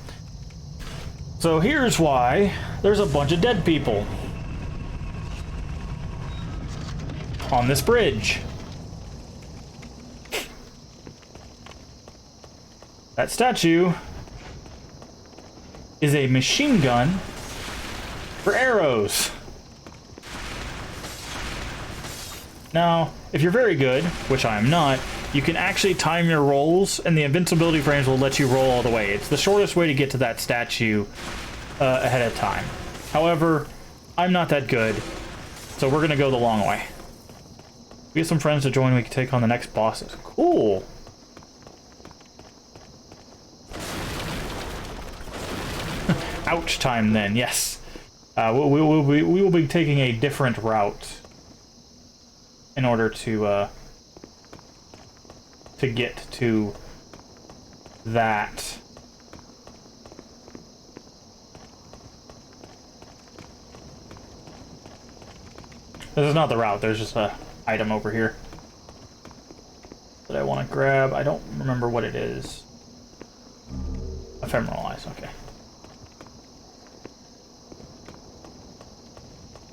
So here's why there's a bunch of dead people on this bridge. That statue is a machine gun for arrows. Now, if you're very good, which I am not, you can actually time your rolls, and the invincibility frames will let you roll all the way. It's the shortest way to get to that statue ahead of time. However, I'm not that good, so we're gonna go the long way. We get some friends to join, we can take on the next bosses. Cool! Ouch time then, yes. We will be taking a different route in order to get to that. This is not the route, there's just a item over here that I want to grab. I don't remember what it is. Ephemeral eyes, okay.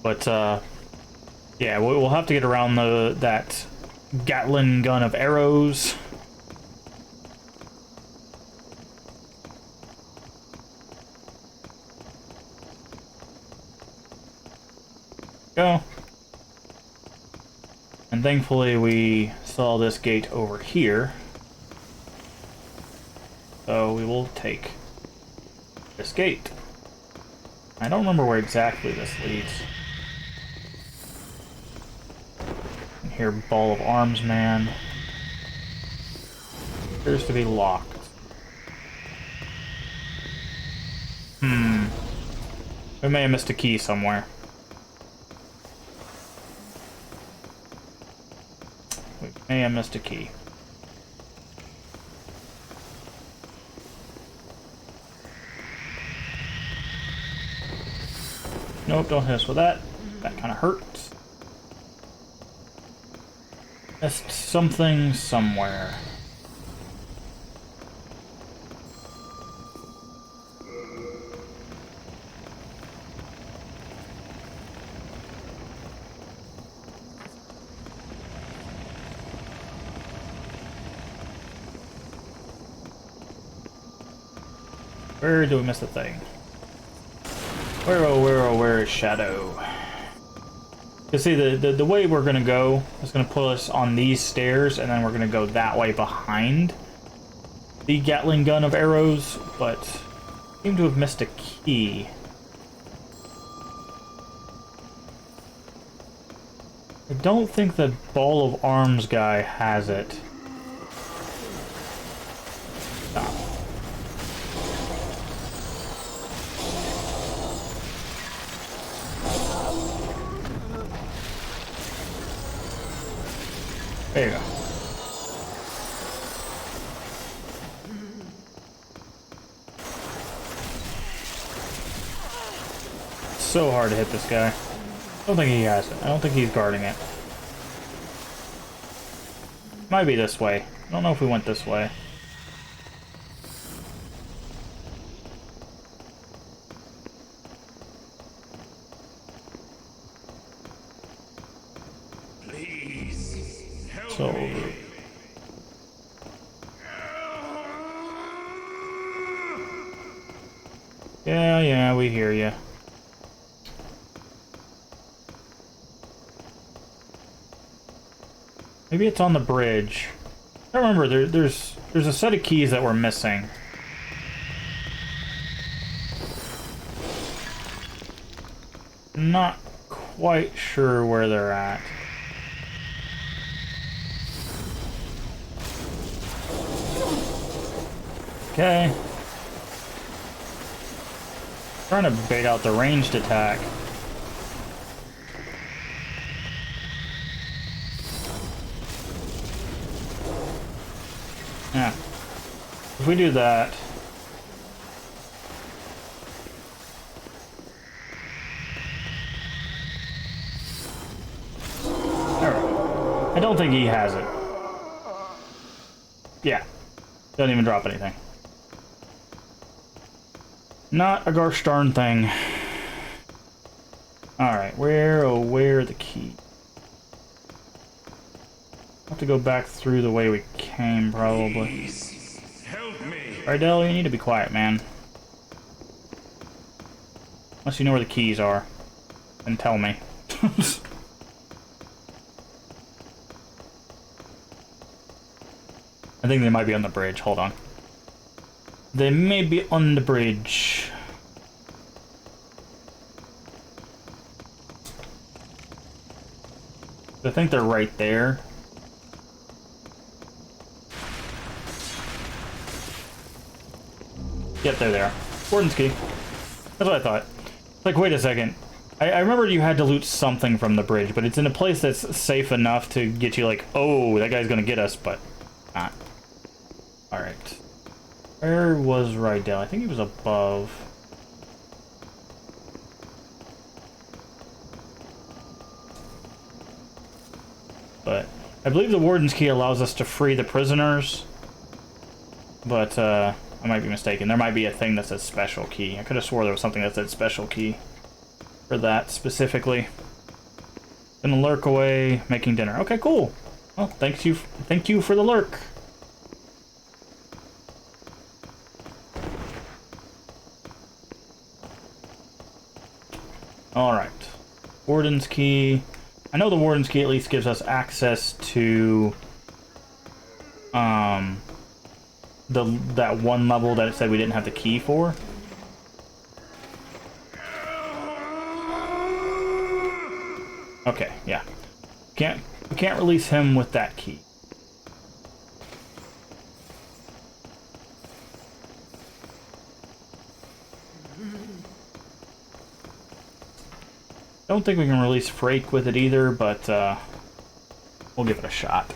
But Yeah, we'll have to get around that Gatling gun of arrows. Go. And thankfully we saw this gate over here. So we will take this gate. I don't remember where exactly this leads. And here, ball of arms man. Appears to be locked. We may have missed a key somewhere. We may have missed a key. Nope, don't hit us with that. That kind of hurts. Missed something somewhere. Where do we miss the thing? Where is Shadow? You see, the way we're gonna go is gonna put us on these stairs, and then we're gonna go that way behind the Gatling gun of arrows, but seem to have missed a key. I don't think the ball of arms guy has it. Stop. There you go. So hard to hit this guy. I don't think he has it. I don't think he's guarding it. Might be this way. I don't know if we went this way. So yeah, we hear you. Maybe it's on the bridge. I don't remember. There's a set of keys that we're missing. Not quite sure where they're at. Okay. Trying to bait out the ranged attack. Yeah. If we do that... Alright. I don't think he has it. Yeah. Doesn't even drop anything. Not a gosh darn thing. Alright, where are the keys? Have to go back through the way we came, probably. Help me. Rydell, you need to be quiet, man. Unless you know where the keys are. Then tell me. I think they might be on the bridge. Hold on. They may be on the bridge. I think they're right there. Yep, they're there. Warden's key. That's what I thought. Like, wait a second. I remember you had to loot something from the bridge, but it's in a place that's safe enough to get you like, oh, that guy's gonna get us, but not. Alright. Where was Rydell? I think he was above. But I believe the Warden's key allows us to free the prisoners. But I might be mistaken. There might be a thing that says special key. I could have swore there was something that said special key for that specifically. Gonna lurk away, making dinner. Okay, cool. Well, thank you for the lurk. Alright. Warden's key. I know the Warden's key at least gives us access to that one level that it said we didn't have the key for. Okay, yeah. We can't release him with that key. Don't think we can release Frake with it either, but we'll give it a shot.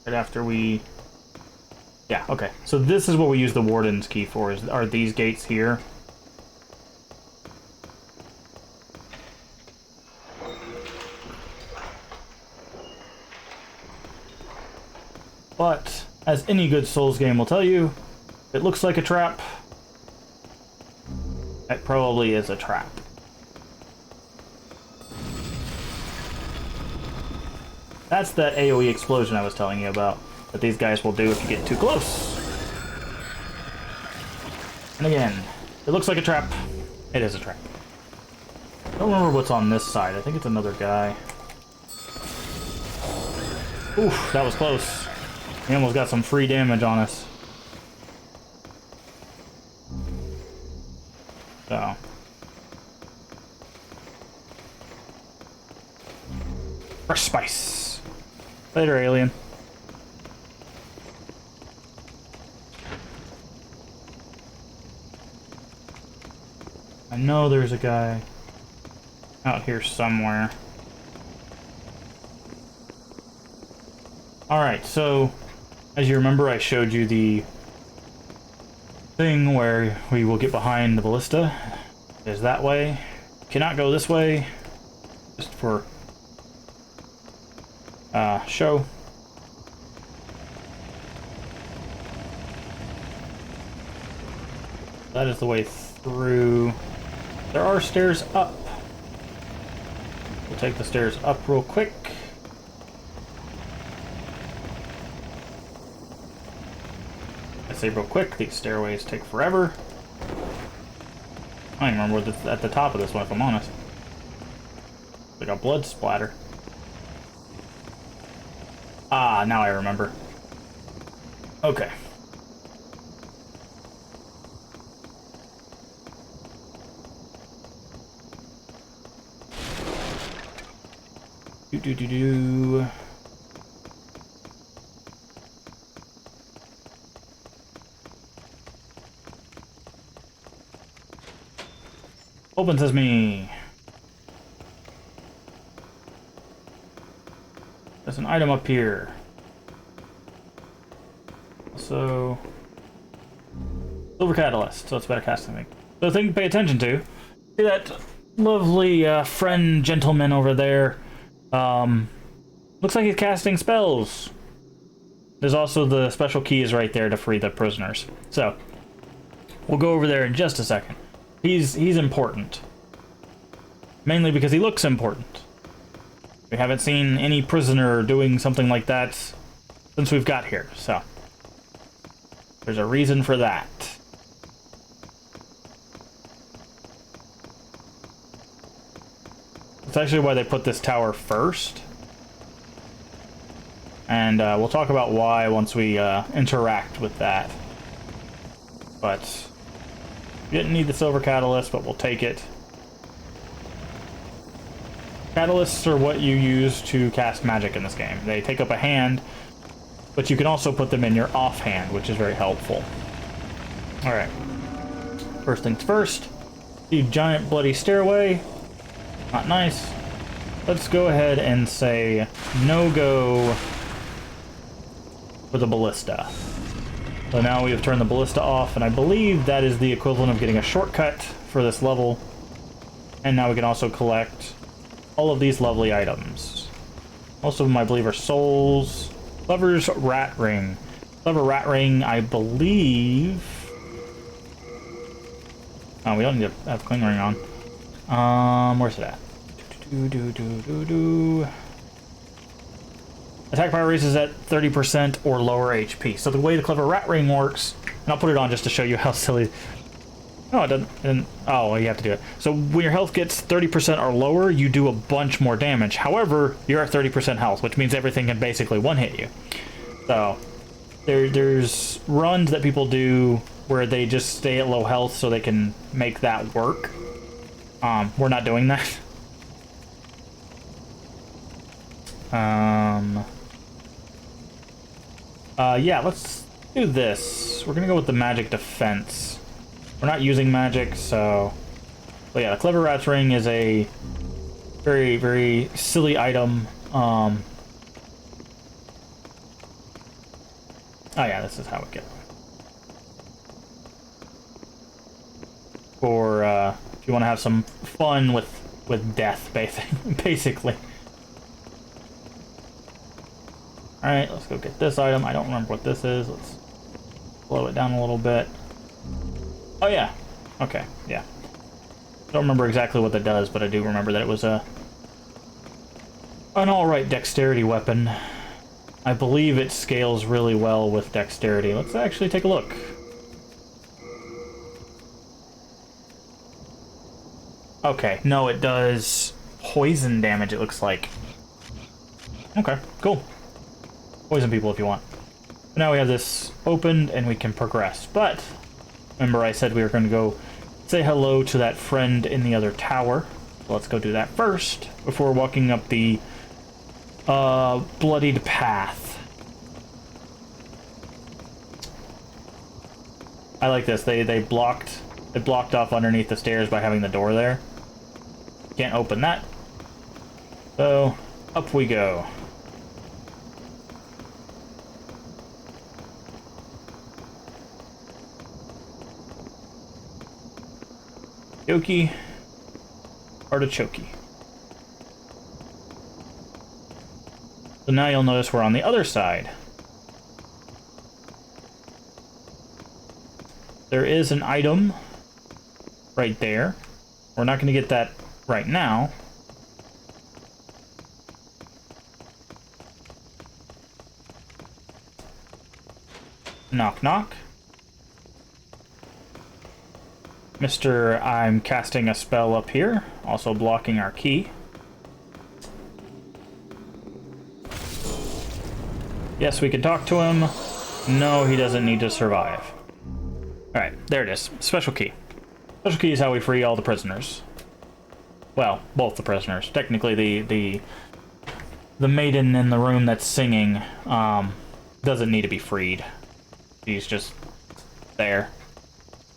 Right after we... Yeah, okay. So this is what we use the Warden's key for, are these gates here. But, as any good Souls game will tell you, it looks like a trap. It probably is a trap. That's that AoE explosion I was telling you about, that these guys will do if you get too close. And again, it looks like a trap. It is a trap. I don't remember what's on this side. I think it's another guy. Oof, that was close. He almost got some free damage on us. So. Fresh spice. Later, alien. I know there's a guy out here somewhere. Alright, so as you remember, I showed you the thing where we will get behind the ballista. Is that way. Cannot go this way. Just for show. That is the way through. There are stairs up. We'll take the stairs up real quick. I say real quick, these stairways take forever. I don't even remember what's at the top of this one, if I'm honest. Like a blood splatter. Ah, now I remember. Okay. Do. Open sesame. There's an item up here. So, silver catalyst. So it's better casting thing. So the thing to pay attention to. See that lovely friend gentleman over there. Looks like he's casting spells. There's also the special keys right there to free the prisoners. So, we'll go over there in just a second. He's important. Mainly because he looks important. We haven't seen any prisoner doing something like that since we've got here, so there's a reason for that. It's actually why they put this tower first. And we'll talk about why once we interact with that. But we didn't need the silver catalyst, but we'll take it. Catalysts are what you use to cast magic in this game. They take up a hand, but you can also put them in your offhand, which is very helpful. Alright. First things first. The giant bloody stairway. Not nice. Let's go ahead and say no-go for the ballista. So now we have turned the ballista off, and I believe that is the equivalent of getting a shortcut for this level. And now we can also collect all of these lovely items. Most of them, I believe, are souls. Clever's rat ring. Clever rat ring, I believe. Oh, we don't need to have cling ring on. Where's it at? Attack power raises at 30% or lower HP. So the way the clever rat ring works, and I'll put it on just to show you how silly. No, it doesn't. Oh, well, you have to do it. So when your health gets 30% or lower, you do a bunch more damage. However, you're at 30% health, which means everything can basically one-hit you. So there's runs that people do where they just stay at low health so they can make that work. We're not doing that. Yeah, let's do this. We're gonna go with the magic defense. We're not using magic, so... But yeah, the Clever Rat's Ring is a very, very silly item. Oh yeah, this is how it goes. For, if you want to have some fun with death, basically. Alright, let's go get this item. I don't remember what this is. Let's slow it down a little bit. Oh yeah. Okay, yeah. Don't remember exactly what that does, but I do remember that it was an alright dexterity weapon. I believe it scales really well with dexterity. Let's actually take a look. Okay, no, it does poison damage, it looks like. Okay, cool. Poison people if you want. Now we have this opened and we can progress. But remember I said we were going to go say hello to that friend in the other tower. So let's go do that first before walking up the bloodied path. I like this. They blocked off underneath the stairs by having the door there. Can't open that. So up we go. Yoki, artichoke. So now you'll notice we're on the other side. There is an item right there. We're not going to get that right now. Knock, knock. Mr. I'm casting a spell up here, also blocking our key. Yes, we can talk to him. No, he doesn't need to survive. Alright, there it is. Special key. Special key is how we free all the prisoners. Well, both the prisoners. Technically, the maiden in the room that's singing doesn't need to be freed. She's just there.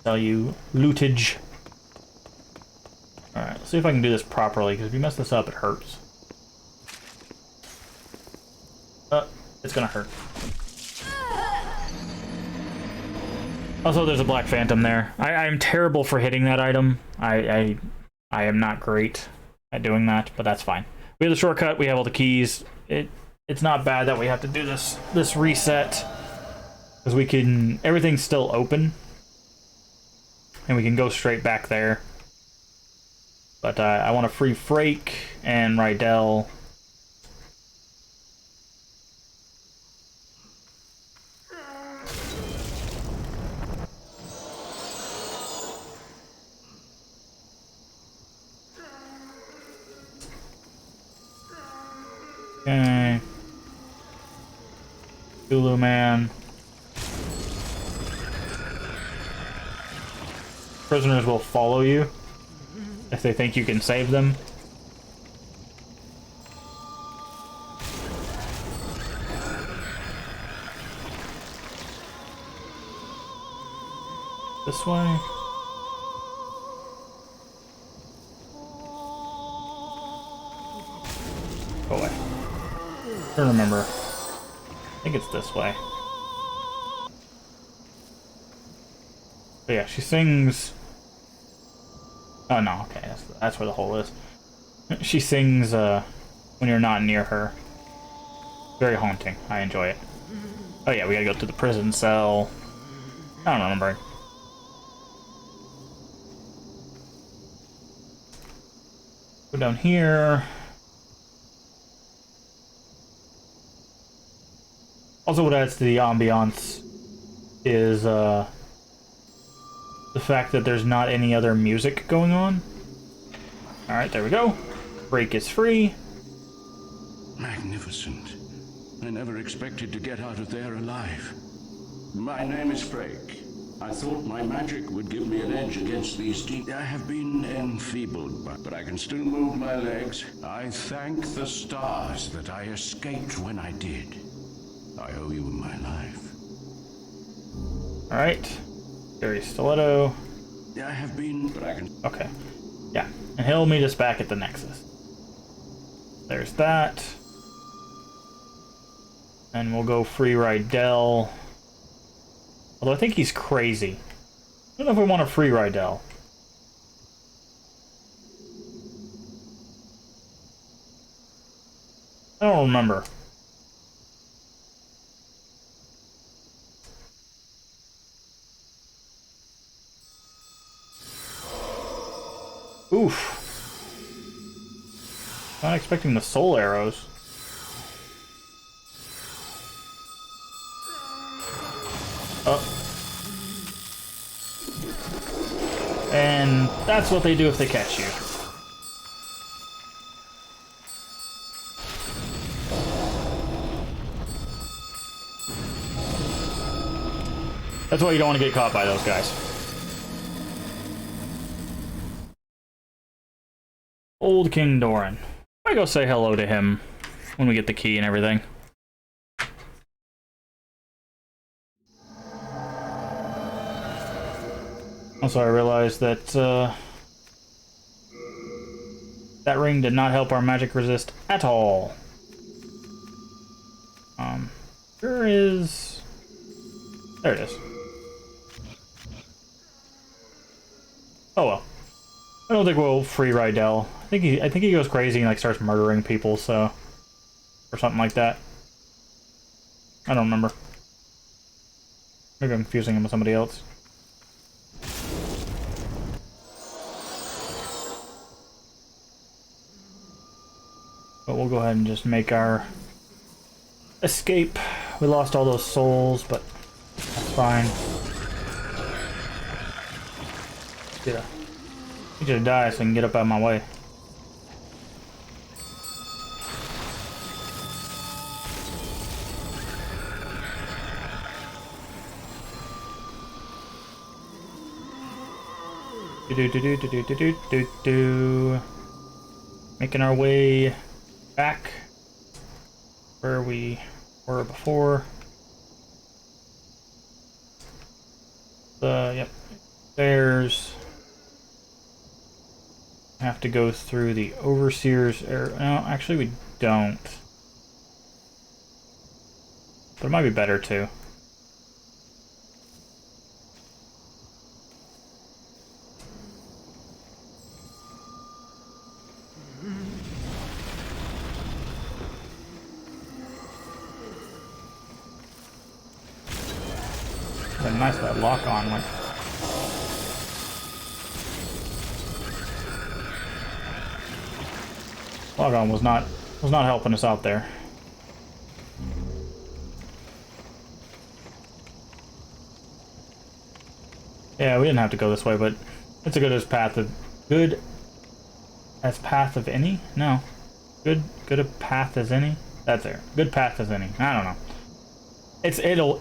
Tell you lootage. Alright, let's see if I can do this properly, because if you mess this up, it hurts. It's gonna hurt. Also, there's a Black Phantom there. I'm terrible for hitting that item. I am not great at doing that, but that's fine. We have the shortcut, we have all the keys. It's not bad that we have to do this reset, because we can... everything's still open. And we can go straight back there. But I want to free Frake and Rydell. Okay. Zulu Man. Prisoners will follow you if they think you can save them. This way. Go away. I don't remember. I think it's this way. But yeah, she sings... Oh no, okay, that's where the hole is. She sings when you're not near her. Very haunting. I enjoy it. Oh yeah, we gotta go to the prison cell. I don't remember. Go down here. Also, what adds to the ambiance is the fact that there's not any other music going on. Alright, there we go. Break is free. Magnificent. I never expected to get out of there alive. My name is Frake. I thought my magic would give me an edge against these demons. I have been enfeebled, but I can still move my legs. I thank the stars that I escaped when I did. I owe you my life. Alright. Very stiletto. I have been, but I can... Okay. Yeah. And he'll meet us back at the Nexus. There's that. And we'll go free Rydell. Although I think he's crazy. I don't know if we want a free Rydell. I don't remember. Oof. Not expecting the soul arrows. Oh. And that's what they do if they catch you. That's why you don't want to get caught by those guys. Old King Doran. I go say hello to him when we get the key and everything. Also, I realized that that ring did not help our magic resist at all. There is... There it is. Oh well. I don't think we'll free Rydell. I think he goes crazy and like starts murdering people, so... Or something like that. I don't remember. Maybe I'm confusing him with somebody else. But we'll go ahead and just make our escape. We lost all those souls, but that's fine. Yeah. He just die so I can get up out of my way. Making our way back where we were before. Yep. There's... Have to go through the Overseer's area. No, actually we don't. But it might be better to. Nice that lock on went. Lock on was not helping us out there. Yeah, we didn't have to go this way, but it's a good as path of any? No. Good a path as any? That's there. Good path as any. I don't know.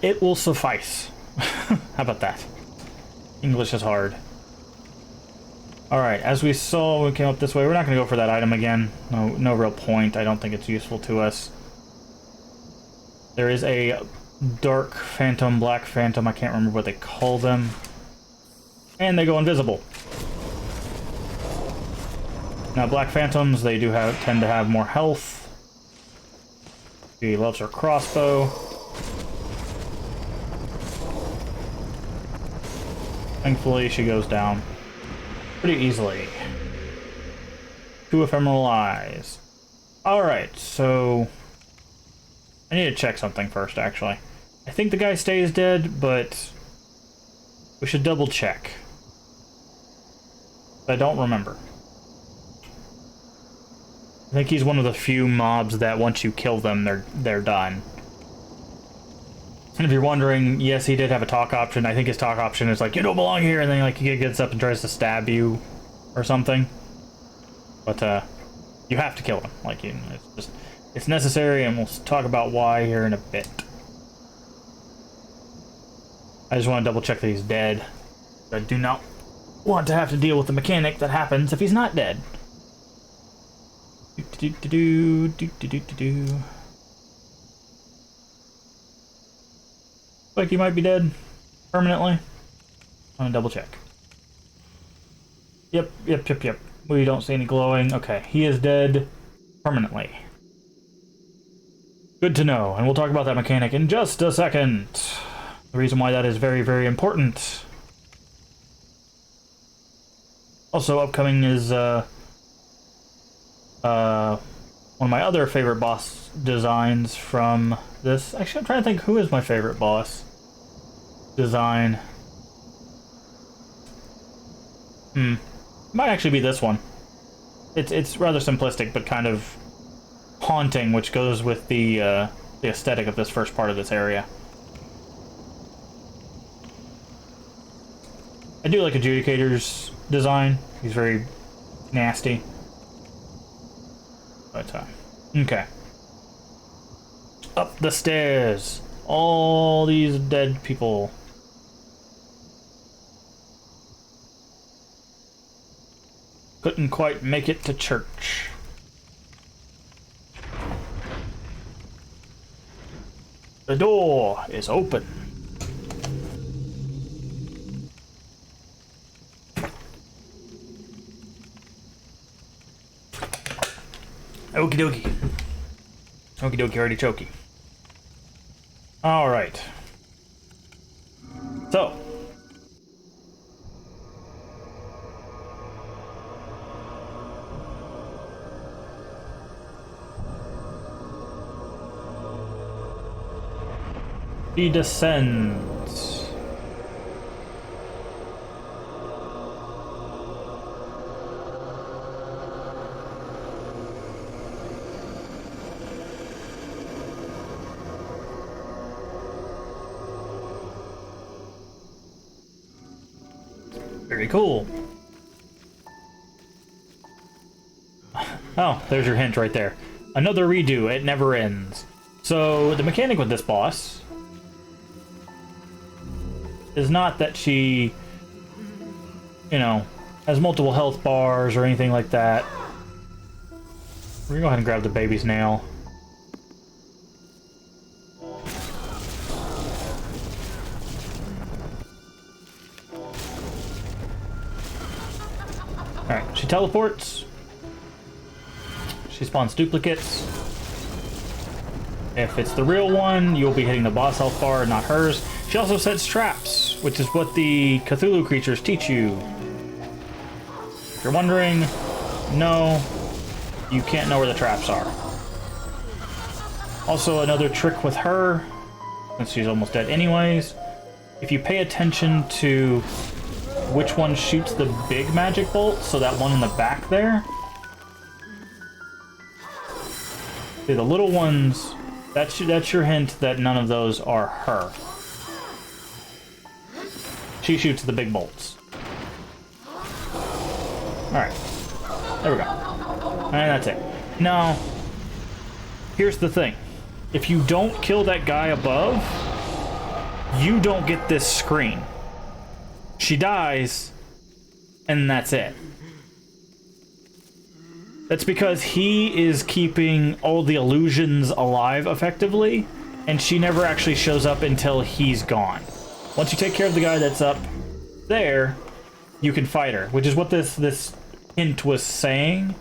It will suffice. How about that? English is hard. Alright, as we saw when we came up this way, we're not going to go for that item again. No real point. I don't think it's useful to us. There is a dark phantom, black phantom, I can't remember what they call them. And they go invisible. Now, black phantoms, they do tend to have more health. She loves her crossbow. Thankfully, she goes down pretty easily. 2 ephemeral eyes. Alright, so... I need to check something first, actually. I think the guy stays dead, but... we should double check. I don't remember. I think he's one of the few mobs that once you kill them, they're done. And if you're wondering, yes, he did have a talk option. I think his talk option is like, you don't belong here, and then like he gets up and tries to stab you or something. But you have to kill him. Like, you know, it's necessary, and we'll talk about why here in a bit. I just want to double check that he's dead. I do not want to have to deal with the mechanic that happens if he's not dead. Like he might be dead permanently. I'm gonna double check. Yep. We don't see any glowing. Okay, he is dead permanently. Good to know, and we'll talk about that mechanic in just a second. The reason why that is very, very important. Also, upcoming is one of my other favorite boss designs from this. Actually, I'm trying to think who is my favorite boss design. Might actually be this one. It's rather simplistic, but kind of haunting, which goes with the aesthetic of this first part of this area. I do like Adjudicator's design. He's very nasty. But, okay. Up the stairs. All these dead people. Couldn't quite make it to church. The door is open. Okie dokie. Okie dokie, already chokey. Alright. So. He descends. Very cool. Oh, there's your hint right there. Another redo, it never ends. So, the mechanic with this boss is not that she, you know, has multiple health bars or anything like that. We're gonna go ahead and grab the baby's nail. Alright, she teleports. She spawns duplicates. If it's the real one, you'll be hitting the boss health bar, not hers. She also sets traps, which is what the Cthulhu creatures teach you. If you're wondering, no, you can't know where the traps are. Also, another trick with her, since she's almost dead anyways, if you pay attention to which one shoots the big magic bolt, so that one in the back there, see, the little ones, that's your hint that none of those are her. She shoots the big bolts. Alright. There we go. And that's it. Now, here's the thing. If you don't kill that guy above, you don't get this screen. She dies, and that's it. That's because he is keeping all the illusions alive, effectively, and she never actually shows up until he's gone. Once you take care of the guy that's up there, you can fight her, which is what this hint was saying.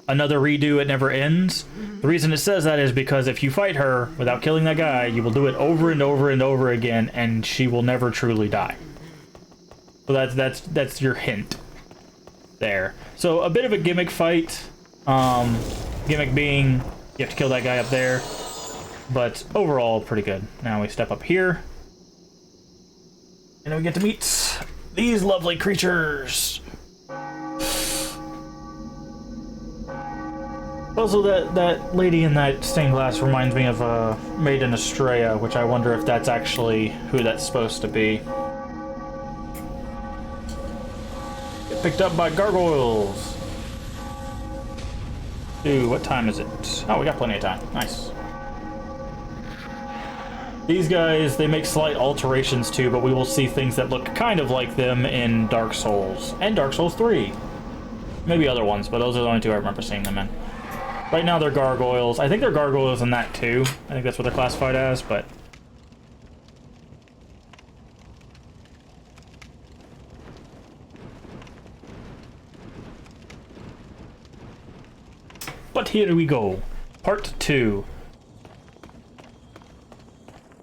Another redo, it never ends. The reason it says that is because if you fight her without killing that guy, you will do it over and over and over again, and she will never truly die. So that's your hint there. So a bit of a gimmick fight. Gimmick being you have to kill that guy up there, but overall pretty good. Now we step up here, and we get to meet these lovely creatures. Also, that lady in that stained glass reminds me of Maiden Estrella, which I wonder if that's actually who that's supposed to be. Get picked up by gargoyles. Dude, what time is it? Oh, we got plenty of time. Nice. These guys, they make slight alterations too, but we will see things that look kind of like them in Dark Souls and Dark Souls 3. Maybe other ones, but those are the only two I remember seeing them in. Right now they're gargoyles. I think they're gargoyles in that too. I think that's what they're classified as, but... But here we go. Part 2.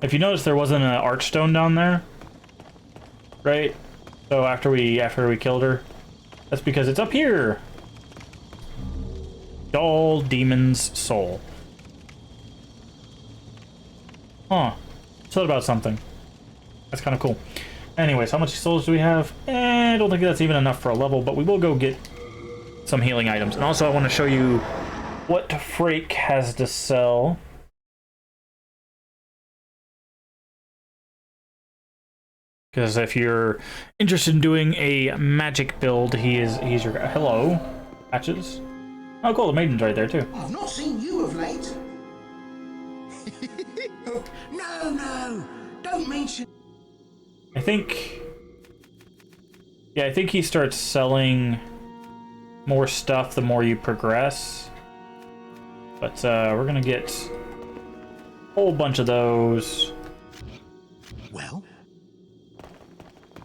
If you notice, there wasn't an archstone down there, right? So after we killed her, that's because it's up here. Doll Demon's Soul. Huh. So about something. That's kind of cool. Anyways, how much souls do we have? I don't think that's even enough for a level, but we will go get some healing items. And also I want to show you what Frake has to sell. Because if you're interested in doing a magic build, he's your guy. Hello, Patches. Oh, cool, the maiden's right there, too. I've not seen you of late. No, don't mention... I think... Yeah, I think he starts selling more stuff the more you progress. But we're gonna get a whole bunch of those. Well?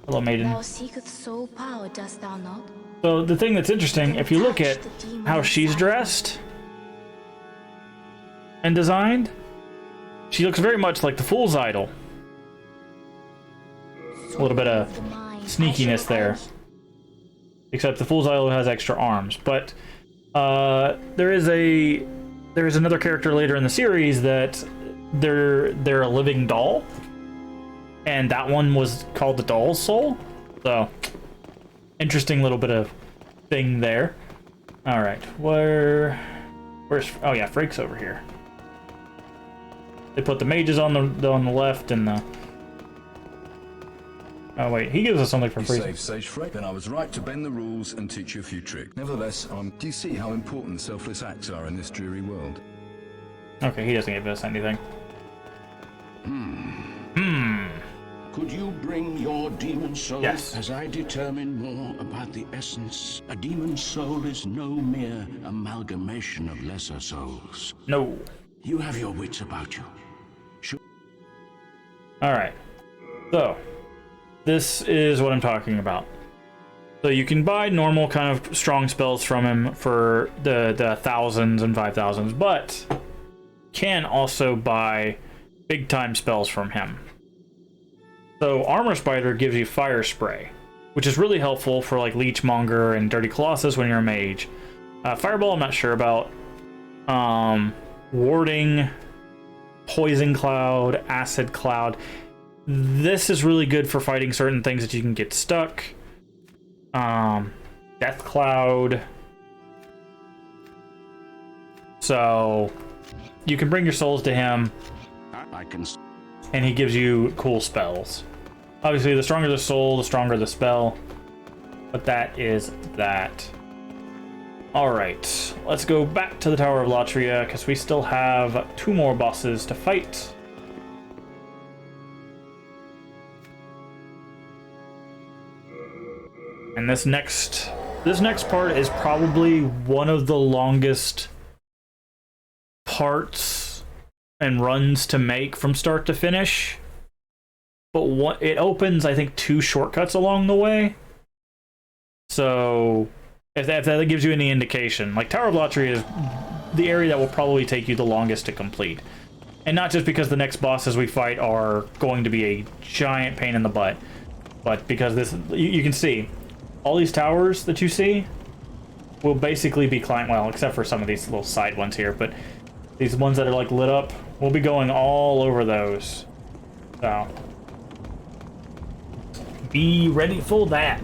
Hello, maiden. Thou seeketh soul power, dost thou not? So the thing that's interesting, if you look at how she's dressed and designed, she looks very much like the Fool's Idol. A little bit of sneakiness there. Except the Fool's Idol has extra arms. But there is another character later in the series that they're a living doll. And that one was called the Doll's Soul. So interesting little bit of thing there. All right, where's? Oh yeah, Frake's over here. They put the mages on the left and the. Oh wait, he gives us something for free. Save Sage Frake, then I was right to bend the rules and teach you a few tricks. Nevertheless, do you see how important selfless acts are in this dreary world? Okay, he doesn't give us anything. Could you bring your demon soul? Yes. As I determine more about the essence, a demon soul is no mere amalgamation of lesser souls. No. You have your wits about you. Alright. So, this is what I'm talking about. So you can buy normal kind of strong spells from him for the thousands and 5,000s, but can also buy big time spells from him. So Armor Spider gives you Fire Spray, which is really helpful for like Leechmonger and Dirty Colossus when you're a mage. Fireball I'm not sure about. Warding, Poison Cloud, Acid Cloud. This is really good for fighting certain things that you can get stuck. Death Cloud. So you can bring your souls to him, and he gives you cool spells. Obviously, the stronger the soul, the stronger the spell. But that is that. Alright, let's go back to the Tower of Latria, because we still have 2 more bosses to fight. And this next part is probably one of the longest parts and runs to make from start to finish. But it opens, I think, 2 shortcuts along the way. So if that gives you any indication, like Tower of Latria is the area that will probably take you the longest to complete. And not just because the next bosses we fight are going to be a giant pain in the butt, but because this, you can see all these towers that you see will basically be climbed, well, except for some of these little side ones here, but these ones that are like lit up, we'll be going all over those. So be ready for that.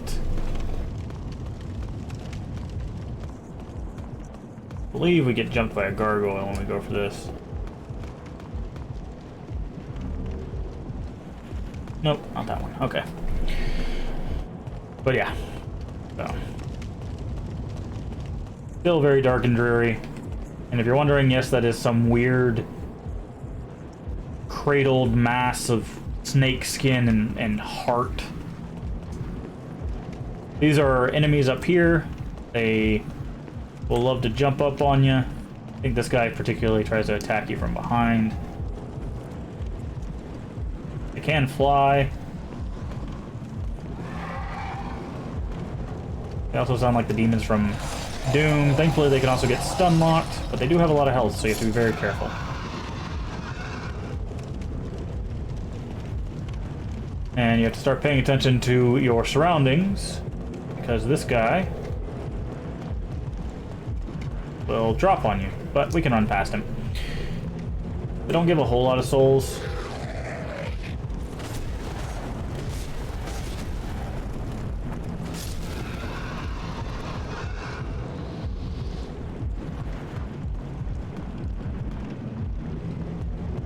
believe we get jumped by a gargoyle when we go for this. Nope, not that one. Okay. But yeah. So. Still very dark and dreary. And if you're wondering, yes, that is some weird cradled mass of snake skin and heart. These are enemies up here. They will love to jump up on you. I think this guy particularly tries to attack you from behind. They can fly. They also sound like the demons from Doom. Thankfully, they can also get stun locked, but they do have a lot of health, so you have to be very careful. And you have to start paying attention to your surroundings, because this guy will drop on you, but we can run past him. They don't give a whole lot of souls.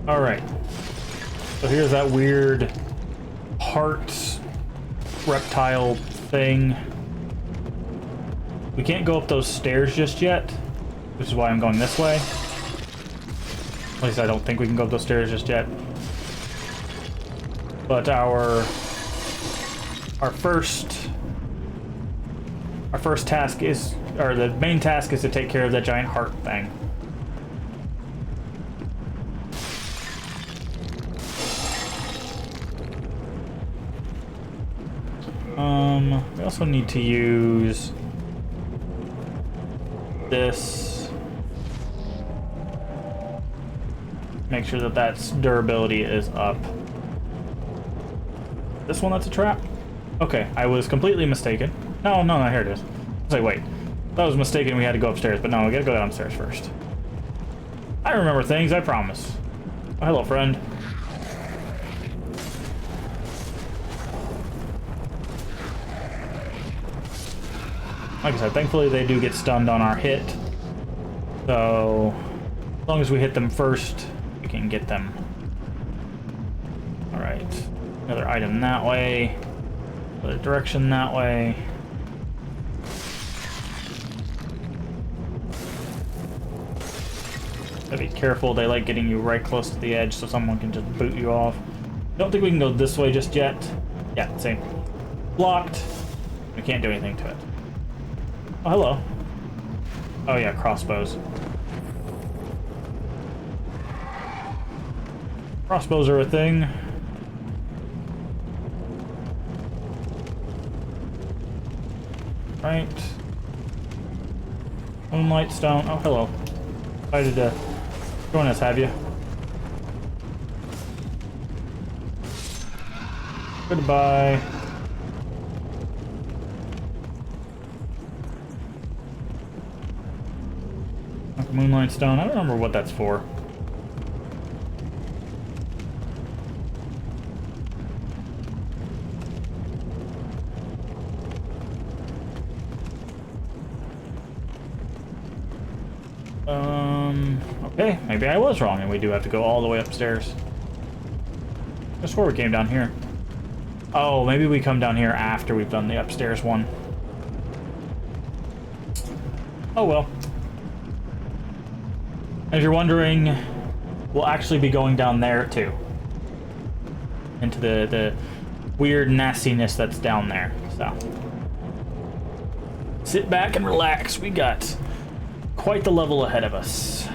Alright. So here's that weird heart reptile thing. We can't go up those stairs just yet, which is why I'm going this way. At least I don't think we can go up those stairs just yet. But our first task is, or the main task is to take care of that giant heart thing. We also need to use this. Make sure that that's durability is up. This one that's a trap? Okay, I was completely mistaken. No, here it is. I was like, wait. I was mistaken, we had to go upstairs, but no, we gotta go downstairs first. I remember things, I promise. Oh, hello, friend. Like I said, thankfully they do get stunned on our hit. So, as long as we hit them first, we can get them. Alright. Another item that way. Another direction that way. Gotta be careful, they like getting you right close to the edge so someone can just boot you off. Don't think we can go this way just yet. Yeah, same. Blocked. We can't do anything to it. Oh, hello. Oh yeah, crossbows. Crossbows are a thing. Right. Moonlight stone. Oh, hello. Excited to join us, have you? Goodbye. Moonlight stone. I don't remember what that's for. Okay, maybe I was wrong and we do have to go all the way upstairs. I swore we came down here. Oh, maybe we come down here after we've done the upstairs one. Oh well. If you're wondering, we'll actually be going down there too. Into the weird nastiness that's down there. So sit back and relax. We got quite the level ahead of us.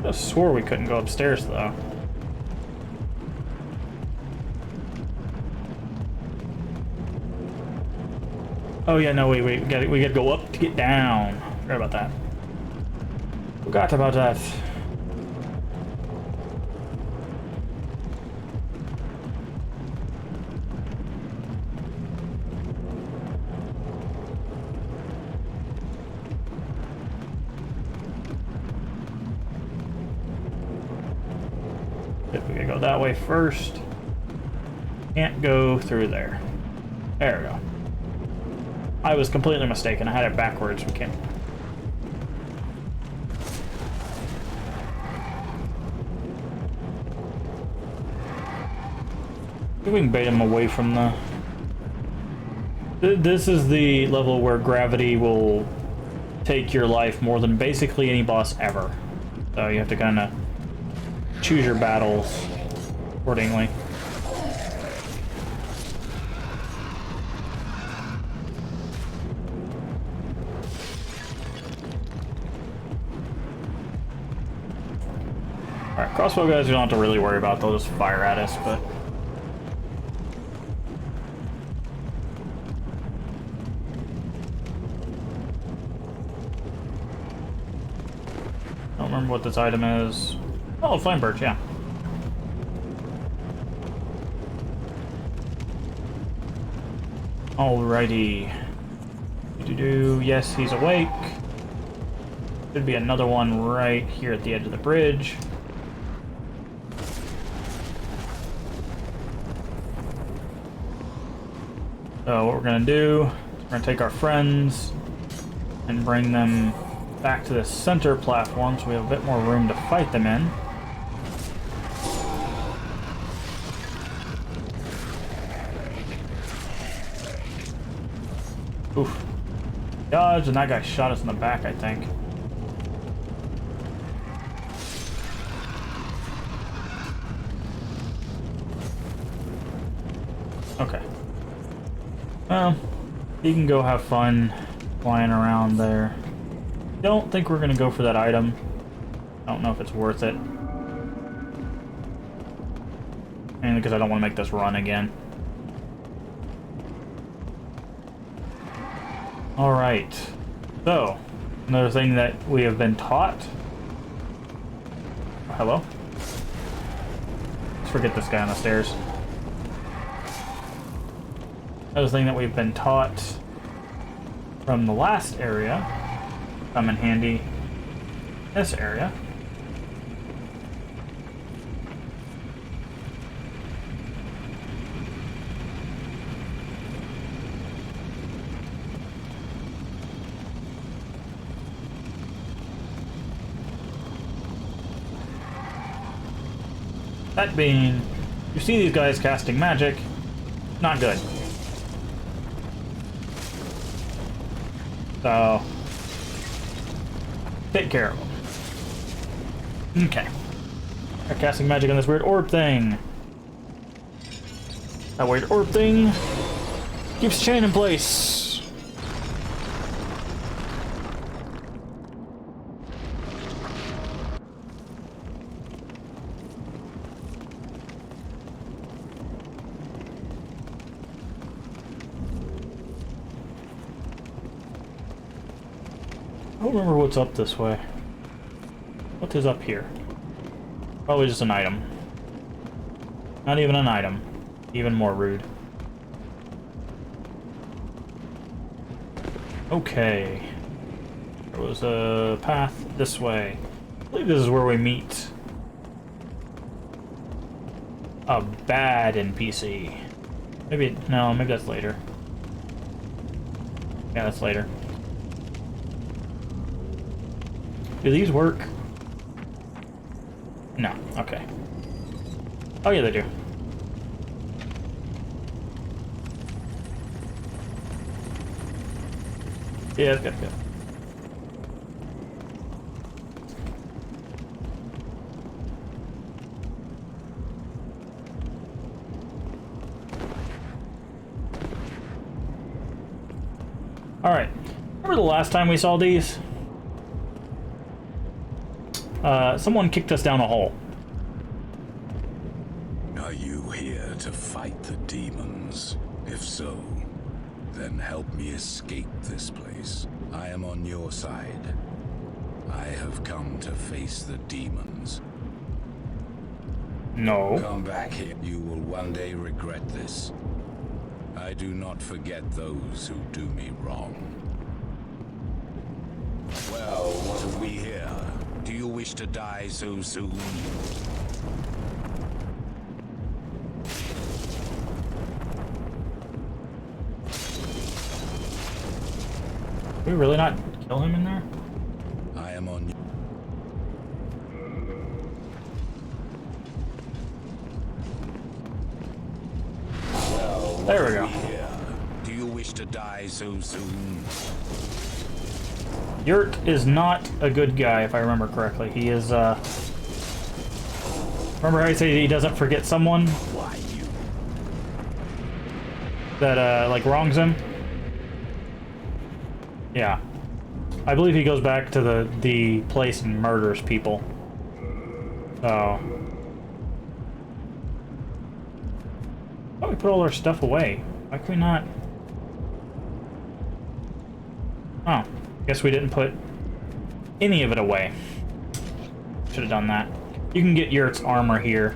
I swore we couldn't go upstairs though. Oh yeah, no, wait, we gotta go up to get down. Forgot about that. Forgot about that. If we gotta go that way first. Can't go through there. There we go. I was completely mistaken. I had it backwards. We can't. Maybe we can bait him away from the... This is the level where gravity will take your life more than basically any boss ever. So you have to kind of choose your battles accordingly. Alright, crossbow guys we don't have to really worry about, they'll just fire at us, but... I don't remember what this item is. Oh, flame birch, yeah. Alrighty. Yes, he's awake. Should be another one right here at the edge of the bridge. So what we're gonna do is we're gonna take our friends and bring them back to the center platform so we have a bit more room to fight them in. Oof. Dodge, and that guy shot us in the back, I think. Okay. Well, you can go have fun flying around there. Don't think we're gonna go for that item. I don't know if it's worth it. Mainly because I don't want to make this run again. Alright. So, another thing that we have been taught. Oh, hello? Let's forget this guy on the stairs. Another thing that we've been taught from the last area, come in handy this area. That being, you see these guys casting magic, not good. So, take care of them. Okay. They're casting magic on this weird orb thing. That weird orb thing keeps chain in place. I don't remember what's up this way. What is up here? Probably just an item. Not even an item. Even more rude. Okay. There was a path this way. I believe this is where we meet a bad NPC. Maybe, no, maybe that's later. Yeah, that's later. Do these work? No. Okay. Oh yeah, they do. Yeah, that's good. All right. Remember the last time we saw these? Someone kicked us down a hole. Are you here to fight the demons? If so, then help me escape this place. I am on your side. I have come to face the demons. No. Come back here. You will one day regret this. I do not forget those who do me wrong. Well, what have we here? Do you wish to die so soon? Did we really not kill him in there? I am on. There we go. Do you wish to die so soon? Yurt is not a good guy, if I remember correctly. He is, remember how you say he doesn't forget someone? Why you? That, like, wrongs him? Yeah. I believe he goes back to the place and murders people. So... Oh, we put all our stuff away. Why can we not... Oh. Guess we didn't put any of it away. Should have done that. You can get Yurt's armor here.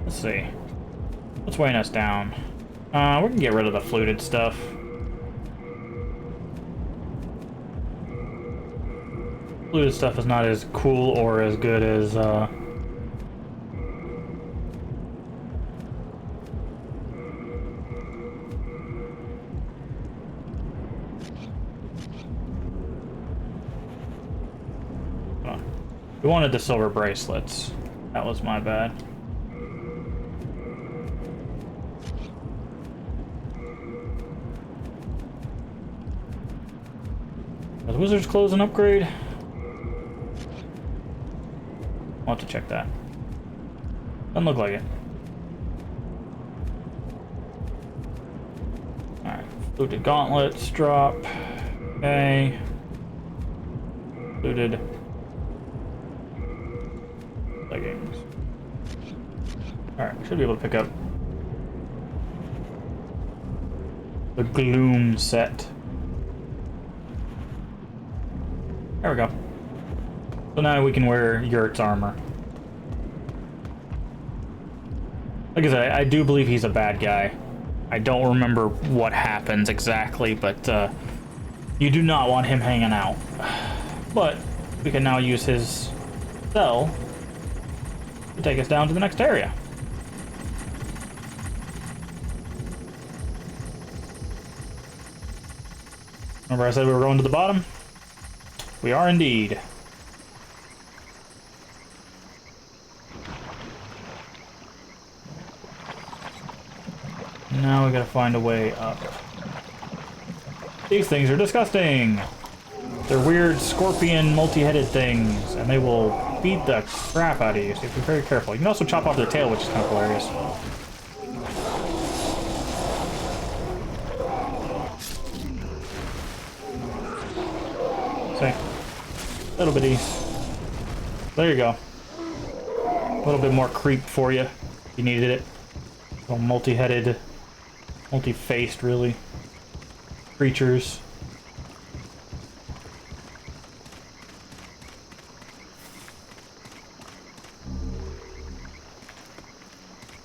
Let's see. What's weighing us down? We can get rid of the fluted stuff. Fluted stuff is not as cool or as good as, we wanted the silver bracelets. That was my bad. Does Wizard's Clothes an upgrade? I'll have to check that. Doesn't look like it. Alright. Fluted gauntlets drop. Okay. Fluted leggings. Alright, should be able to pick up the Gloom set. There we go. So now we can wear Yurt's armor. Like I said, I do believe he's a bad guy. I don't remember what happens exactly, but you do not want him hanging out. But we can now use his cell to take us down to the next area. Remember I said we were going to the bottom? We are indeed. Now we gotta find a way up. These things are disgusting! They're weird scorpion multi-headed things, and they will beat the crap out of you, so you have to be very careful. You can also chop off their tail, which is kind of hilarious. See? Little bit easy. There you go. A little bit more creep for you. You needed it. Little multi-headed, multi-faced, really, creatures.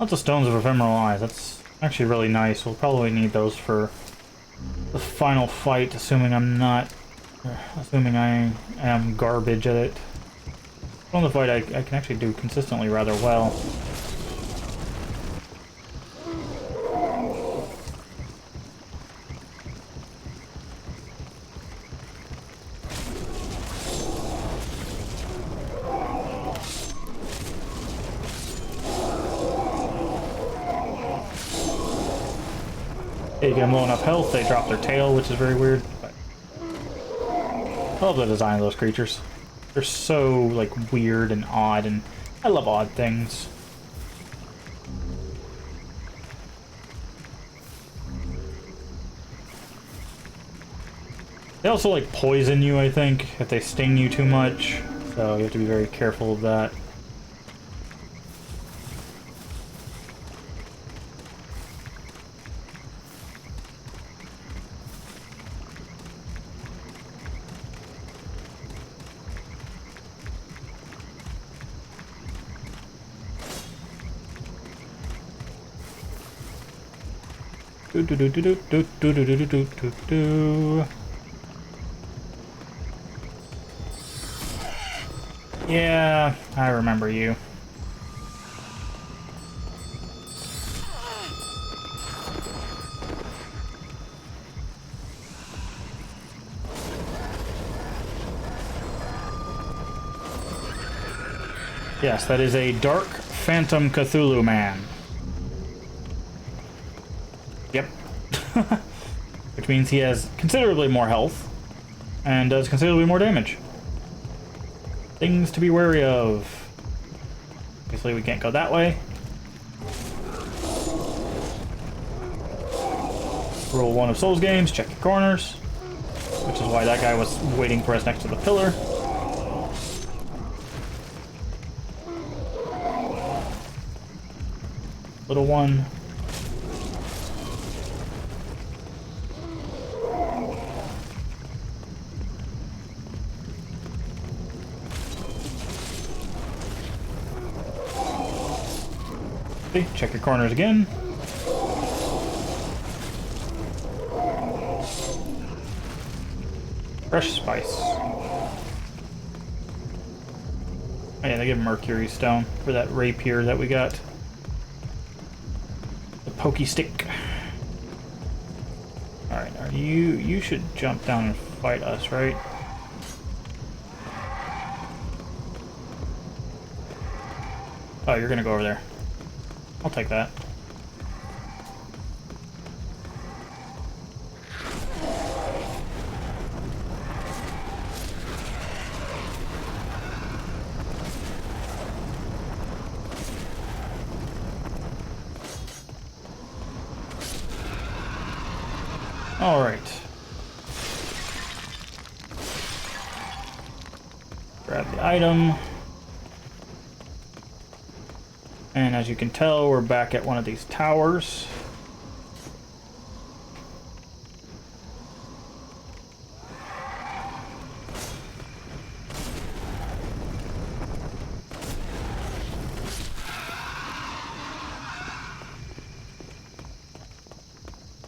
Lots of stones of ephemeral eyes. That's actually really nice. We'll probably need those for the final fight, assuming I am garbage at it. On the fight, I can actually do consistently rather well. Hey, you get them low enough health, they drop their tail, which is very weird. But I love the design of those creatures. They're so, like, weird and odd, and I love odd things. They also, like, poison you, I think, if they sting you too much. So you have to be very careful of that. Do do do do do do do do do do do do. Yeah, I remember you. Yes, that is a Dark Phantom Cthulhu man. Yep. Which means he has considerably more health and does considerably more damage. Things to be wary of. Obviously, we can't go that way. Rule 1 of Souls games, check your corners. Which is why that guy was waiting for us next to the pillar. Little one. Okay, check your corners again. Fresh spice. Oh yeah, they give Mercury Stone for that rapier that we got. The pokey stick. Alright, are you should jump down and fight us, right? Oh, you're gonna go over there. I'll take that. All right. Grab the item. And as you can tell, we're back at one of these towers.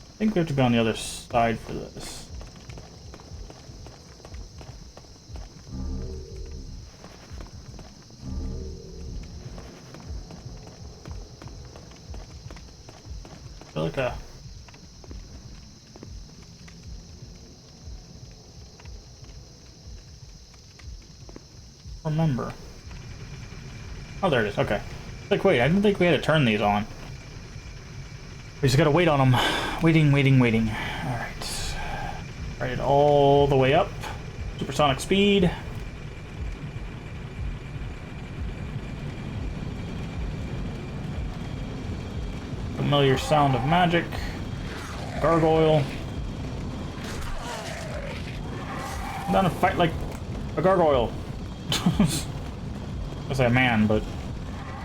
I think we have to be on the other side for this. I feel like a... remember. Oh, there it is. Okay. Like, wait, I didn't think we had to turn these on. We just gotta wait on them. Waiting. Alright. Ride it all the way up. Supersonic speed. Familiar sound of magic. Gargoyle. I'm down to fight like a gargoyle. I say a man, but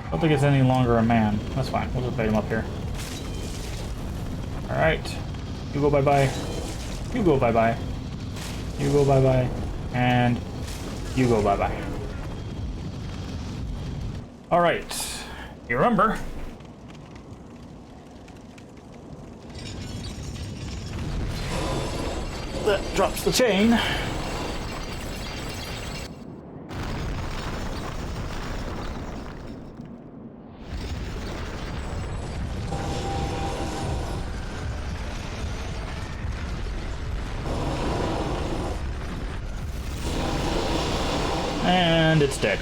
I don't think it's any longer a man. That's fine. We'll just bait him up here. Alright. You go bye-bye. You go bye-bye. You go bye-bye. And you go bye-bye. Alright. You remember. That drops the chain. And it's dead.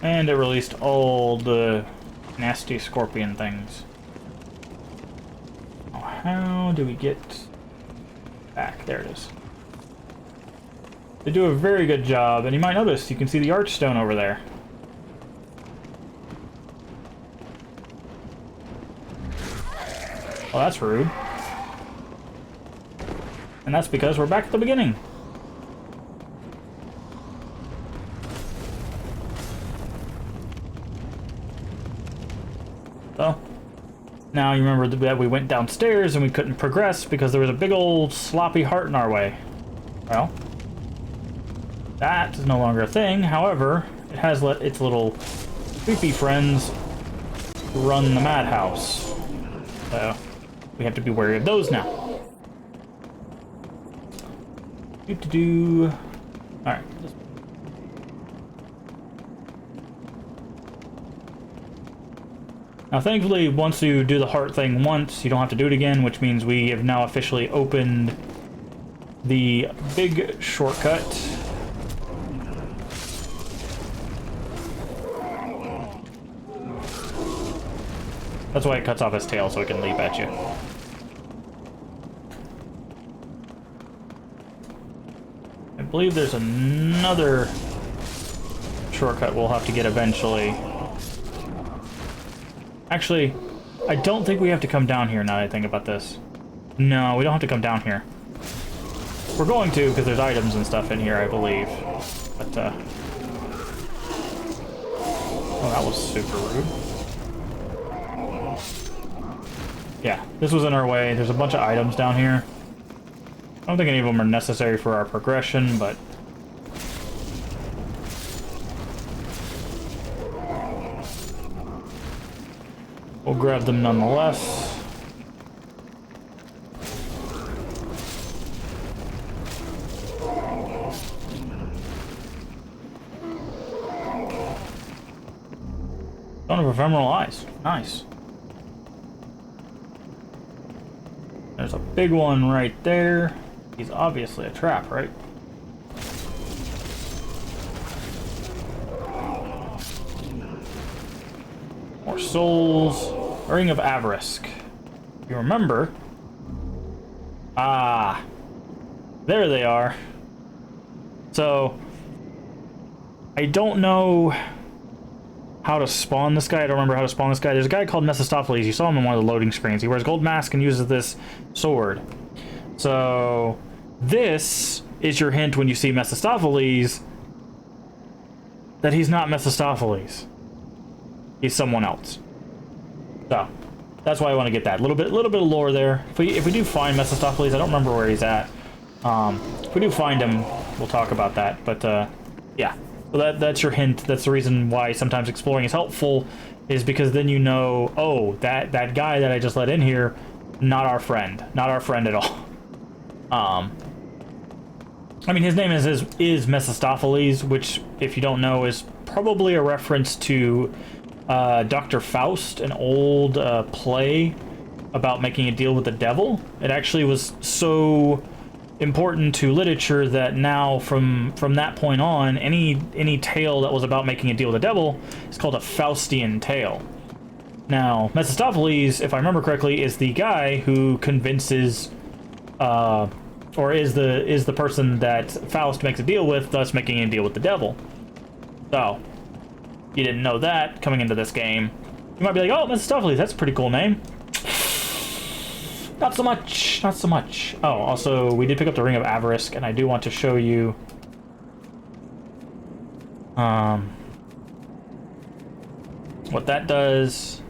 And it released all the nasty scorpion things. Oh, how do we get back? There it is. They do a very good job, and you might notice you can see the archstone over there. Well, that's rude. And that's because we're back at the beginning. So, now you remember that we went downstairs and we couldn't progress because there was a big old sloppy heart in our way. Well, that is no longer a thing. However, it has let its little creepy friends run the madhouse. So, we have to be wary of those now. Alright. Now, thankfully, once you do the heart thing once, you don't have to do it again, which means we have now officially opened the big shortcut. That's why it cuts off his tail, so it can leap at you. I believe there's another shortcut we'll have to get eventually. Actually, I don't think we have to come down here now that I think about this. No, we don't have to come down here. We're going to, because there's items and stuff in here, I believe. But, oh, that was super rude. Yeah, this was in our way. There's a bunch of items down here. I don't think any of them are necessary for our progression, but... we'll grab them nonetheless. Son of ephemeral eyes. Nice. There's a big one right there. He's obviously a trap, right? More souls. Ring of Avarisk. You remember? Ah. There they are. So, I don't know how to spawn this guy. I don't remember how to spawn this guy. There's a guy called Mephistopheles. You saw him in one of the loading screens. He wears a gold mask and uses this sword. So, this is your hint when you see Mephistopheles that he's not Mephistopheles. He's someone else. So, that's why I want to get that. A little bit of lore there. If we do find Mephistopheles, I don't remember where he's at. If we do find him, we'll talk about that. But, yeah. So that's your hint. That's the reason why sometimes exploring is helpful, is because then you know, oh, that guy that I just let in here, not our friend. Not our friend at all. I mean, his name is Mephistopheles, which, if you don't know, is probably a reference to Dr. Faust, an old play about making a deal with the devil. It actually was so important to literature that now, from that point on, any tale that was about making a deal with the devil is called a Faustian tale. Now, Mephistopheles, if I remember correctly, is the guy who convinces, or is the person that Faust makes a deal with, thus making a deal with the devil. So, you didn't know that coming into this game. You might be like, oh, Mephistopheles, that's a pretty cool name. Not so much, not so much. Oh, also, we did pick up the Ring of Avarisk, and I do want to show you what that does.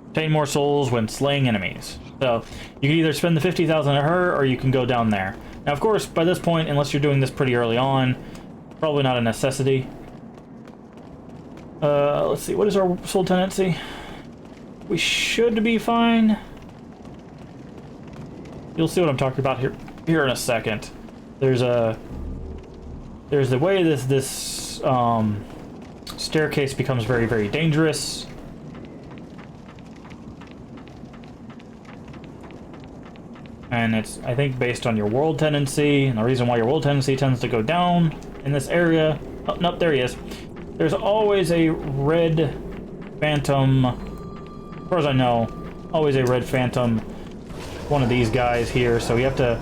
Obtain more souls when slaying enemies. So, you can either spend the 50,000 at her, or you can go down there. Now, of course, by this point, unless you're doing this pretty early on, probably not a necessity. Let's see, what is our soul tendency? We should be fine. You'll see what I'm talking about here in a second. There's the way this staircase becomes very, very dangerous. And it's, I think, based on your world tendency, and the reason why your world tendency tends to go down in this area. Oh, nope, there he is. There's always a red phantom, as far as I know, always a red phantom, one of these guys here, so we have to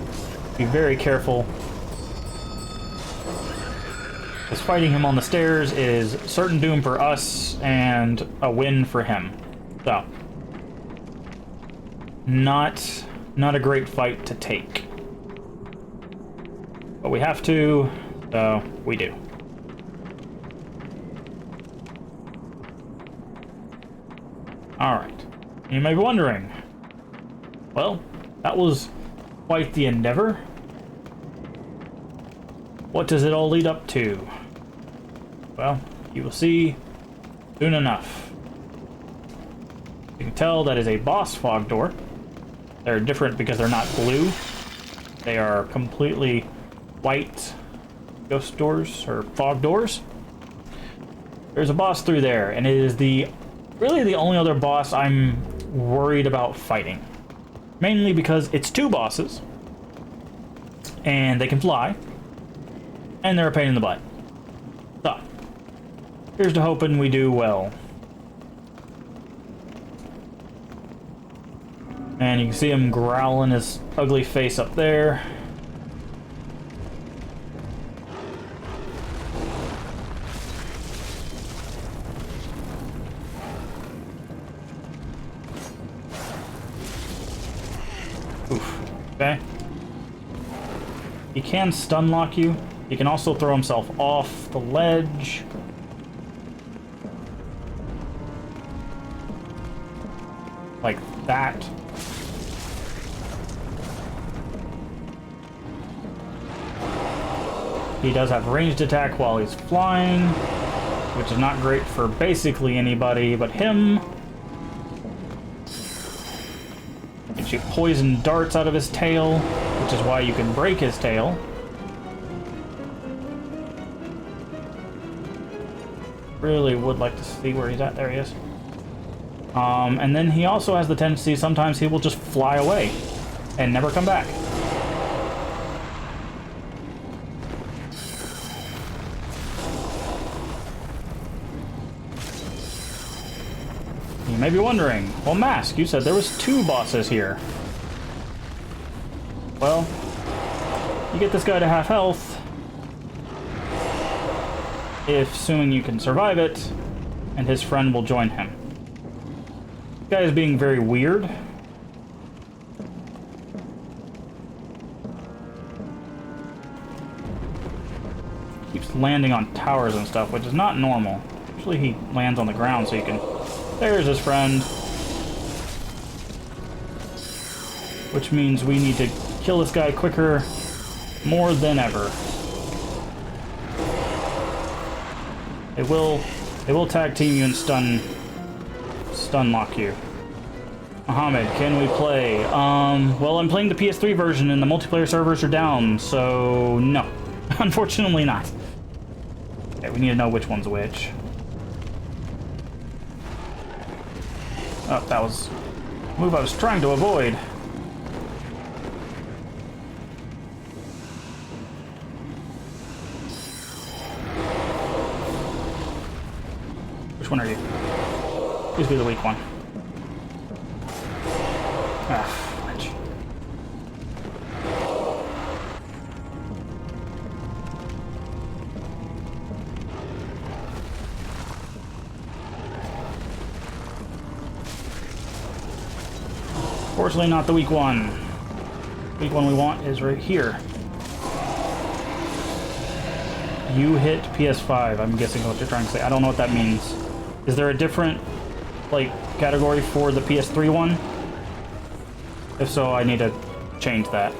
be very careful. Because fighting him on the stairs is certain doom for us and a win for him. So, not a great fight to take. But we have to, so we do. Alright. You may be wondering, well, that was quite the endeavor. What does it all lead up to? Well, you will see soon enough. You can tell that is a boss fog door. They're different because they're not blue. They are completely white ghost doors, or fog doors. There's a boss through there, and it is really the only other boss I'm worried about fighting. Mainly because it's two bosses, and they can fly, and they're a pain in the butt. So, here's to hoping we do well. And you can see him growling his ugly face up there. Oof. Okay. He can stun lock you. He can also throw himself off the ledge. Like that. He does have ranged attack while he's flying, which is not great for basically anybody but him. You can shoot poison darts out of his tail, which is why you can break his tail. Really would like to see where he's at. There he is. And then he also has the tendency, sometimes he will just fly away and never come back. You may be wondering, well, Mask, you said there was two bosses here. Well, you get this guy to half health, if assuming you can survive it, and his friend will join him. This guy is being very weird. Keeps landing on towers and stuff, which is not normal. Usually he lands on the ground so you can... There's his friend. Which means we need to kill this guy quicker, more than ever. They will tag team you and stun lock you. Mohammed, can we play? Well, I'm playing the PS3 version and the multiplayer servers are down, so no. Unfortunately not. Okay, we need to know which one's which. Oh, that was a move I was trying to avoid. Which one are you? Please be the weak one. Ah, fudge. Fortunately, not the weak one. The weak one we want is right here. You hit PS5, I'm guessing what you're trying to say. I don't know what that means. Is there a different, like, category for the PS3 one? If so, I need to change that.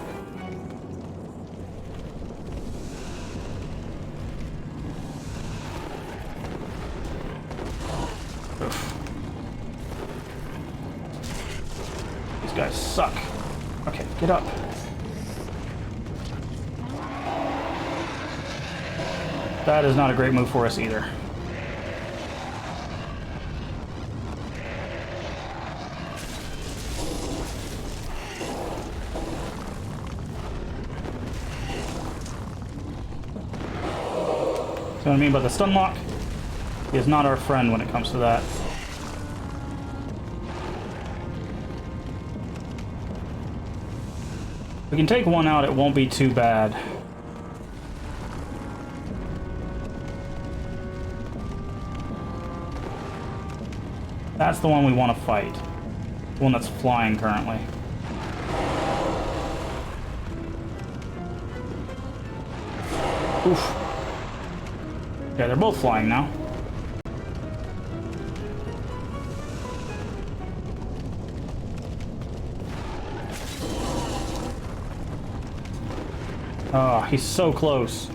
Oof. These guys suck. Okay, get up. That is not a great move for us either. See what I mean by the stun lock? He is not our friend when it comes to that. If we can take one out, it won't be too bad. That's the one we want to fight. The one that's flying currently. Oof. Okay, they're both flying now. Oh, he's so close.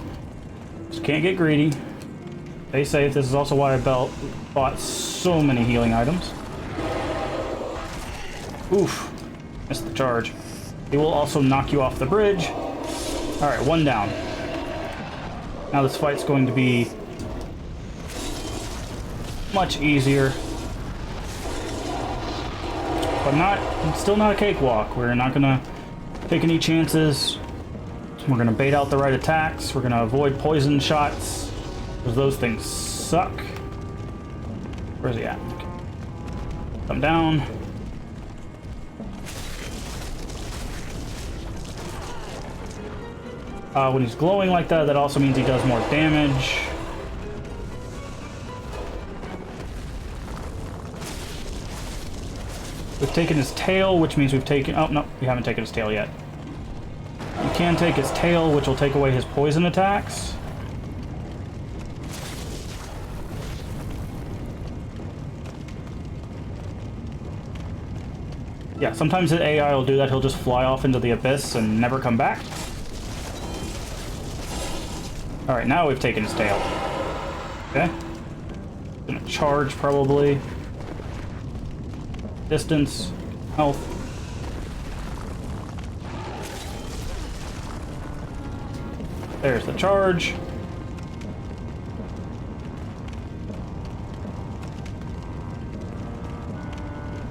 Just can't get greedy. Stay safe. This is also why I bought so many healing items. Oof. Missed the charge. He will also knock you off the bridge. Alright, one down. Now this fight's going to be much easier. But still not a cakewalk. We're not gonna take any chances. We're gonna bait out the right attacks. We're gonna avoid poison shots, because those things suck. Where's he at? Come down. When he's glowing like that, that also means he does more damage. We've taken his tail, which means we've taken... Oh, no, we haven't taken his tail yet. You can take his tail, which will take away his poison attacks. Yeah, sometimes the AI will do that. He'll just fly off into the abyss and never come back. Alright, now we've taken his tail. Okay. Gonna charge, probably. Distance. Health. There's the charge.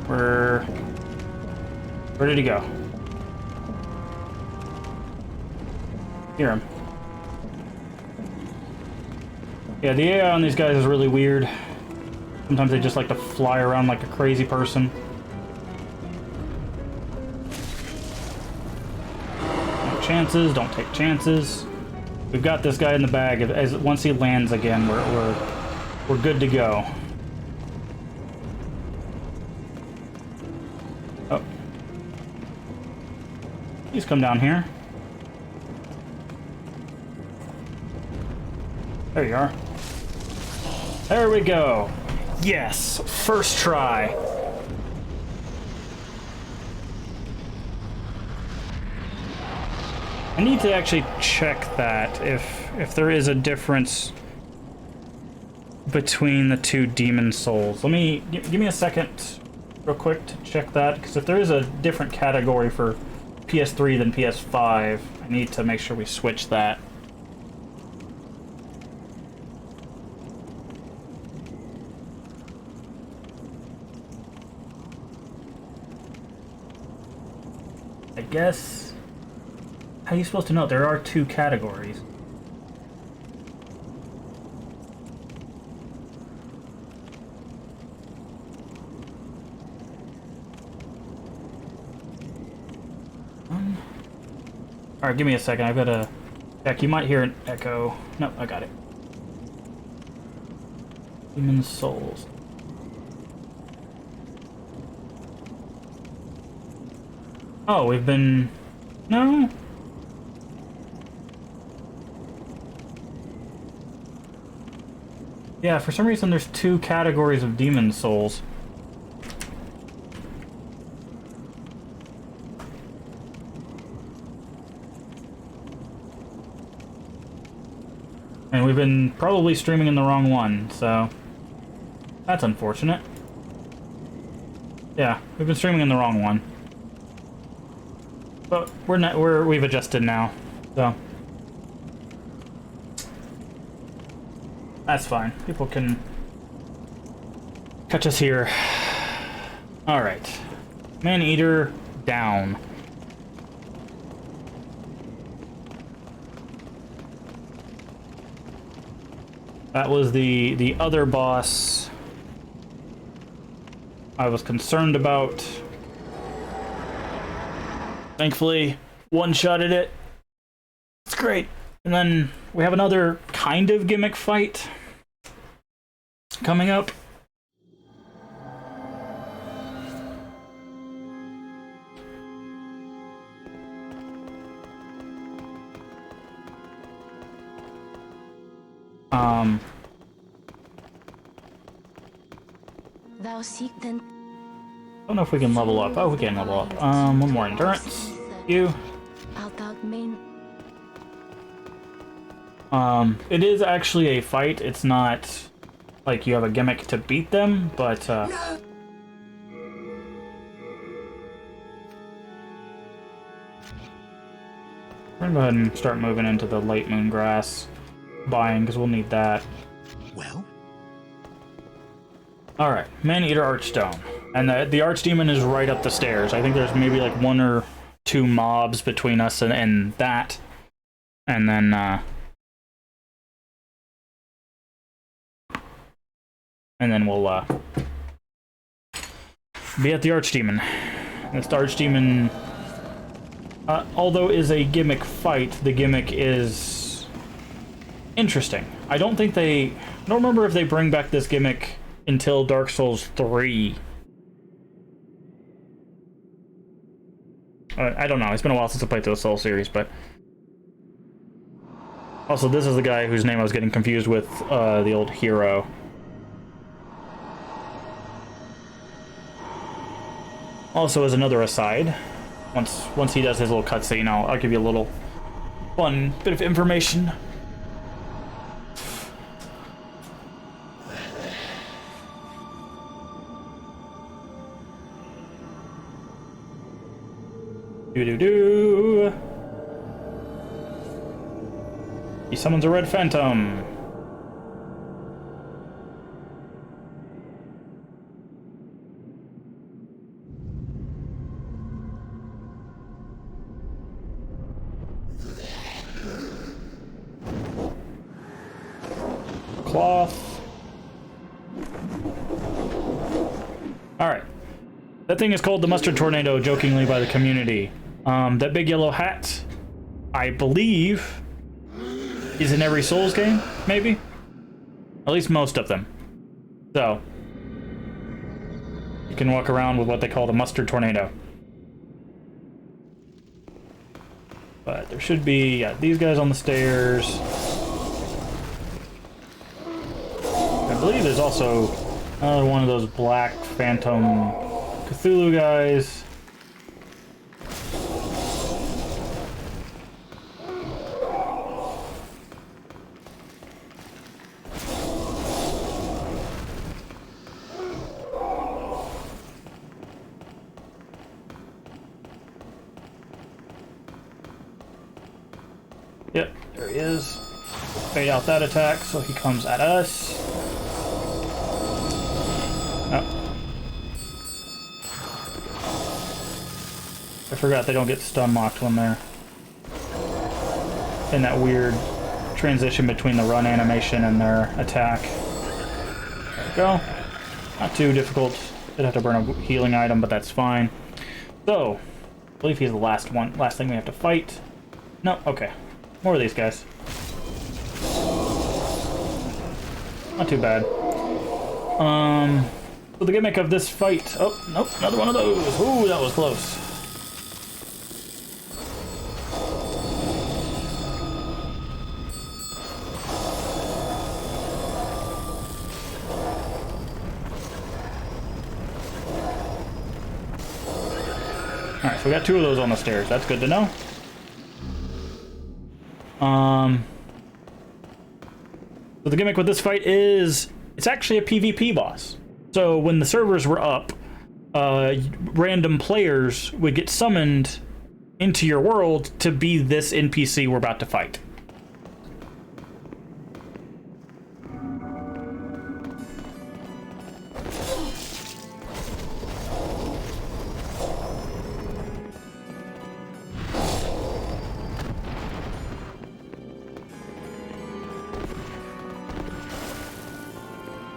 Where did he go? Hear him. Yeah, the AI on these guys is really weird. Sometimes they just like to fly around like a crazy person. No chances, don't take chances. We've got this guy in the bag. Once he lands again, we're good to go. Oh. He's come down here. There you are. There we go. Yes, first try. I need to actually check that if there is a difference between the two demon souls. Let me give me a second real quick to check that, because if there is a different category for PS3 than PS5, I need to make sure we switch that. I guess... How are you supposed to know? There are two categories. Alright, give me a second. I've got to check. You might hear an echo. Nope, I got it. Demon Souls. Oh, we've been... No? Yeah, for some reason there's two categories of demon souls. And we've been probably streaming in the wrong one, so... That's unfortunate. Yeah, we've been streaming in the wrong one. But we've adjusted now, so... That's fine. People can catch us here. Alright. Man-Eater down. That was the other boss I was concerned about. Thankfully, one-shotted it. It's great. And then we have another kind of gimmick fight coming up. Thou seek then. I don't know if we can level up. Oh, we can level up. One more endurance. You. It is actually a fight. It's not like you have a gimmick to beat them, but we're gonna go ahead and start moving into the late moon grass. buying, because we'll need that. Well? Alright, Man-Eater Archstone. And the Archdemon is right up the stairs. I think there's maybe like 1 or 2 mobs between us and that. And then, we'll, be at the Archdemon. This Archdemon, although is a gimmick fight, the gimmick is interesting. I don't remember if they bring back this gimmick until Dark Souls 3. I don't know. It's been a while since I played through the Soul series, but... Also, this is the guy whose name I was getting confused with, the old hero. Also, as another aside, once he does his little cutscene, I'll give you a little fun bit of information. He summons a red phantom. Cloth. Alright. That thing is called the Mustard Tornado, jokingly, by the community. That big yellow hat, I believe, is in every Souls game, maybe? At least most of them. So, you can walk around with what they call the Mustard Tornado. But there should be, yeah, these guys on the stairs. I believe there's also another one of those black phantom Cthulhu guys. Yep, there he is. Fade out that attack so he comes at us. Oh. I forgot they don't get stun locked when they're in that weird transition between the run animation and their attack. There we go. Not too difficult. Did have to burn a healing item, but that's fine. So, I believe he's the last thing we have to fight. No, okay. More of these guys. Not too bad. So the gimmick of this fight... Oh, nope, another one of those. Ooh, that was close. Alright, so we got 2 of those on the stairs. That's good to know. So the gimmick with this fight is it's actually a PvP boss. So when the servers were up, random players would get summoned into your world to be this NPC we're about to fight.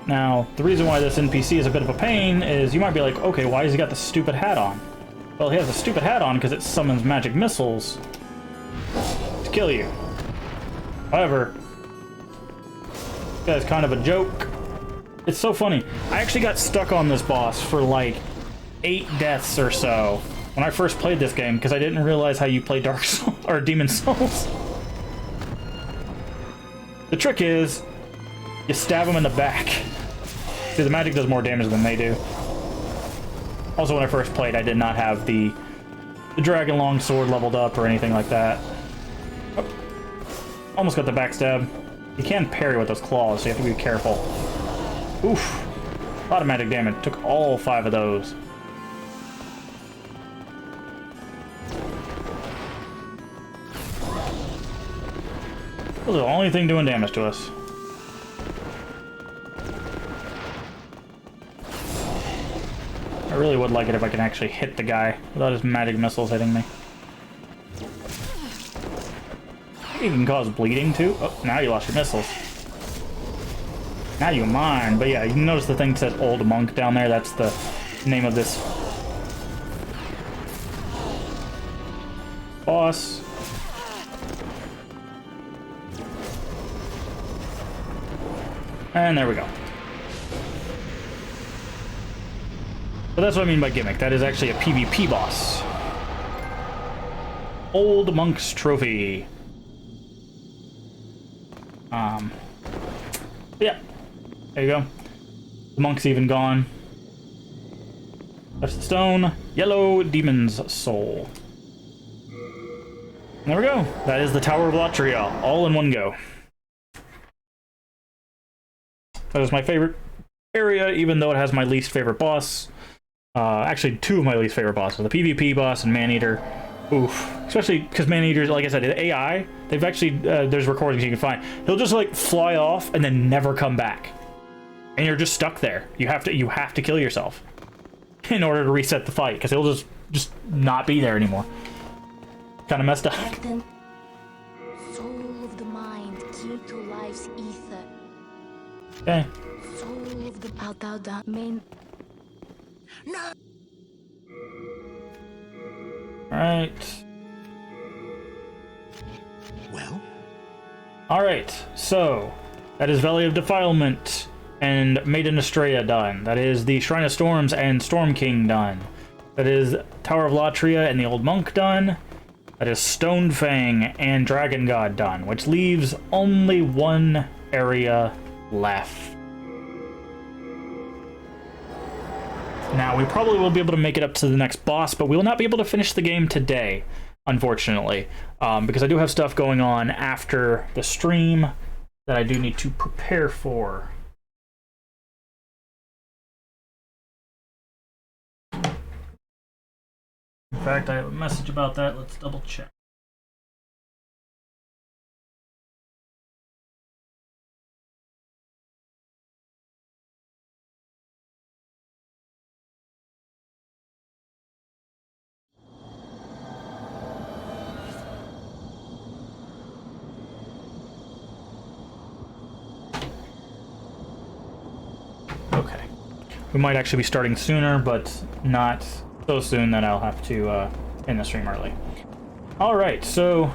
Now, the reason why this NPC is a bit of a pain is you might be like, okay, why has he got the stupid hat on? Well, he has a stupid hat on because it summons magic missiles to kill you. However, this guy's kind of a joke. It's so funny. I actually got stuck on this boss for like 8 deaths or so when I first played this game because I didn't realize how you play Dark Souls or Demon Souls. The trick is you stab him in the back. See, the magic does more damage than they do. Also, when I first played, I did not have the Dragon Longsword leveled up or anything like that. Oh, almost got the backstab. You can parry with those claws, so you have to be careful. Oof. A lot of magic damage. Took all 5 of those. Those are the only thing doing damage to us. I really would like it if I can actually hit the guy without his magic missiles hitting me. You can cause bleeding too. Oh, now you lost your missiles. Now you're mine. But yeah, you can notice the thing said Old Monk down there. That's the name of this boss. And there we go. But that's what I mean by gimmick. That is actually a PvP boss. Old Monk's Trophy. Yeah. There you go. The monk's even gone. Touch the stone. Yellow Demon's Soul. There we go. That is the Tower of Latria, all in one go. That is my favorite area, even though it has my least favorite boss. Actually, two of my least favorite bosses. The PvP boss and Maneater. Oof. Especially because Maneater, like I said, AI, they've actually, there's recordings you can find. He'll just, like, fly off and then never come back. And you're just stuck there. You have to kill yourself in order to reset the fight, because he'll just not be there anymore. Kind of messed up. Captain, soul of the mind, key to life's ether. Okay. Soul of the out main. No! Alright. Well? Alright, so that is Valley of Defilement and Maiden Estrella done. That is the Shrine of Storms and Storm King done. That is Tower of Latria and the Old Monk done. That is Stone Fang and Dragon God done, which leaves only one area left. Now, we probably will be able to make it up to the next boss, but we will not be able to finish the game today, unfortunately, because I do have stuff going on after the stream that I do need to prepare for. In fact, I have a message about that. Let's double check. Okay. We might actually be starting sooner, but not so soon that I'll have to end the stream early. Alright, so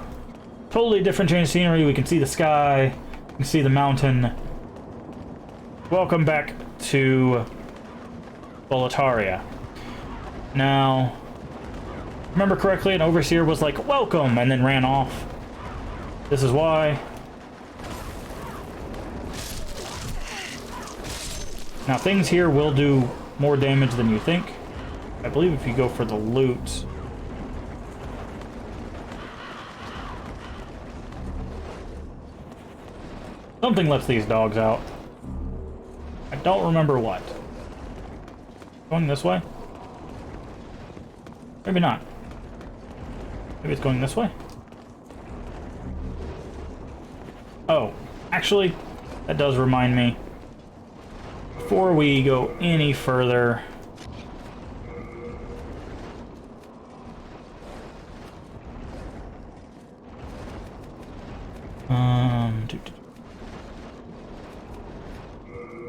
totally different change of scenery. We can see the sky, we can see the mountain. Welcome back to Boletaria. Now, remember correctly, an overseer was like, welcome, and then ran off. This is why. Now, things here will do more damage than you think. I believe if you go for the loot... something lets these dogs out. I don't remember what. Going this way? Maybe not. Maybe it's going this way? Oh, actually, that does remind me. Before we go any further...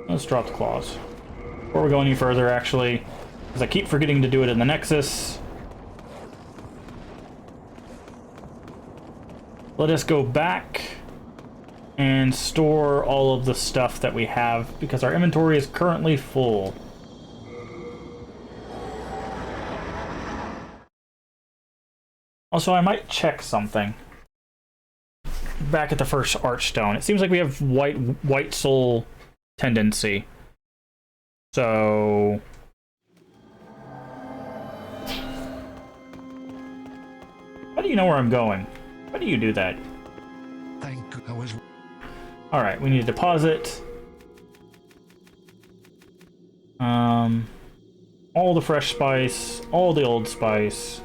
let's drop the claws. Before we go any further, actually, because I keep forgetting to do it in the Nexus, let us go back and store all of the stuff that we have, because our inventory is currently full. Also, I might check something. Back at the first Archstone, it seems like we have white soul tendency. So... how do you know where I'm going? How do you do that? Thank I was... Alright, we need to deposit. All the fresh spice, all the old spice.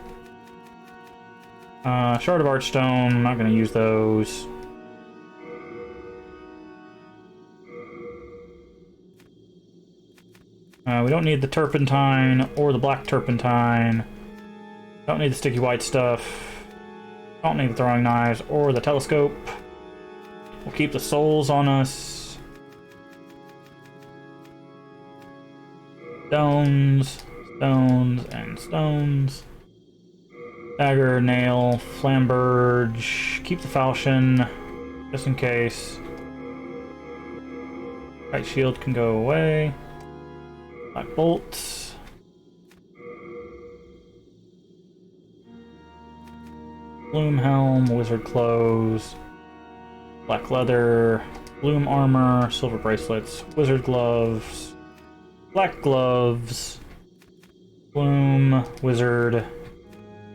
Shard of Archstone, I'm not going to use those. We don't need the turpentine or the black turpentine. Don't need the sticky white stuff. Don't need the throwing knives or the telescope. We'll keep the souls on us. Stones, stones, and stones. Dagger, nail, flamberge. Keep the falchion, just in case. Right shield can go away. Black bolts. Bloom helm, wizard clothes. Black leather, bloom armor, silver bracelets, wizard gloves, black gloves, bloom, wizard,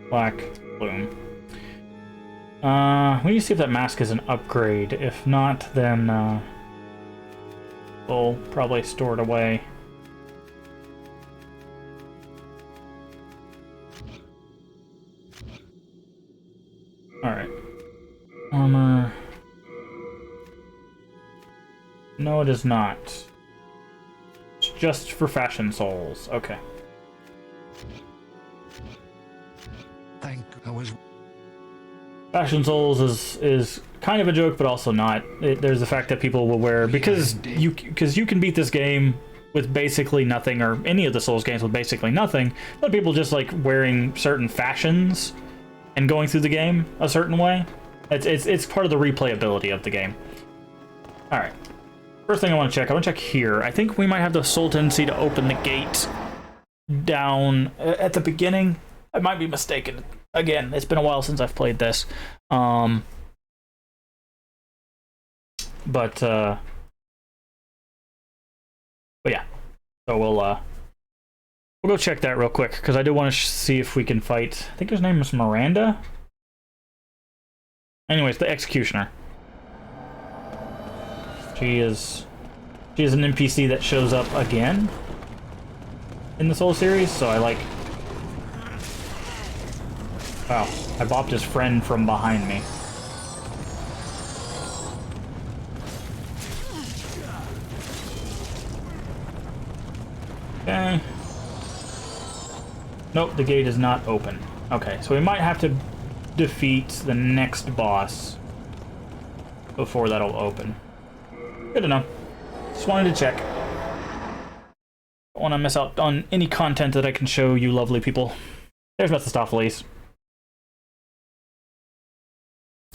black, bloom. We need to see if that mask is an upgrade. If not, then we'll probably store it away. Alright. Armor. No, it is not. It's just for fashion souls. Okay. Fashion souls is kind of a joke, but also not. There's the fact that people will wear because you can beat this game with basically nothing, or any of the Souls games with basically nothing. But people just like wearing certain fashions and going through the game a certain way. It's part of the replayability of the game. All right. First thing I want to check here. I think we might have the soul tendency to open the gate down at the beginning. I might be mistaken. Again, it's been a while since I've played this. But yeah. So we'll go check that real quick, because I do want to see if we can fight. I think his name is Miranda. Anyways, the Executioner. She is an NPC that shows up again in the Soul series, so I like... Wow, I bopped his friend from behind me. Okay. Nope, the gate is not open. Okay, so we might have to defeat the next boss before that'll open. Good to know. Just wanted to check. Don't want to miss out on any content that I can show you lovely people. There's Mephistopheles.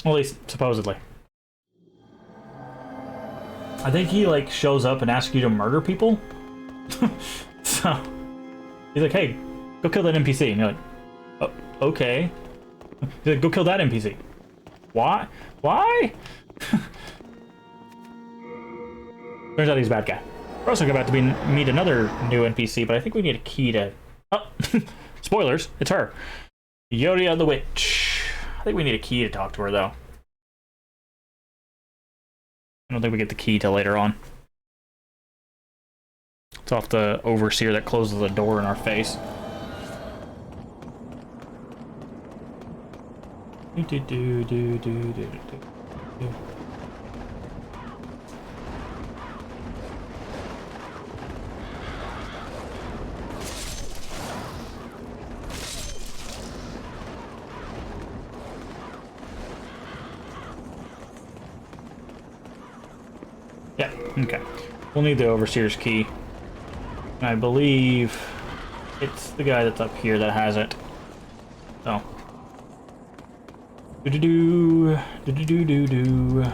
Well, at least, supposedly. I think he, like, shows up and asks you to murder people. So, he's like, hey, go kill that NPC. And you're like, oh, okay. He's like, go kill that NPC. Why? Why? Turns out he's a bad guy. We're also about to meet another new NPC, but I think we need a key to... Oh, spoilers, it's her. Yoria the Witch. I think we need a key to talk to her, though. I don't think we get the key till later on. It's off the overseer that closes the door in our face. Yeah, okay. We'll need the overseer's key. And I believe it's the guy that's up here that has it. So. Do-do-do. Do-do-do-do-do.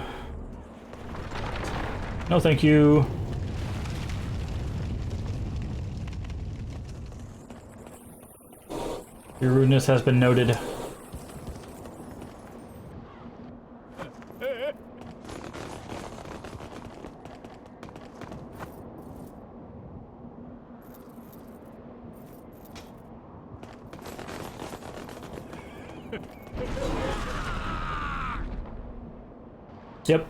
No, thank you. Your rudeness has been noted. Yep.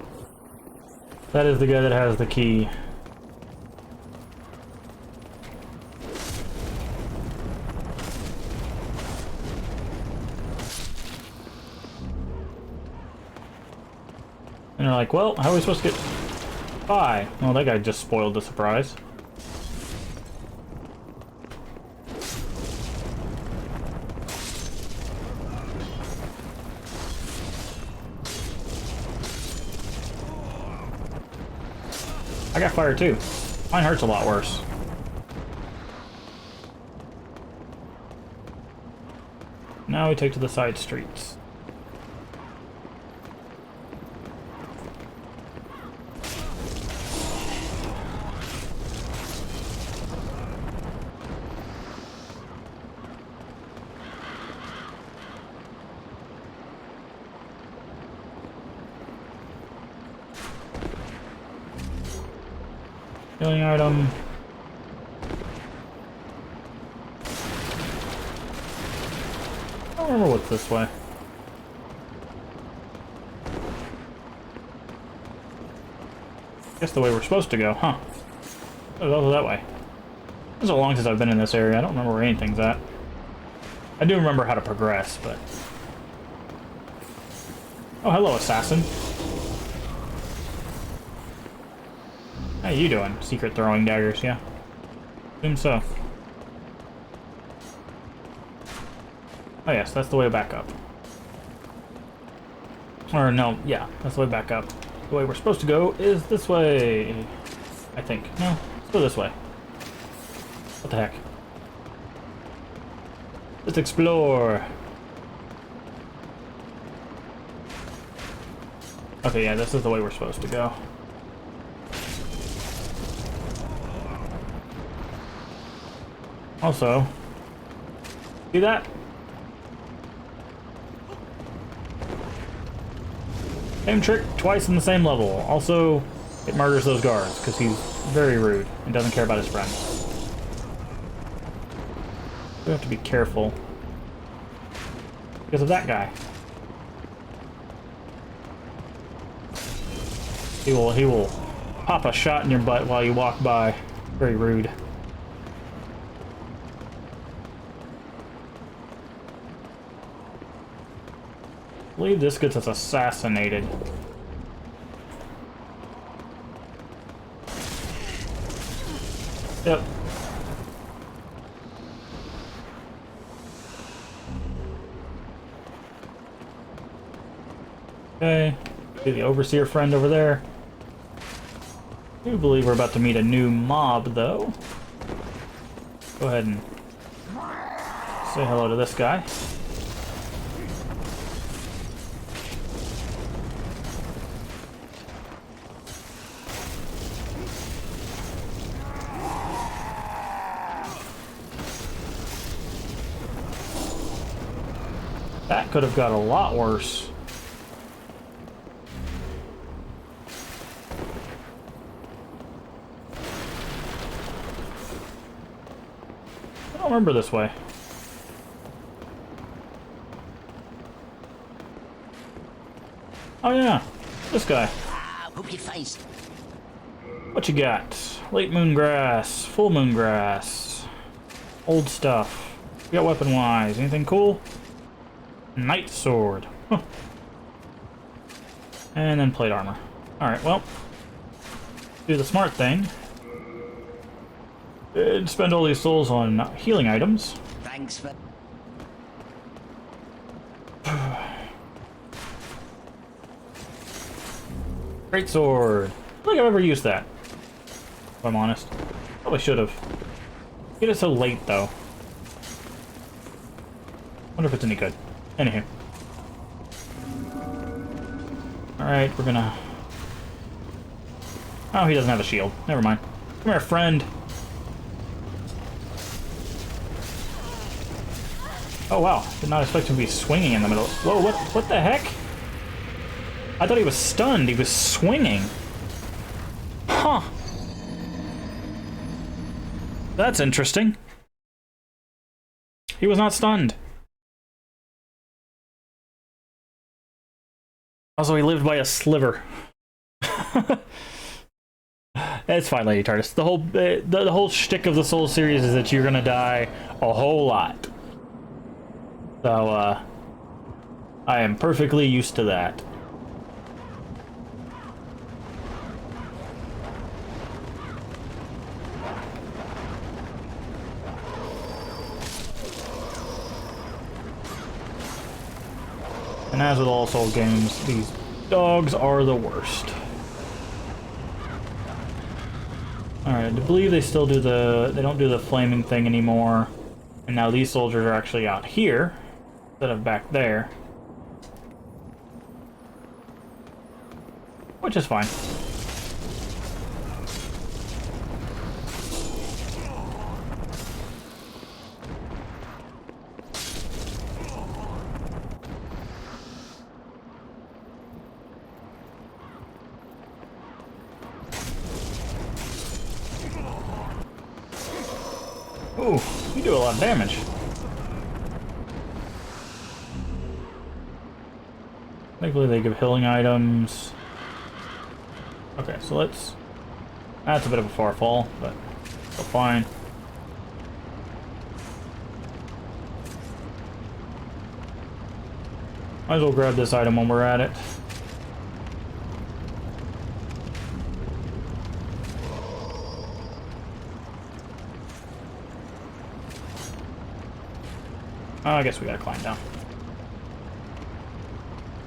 That is the guy that has the key. And they're like, well, how are we supposed to get by? Well, that guy just spoiled the surprise. I got fire too. Mine hurts a lot worse. Now we take to the side streets. Healing item. I don't remember what's this way. Guess the way we're supposed to go, huh? Oh, over that way. It's so long since I've been in this area. I don't remember where anything's at. I do remember how to progress, but... Oh, hello, assassin. How you doing? Secret throwing daggers, yeah. Assume so. Oh yes, that's the way back up. Or no, yeah, that's the way back up. The way we're supposed to go is this way. I think. No, let's go this way. What the heck? Let's explore. Okay, yeah, this is the way we're supposed to go. Also, see that? Same trick twice in the same level. Also, it murders those guards because he's very rude and doesn't care about his friends. We have to be careful because of that guy. He will pop a shot in your butt while you walk by. Very rude. I believe this gets us assassinated. Yep. Okay. See the overseer friend over there. I do believe we're about to meet a new mob, though. Go ahead and say hello to this guy. That could have got a lot worse. I don't remember this way. Oh yeah, this guy. Poke your face. What you got? Late moon grass, full moon grass, old stuff. We got weapon wise. Anything cool? Knight sword. Huh. And then plate armor. Alright, well. Do the smart thing. And spend all these souls on healing items. Thanks for... Great sword. I don't think I've ever used that. If I'm honest. Probably should have. Get it so late, though. Wonder if it's any good. Anywho. Alright, we're gonna... Oh, he doesn't have a shield. Never mind. Come here, friend. Oh, wow. Did not expect him to be swinging in the middle. Whoa, what the heck? I thought he was stunned. He was swinging. Huh. That's interesting. He was not stunned. Also, he lived by a sliver. It's fine, Lady TARDIS. The whole shtick of the Soul series is that you're gonna die a whole lot. So, I am perfectly used to that. And as with all Soul games, these dogs are the worst. Alright, I believe they still do they don't do the flaming thing anymore. And now these soldiers are actually out here, instead of back there. Which is fine. Ooh, you do a lot of damage. Thankfully they give healing items. Okay, so let's... That's a bit of a far fall, but still fine. Might as well grab this item when we're at it. I guess we gotta climb down.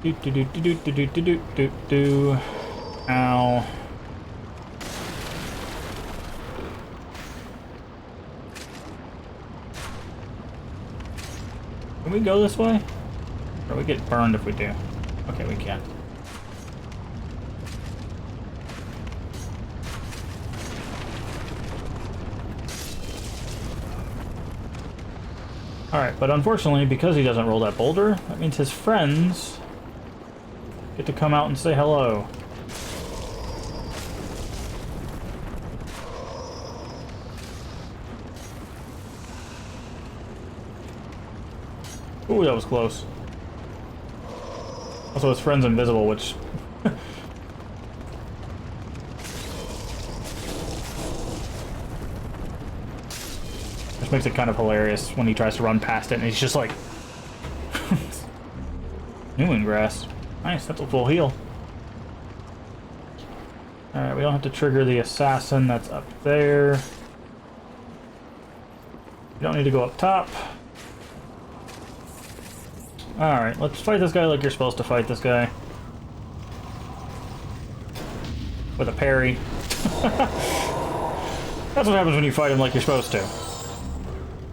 Do do do do do do do do do do. Ow. Can we go this way? Or we get burned if we do? Okay, we can. Alright, but unfortunately, because he doesn't roll that boulder, that means his friends get to come out and say hello. Ooh, that was close. Also, his friend's invisible, which... which makes it kind of hilarious when he tries to run past it and he's just like... New grass. Nice, that's a full heal. Alright, we don't have to trigger the assassin that's up there. We don't need to go up top. Alright, let's fight this guy like you're supposed to fight this guy. With a parry. That's what happens when you fight him like you're supposed to.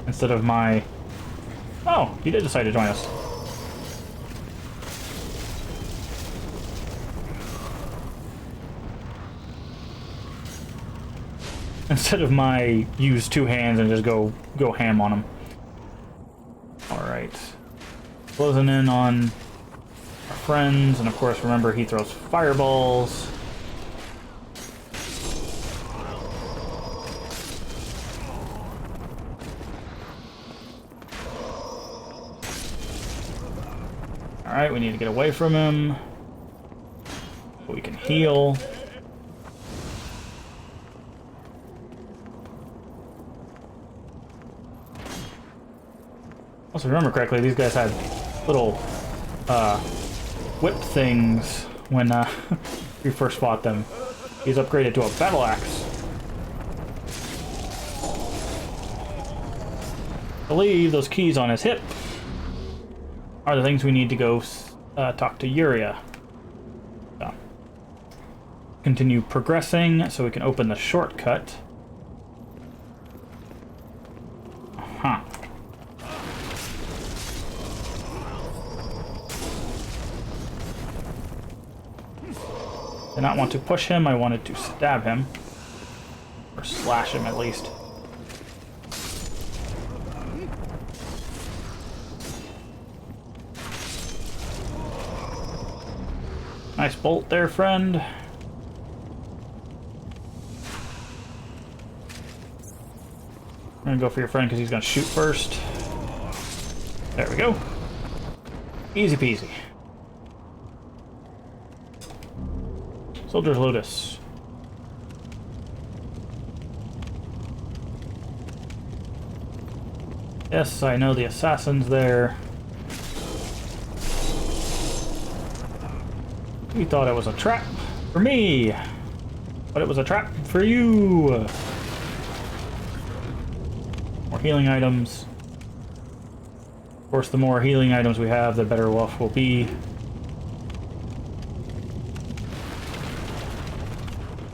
Instead of my... Oh, he did decide to join us. Instead of my use two hands and just go ham on him. Alright. Closing in on our friends, and of course remember he throws fireballs. Alright, we need to get away from him. So we can heal. Also, remember correctly, these guys had little whip things when we first fought them. He's upgraded to a battle axe. I believe those keys on his hip are the things we need to go talk to Yuria. So, continue progressing so we can open the shortcut. Huh. Did not want to push him, I wanted to stab him. Or slash him at least. Nice bolt there, friend. I'm gonna go for your friend because he's gonna shoot first. There we go. Easy peasy. Soldier's Lotus. Yes, I know the assassin's there. You thought it was a trap for me, but it was a trap for you. More healing items. Of course, the more healing items we have, the better off we'll be.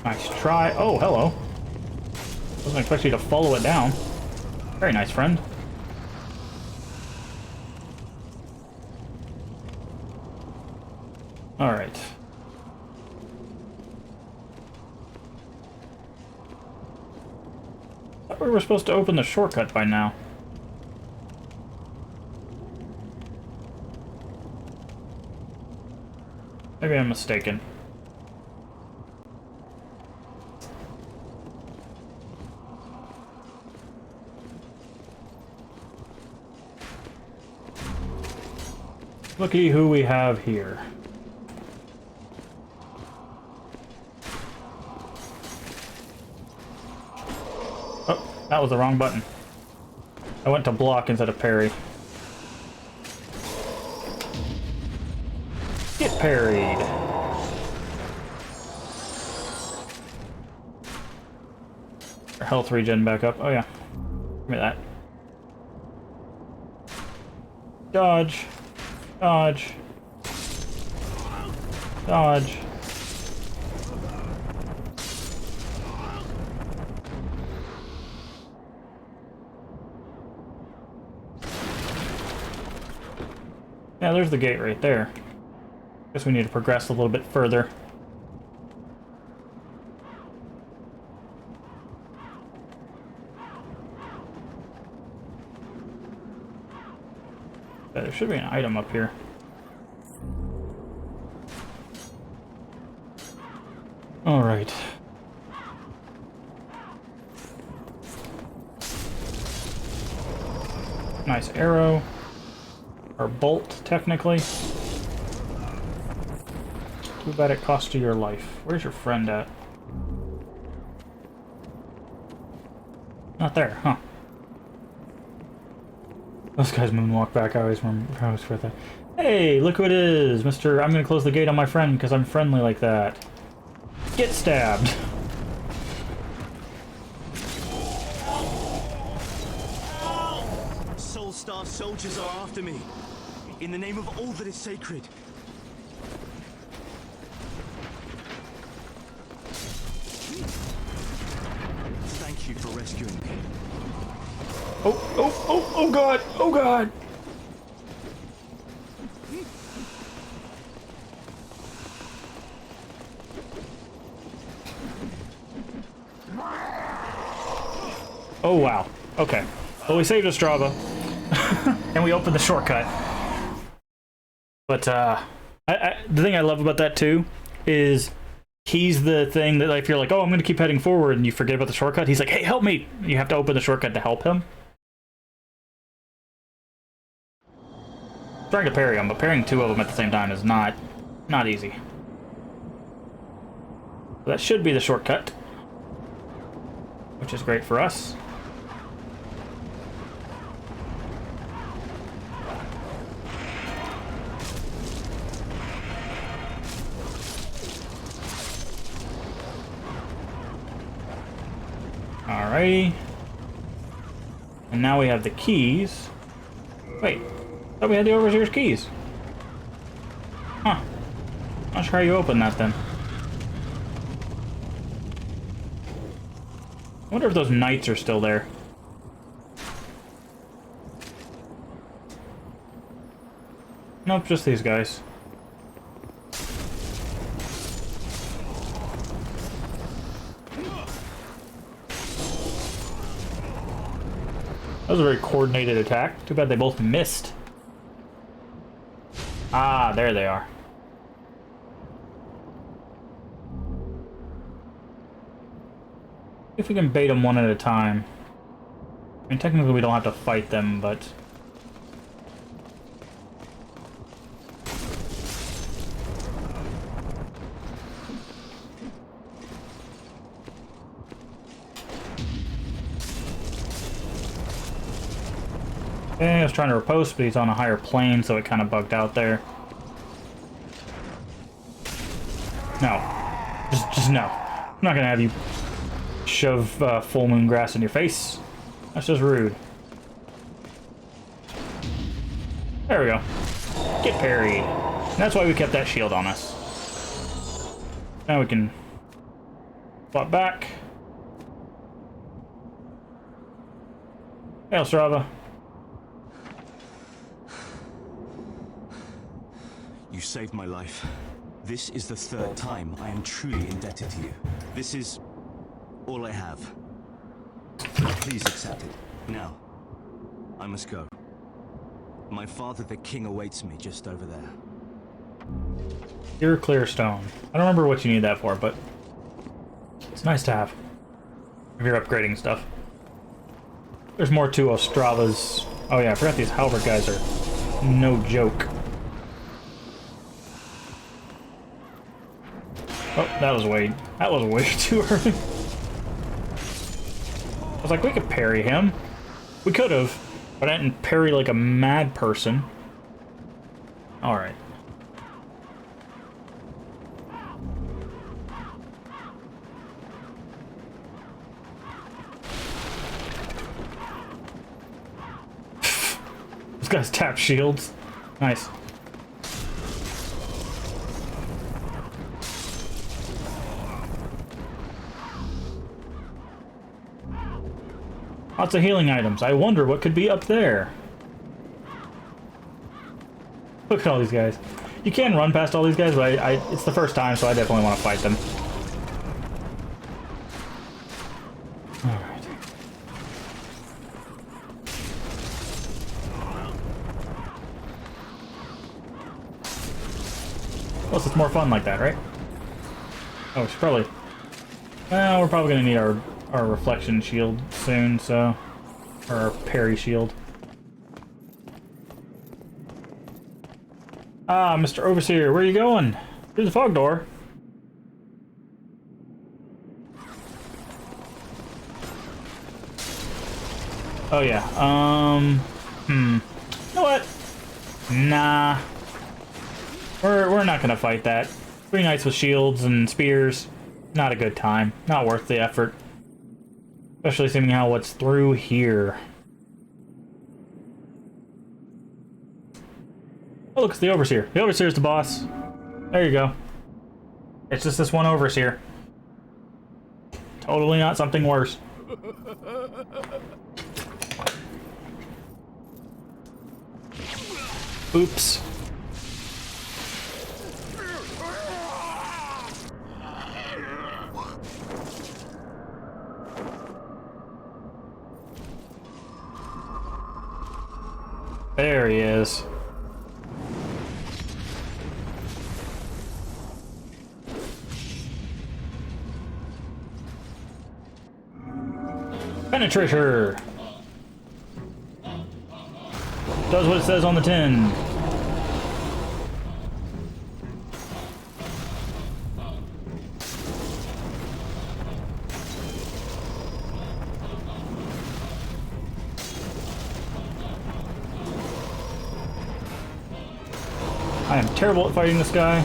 Nice try. Oh, hello. Wasn't expect you to follow it down. Very nice, friend. Alright. I thought we were supposed to open the shortcut by now. Maybe I'm mistaken. Looky who we have here. Oh, that was the wrong button. I went to block instead of parry. Get parried. Our health regen back up. Oh yeah. Give me that. Dodge. Dodge. Dodge. Yeah, there's the gate right there. Guess we need to progress a little bit further. There should be an item up here. Alright. Nice arrow. Or bolt, technically. Too bad it cost you your life. Where's your friend at? Not there, huh? Those guys moonwalk back. I always forget that. Hey, look who it is, Mr. I'm gonna close the gate on my friend because I'm friendly like that. Get stabbed. Soul Star soldiers are after me. In the name of all that is sacred. Thank you for rescuing me. Oh god, oh god. Oh wow, okay. Well, we saved Ostrava. And we opened the shortcut. But, the thing I love about that, too, is he's the thing that, like, if you're like, oh, I'm gonna keep heading forward, and you forget about the shortcut, he's like, hey, help me! You have to open the shortcut to help him. I'm trying to parry him, but parrying two of them at the same time is not easy. So that should be the shortcut, which is great for us. Alrighty. And now we have the keys. Wait, I thought we had the overseer's keys. Huh. Not sure how you open that then. I wonder if those knights are still there. Nope, just these guys. That was a very coordinated attack. Too bad they both missed. Ah, there they are. If we can bait them one at a time. I mean, technically we don't have to fight them, but... Okay, I was trying to riposte, but he's on a higher plane, so it kind of bugged out there. No. Just no. I'm not gonna have you shove full moon grass in your face. That's just rude. There we go. Get parried. And that's why we kept that shield on us. Now we can swap back. Hey, Strava. You saved my life. This is the third time I am truly indebted to you. This is all I have. Please accept it. Now, I must go. My father, the king, awaits me just over there. Pure clear stone. I don't remember what you need that for, but it's nice to have if you're upgrading stuff. There's more to Ostrava's. Oh yeah, I forgot these halberd guys are no joke. Oh, that was way too early. I was like, we could parry him. We could have, but I didn't parry like a mad person. All right. These guys tap shields. Nice. Lots of healing items. I wonder what could be up there. Look at all these guys. You can run past all these guys, but it's the first time, so I definitely want to fight them. Alright. Plus, it's more fun like that, right? Oh, we should probably... Well, we're probably going to need our reflection shield soon, so... Or our parry shield. Ah, Mr. Overseer, where are you going? Through the fog door. Oh yeah, You know what? Nah. We're not gonna fight that. 3 knights with shields and spears. Not a good time. Not worth the effort. Especially seeing how what's through here. Oh, look, it's the Overseer. The Overseer's the boss. There you go. It's just this one Overseer. Totally not something worse. Oops. There he is. Penetrator. Does what it says on the tin. I am terrible at fighting this guy.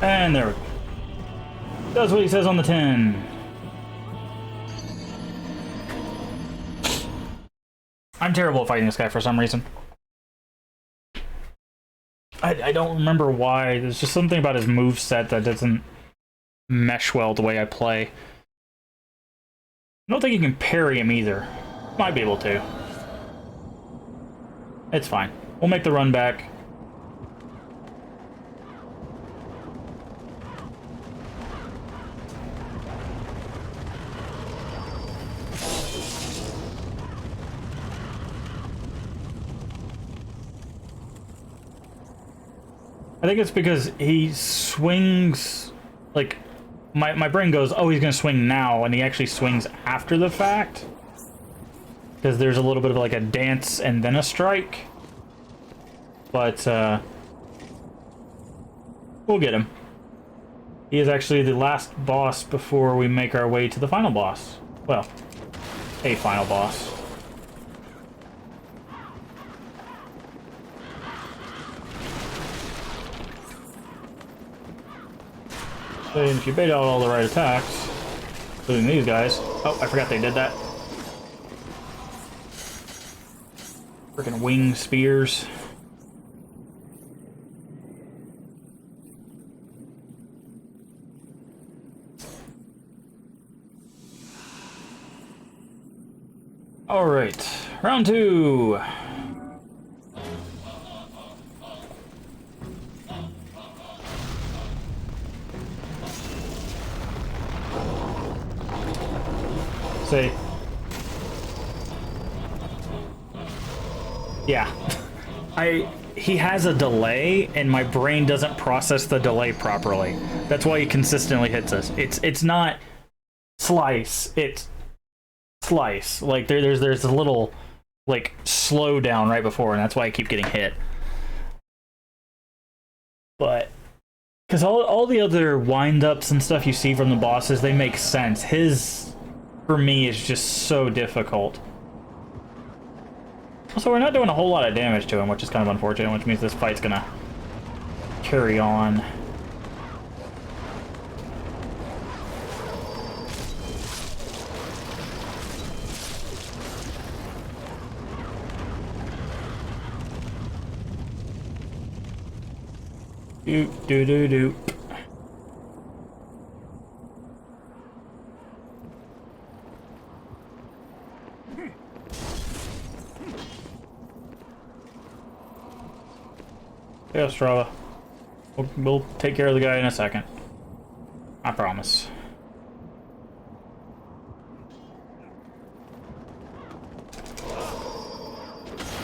And there we go. Does what he says on the tin. I'm terrible at fighting this guy for some reason. I don't remember why. There's just something about his moveset that doesn't mesh well the way I play. I don't think you can parry him either. Might be able to. It's fine. We'll make the run back. I think it's because he swings, like, my brain goes, oh, he's gonna swing now, and he actually swings after the fact. Because there's a little bit of like a dance and then a strike. But, we'll get him. He is actually the last boss before we make our way to the final boss. Well, a final boss. And if you bait out all the right attacks, including these guys... Oh, I forgot they did that. Freaking wing spears. All right, round 2. See. Yeah. He has a delay and my brain doesn't process the delay properly. That's why he consistently hits us. It's not slice, it's slice. Like there's a little like slow down right before, and that's why I keep getting hit. But because all the other wind-ups and stuff you see from the bosses, they make sense. His, for me, is just so difficult. Also, we're not doing a whole lot of damage to him, which is kind of unfortunate, which means this fight's gonna carry on. Doop, doo doo doo. Yeah, Strava. We'll take care of the guy in a second. I promise.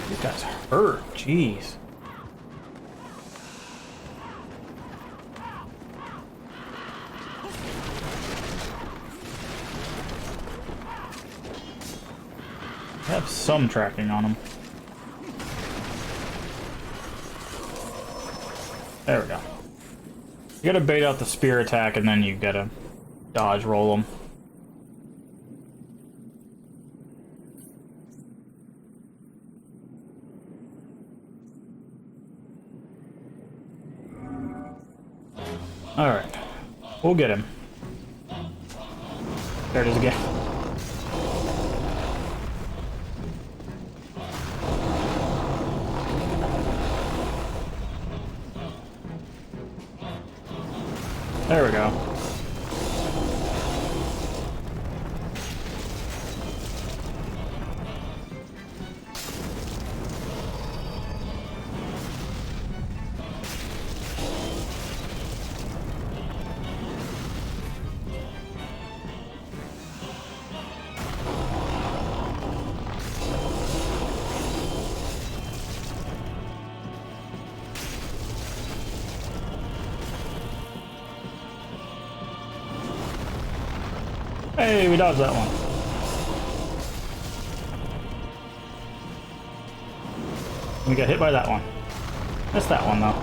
These guys hurt. Jeez. I have some tracking on them. There we go. You gotta bait out the spear attack and then you gotta dodge roll them. Alright. We'll get him. There it is again. There we go. Hey, we dodged that one. We got hit by that one. Missed that one, though.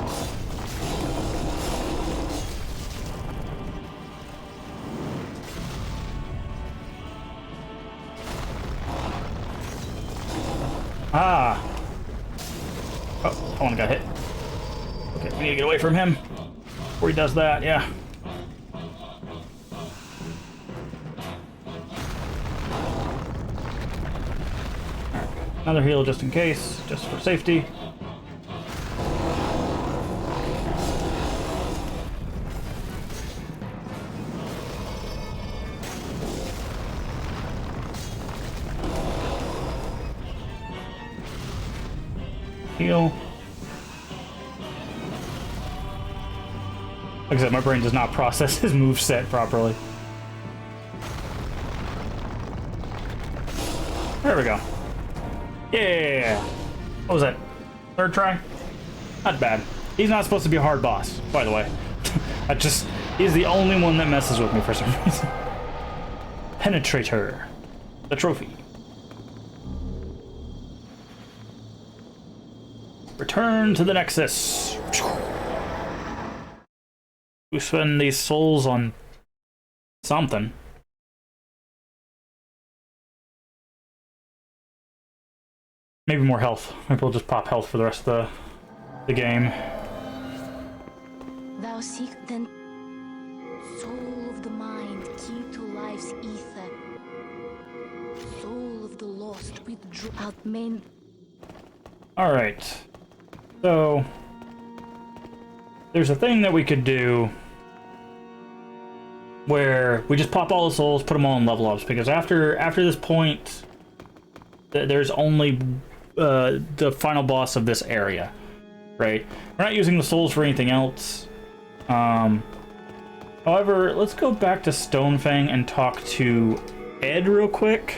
Ah! Oh, that one got hit. Okay, we need to get away from him before he does that, yeah. Another heal just in case, just for safety. Heal. Like I said, my brain does not process his moveset properly. There we go. Yeah! What was that? Third try? Not bad. He's not supposed to be a hard boss, by the way. He's the only one that messes with me for some reason. Penetrator. The trophy. Return to the Nexus. We spend these souls on something. Maybe more health. Maybe we'll just pop health for the rest of the game. Thou seek then soul of the mind, key to life's ether. Soul of the lost, withdraw out main. Alright. So, there's a thing that we could do where we just pop all the souls, put them all in level ups, because after this point, there's only the final boss of this area, right? We're not using the souls for anything else. However, let's go back to Stonefang and talk to Ed real quick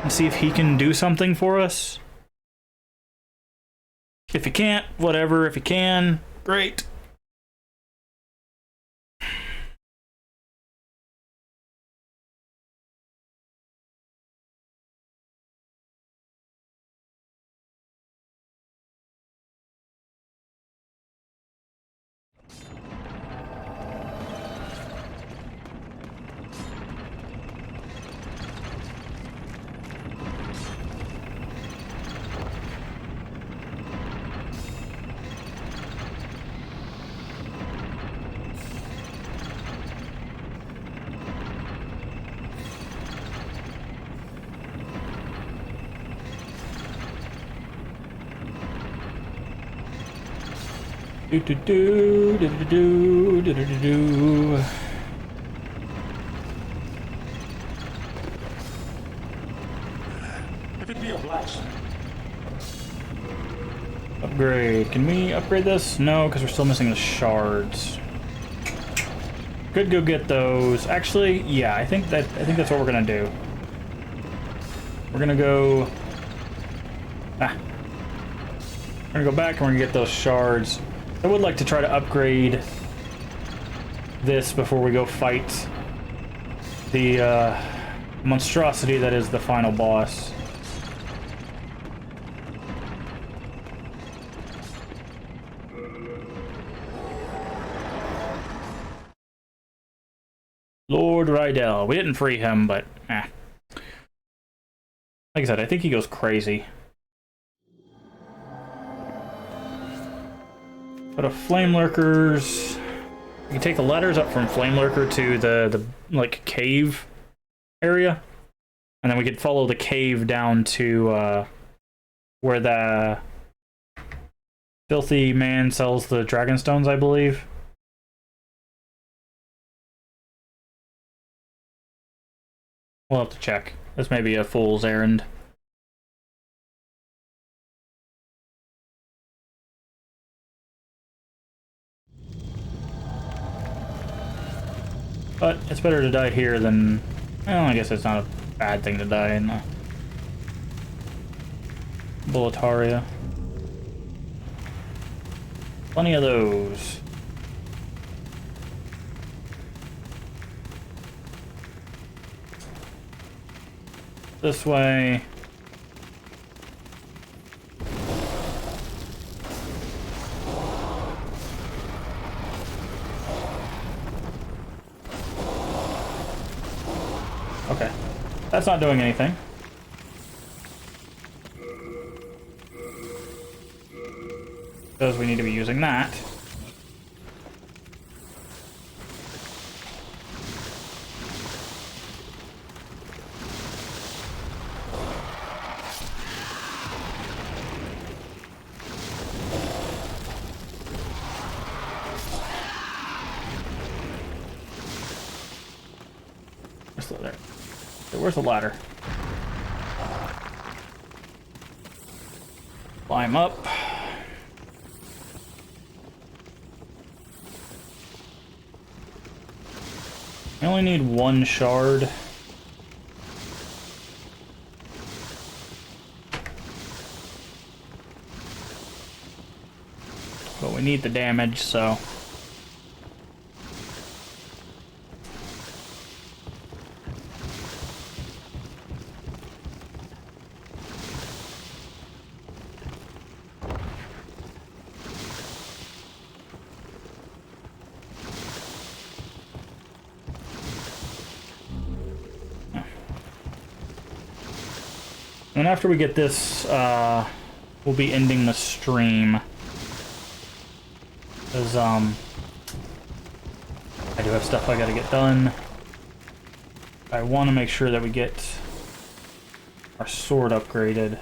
and see if he can do something for us. If he can't, whatever. If he can, great. Do do do do do do do do do. If it be a blacksmith. Upgrade. Can we upgrade this? No, because we're still missing the shards. Could go get those. Actually, yeah, I think that's what we're gonna do. We're gonna go. We're gonna go back and we're gonna get those shards. I would like to try to upgrade this before we go fight the monstrosity that is the final boss. Lord Rydell. We didn't free him, but like I said, I think he goes crazy. But of flame lurkers, we can take the ladders up from flame lurker to the like cave area, and then we could follow the cave down to where the filthy man sells the dragon stones, I believe. We'll have to check. This may be a fool's errand. But it's better to die here than... Well, I guess it's not a bad thing to die in the Bulletaria. Plenty of those. This way. Okay. That's not doing anything. Because we need to be using that. Where's the ladder? Climb up. I only need one shard. But we need the damage, so... And after we get this, we'll be ending the stream. Because, I do have stuff I gotta get done. I want to make sure that we get our sword upgraded.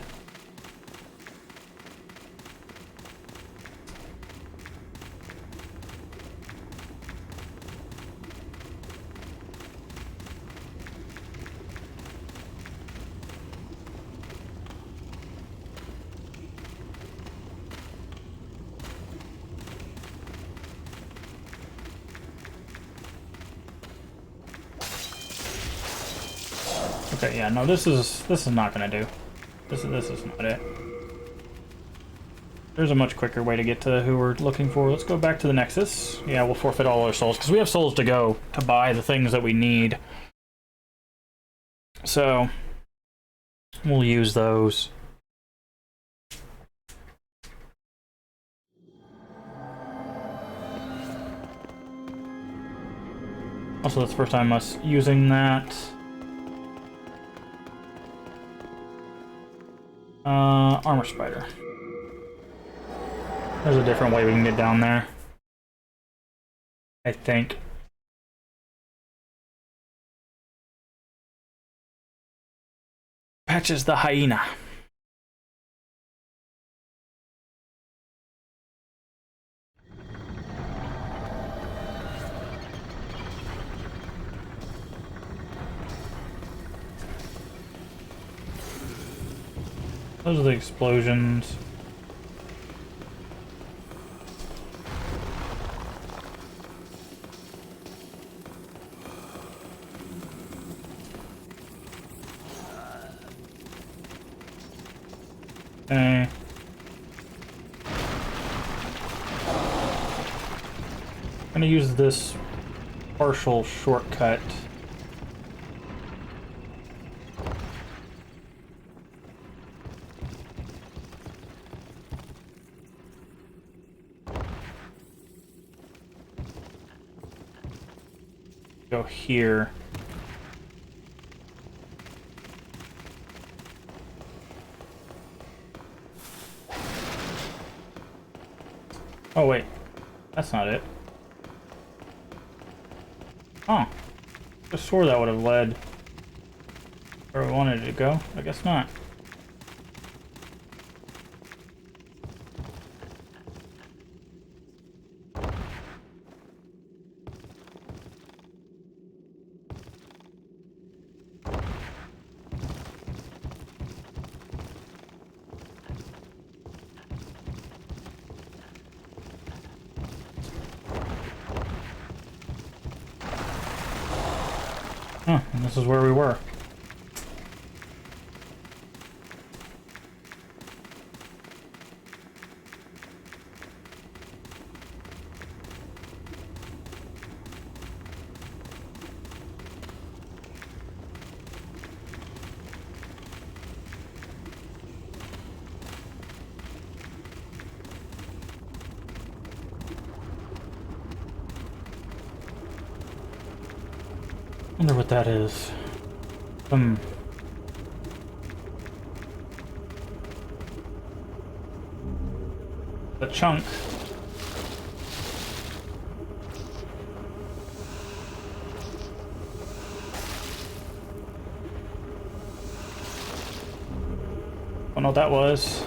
Okay, yeah, no, this is not gonna do. This is not it. There's a much quicker way to get to who we're looking for. Let's go back to the Nexus. Yeah, we'll forfeit all our souls, because we have souls to go to buy the things that we need. So, we'll use those. Also, that's the first time us using that. Armor Spider. There's a different way we can get down there, I think. Patches the hyena. Those are the explosions. Okay. I'm gonna use this partial shortcut. Go here. Oh wait, that's not it. Oh, I swore that would have led where we wanted it to go. I guess not. Huh, and this is where we were. Wonder what that is. The chunk. Don't know what that was.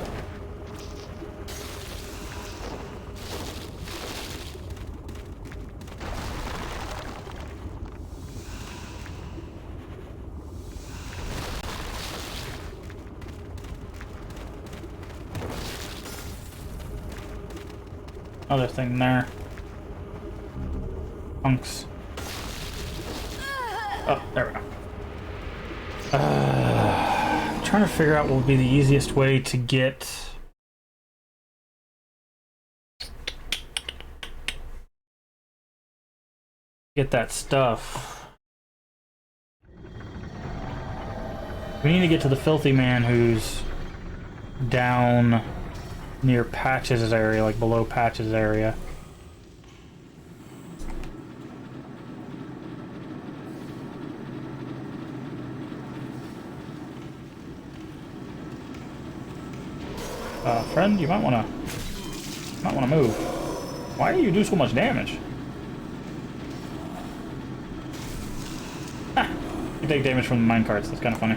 Other thing there. Punks. Oh, there we go. I'm trying to figure out what would be the easiest way to get that stuff. We need to get to the filthy man who's down near Patches' area, like below Patches' area. Friend, you might wanna move. Why do you do so much damage? Ha! You take damage from the minecarts. That's kind of funny.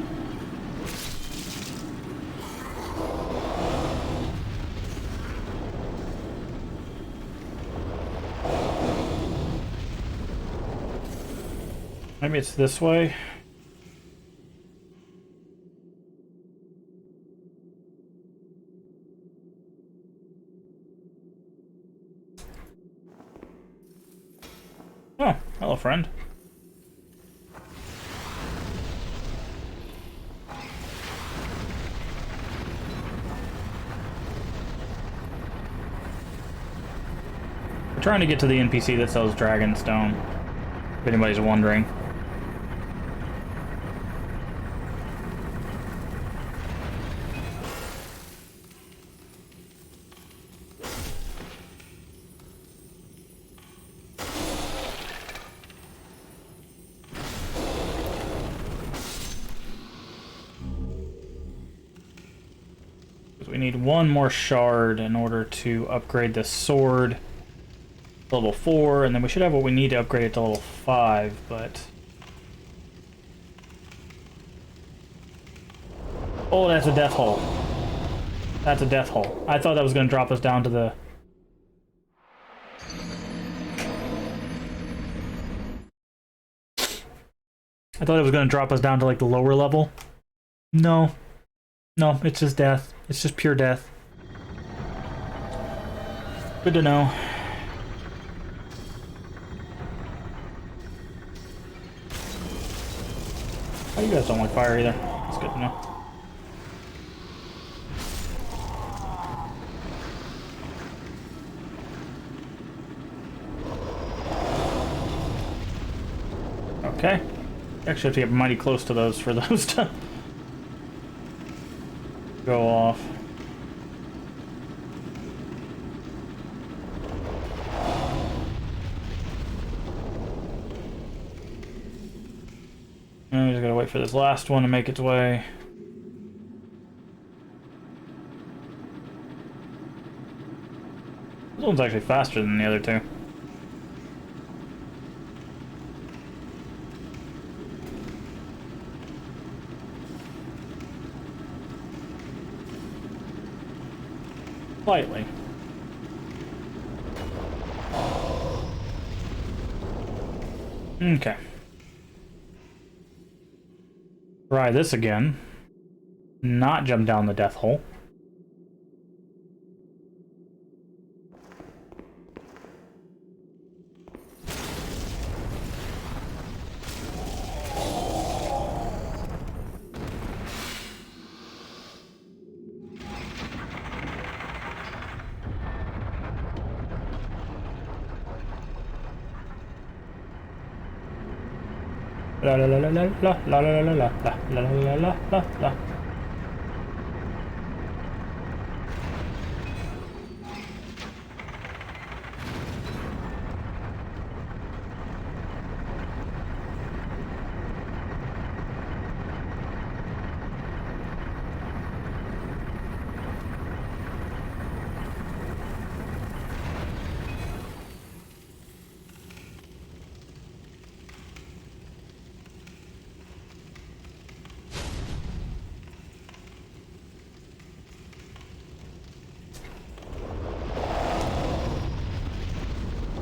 Maybe it's this way. Oh, hello, friend. trying to get to the NPC that sells Dragonstone, if anybody's wondering. We need one more shard in order to upgrade this sword to level 4, and then we should have what we need to upgrade it to level 5, but... Oh, that's a death hole. That's a death hole. I thought that was going to drop us down to the... I thought it was going to drop us down to, like, the lower level. No. No, it's just death. It's just pure death. Good to know. Oh, you guys don't like fire either. That's good to know. Okay. Actually have to get mighty close to those for those to go off. And we just gotta wait for this last one to make its way. This one's actually faster than the other two. Slightly. Okay. Try this again. Not jump down the death hole. La la la la la la la la la la la la la la la la.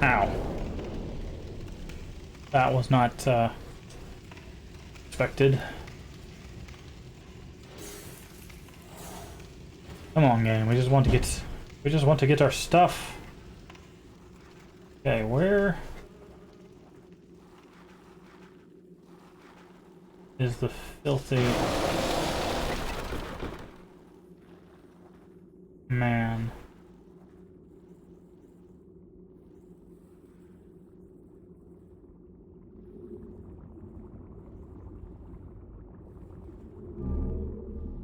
Ow. That was not expected. Come on, game. We just want to get our stuff. Okay, where is the filthy man?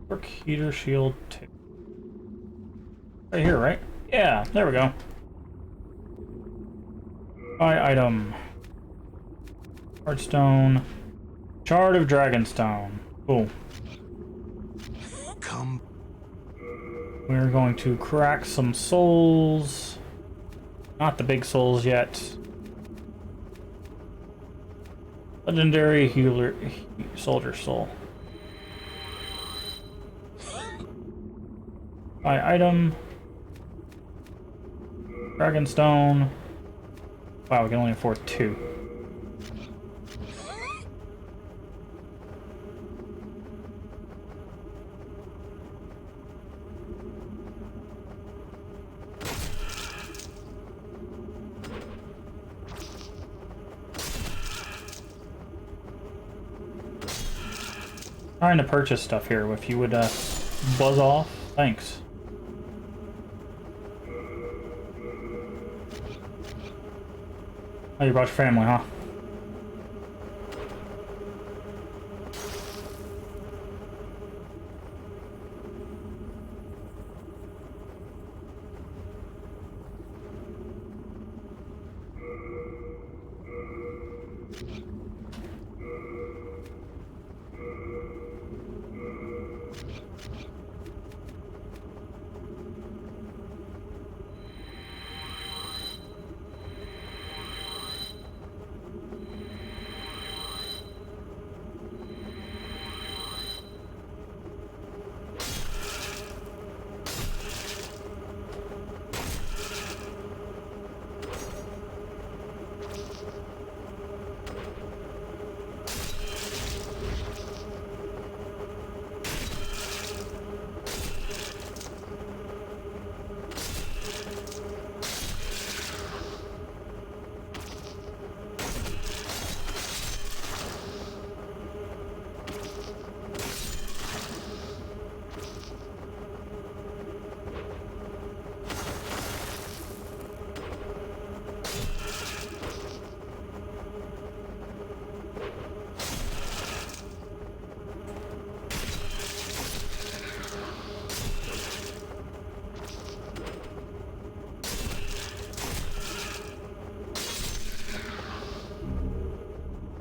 Work heater shield 2. Right here, right? Yeah, there we go. Buy item. Hardstone. Shard of Dragonstone. Cool. Come. We're going to crack some souls. Not the big souls yet. Legendary healer soldier soul. Buy item. Dragonstone. Wow, we can only afford 2. Trying to purchase stuff here. If you would buzz off, thanks. Oh, you brought your family, huh?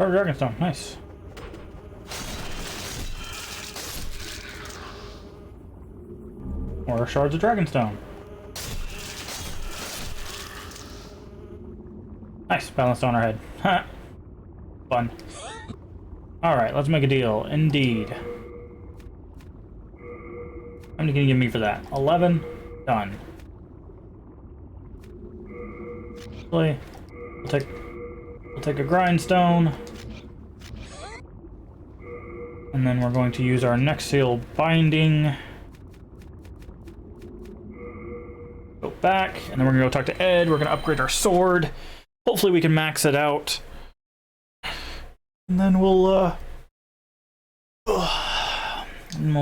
Oh, Dragonstone, nice. More shards of Dragonstone. Nice, balanced on our head. Ha! Fun. Alright, let's make a deal. Indeed. How many can you give me for that? 11? Done. We'll take a grindstone. And then we're going to use our next seal binding. Go back, and then we're gonna go talk to Ed. We're gonna upgrade our sword. Hopefully we can max it out. And then we'll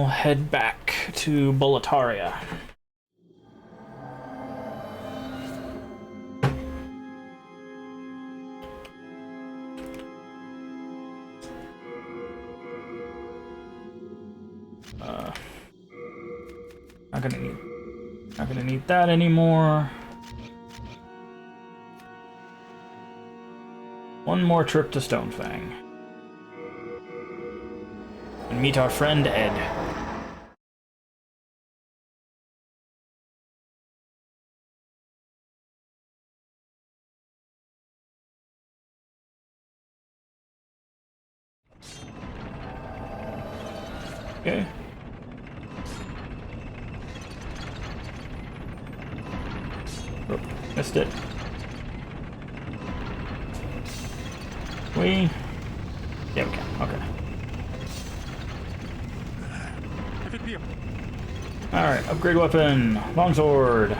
head back to Boletaria. Not gonna need that anymore. One more trip to Stonefang. And meet our friend Ed. Okay. Oh, missed it. Yeah, we can. Okay. Alright, upgrade weapon. Longsword.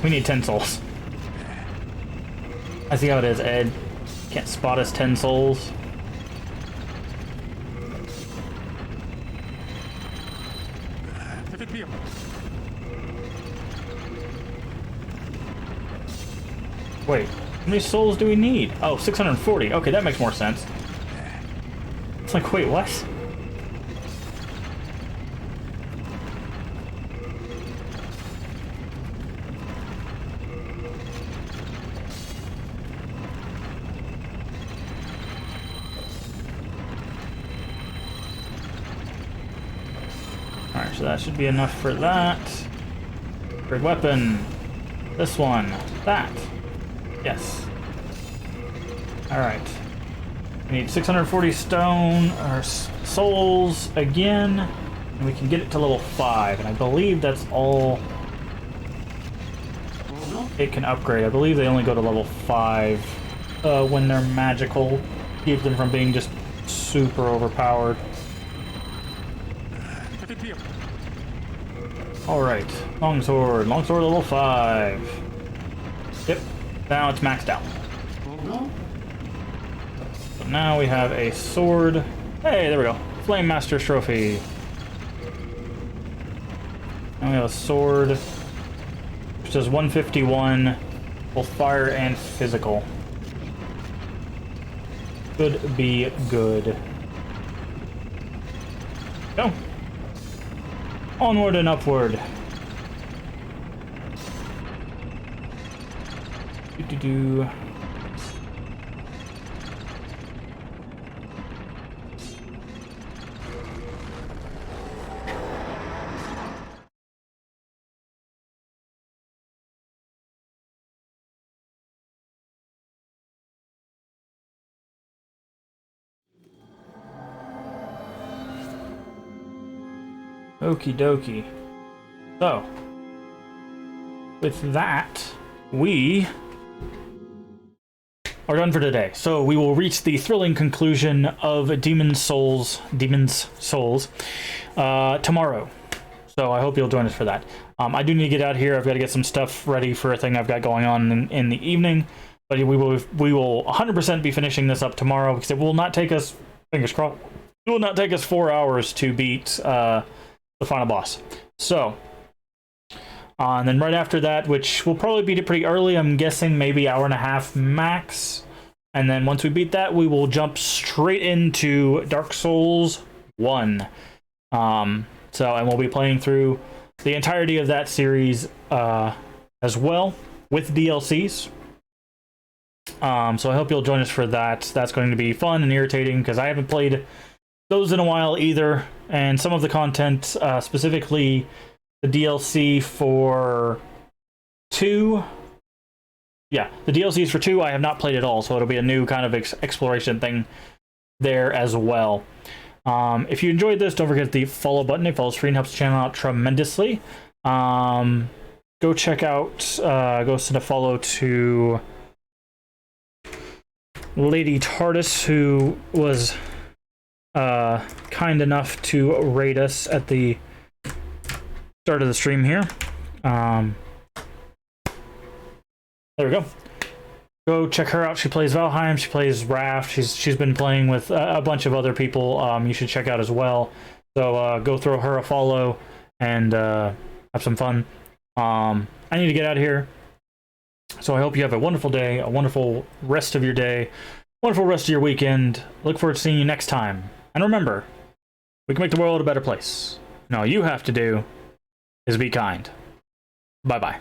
We need 10 souls. I see how it is, Ed. Can't spot us 10 souls. Wait, how many souls do we need? Oh, 640. Okay, that makes more sense. It's like, wait, what? Alright, so that should be enough for that. Great weapon. This one. That. Yes. Alright. We need 640 stone, or souls again, and we can get it to level 5, and I believe that's all it can upgrade. I believe they only go to level 5 when they're magical. Keep them from being just super overpowered. Alright, longsword. Longsword level 5. Yep, now it's maxed out. So now we have a sword. Hey, there we go. Flame Master's Trophy. Now we have a sword, which does 151 both fire and physical. Could be good. Go. Onward and upward. Do. Okie dokie. So, with that, we are done for today. So we will reach the thrilling conclusion of Demon's Souls tomorrow. So I hope you'll join us for that. I do need to get out here. I've got to get some stuff ready for a thing I've got going on in the evening. But we will 100% be finishing this up tomorrow because it will not take us, fingers crossed, it will not take us 4 hours to beat the final boss. So, and then right after that, which will probably beat it pretty early, I'm guessing maybe hour and a half max. And then once we beat that, we will jump straight into Dark Souls 1. And we'll be playing through the entirety of that series as well with DLCs. So I hope you'll join us for that. That's going to be fun and irritating because I haven't played those in a while either. And some of the content, specifically the DLC for 2. Yeah, the DLCs for 2 I have not played at all, so it'll be a new kind of exploration thing there as well. If you enjoyed this, don't forget the follow button. It follows free and helps the channel out tremendously. Go check out, go send a follow to Lady TARDIS, who was kind enough to rate us at the start of the stream here. There we go. Go check her out. She plays Valheim. She plays Raft. She's been playing with a bunch of other people. You should check out as well. So go throw her a follow and have some fun. I need to get out of here. So I hope you have a wonderful day, a wonderful rest of your day, wonderful rest of your weekend. Look forward to seeing you next time. And remember, we can make the world a better place. And all you have to do is be kind. Bye-bye.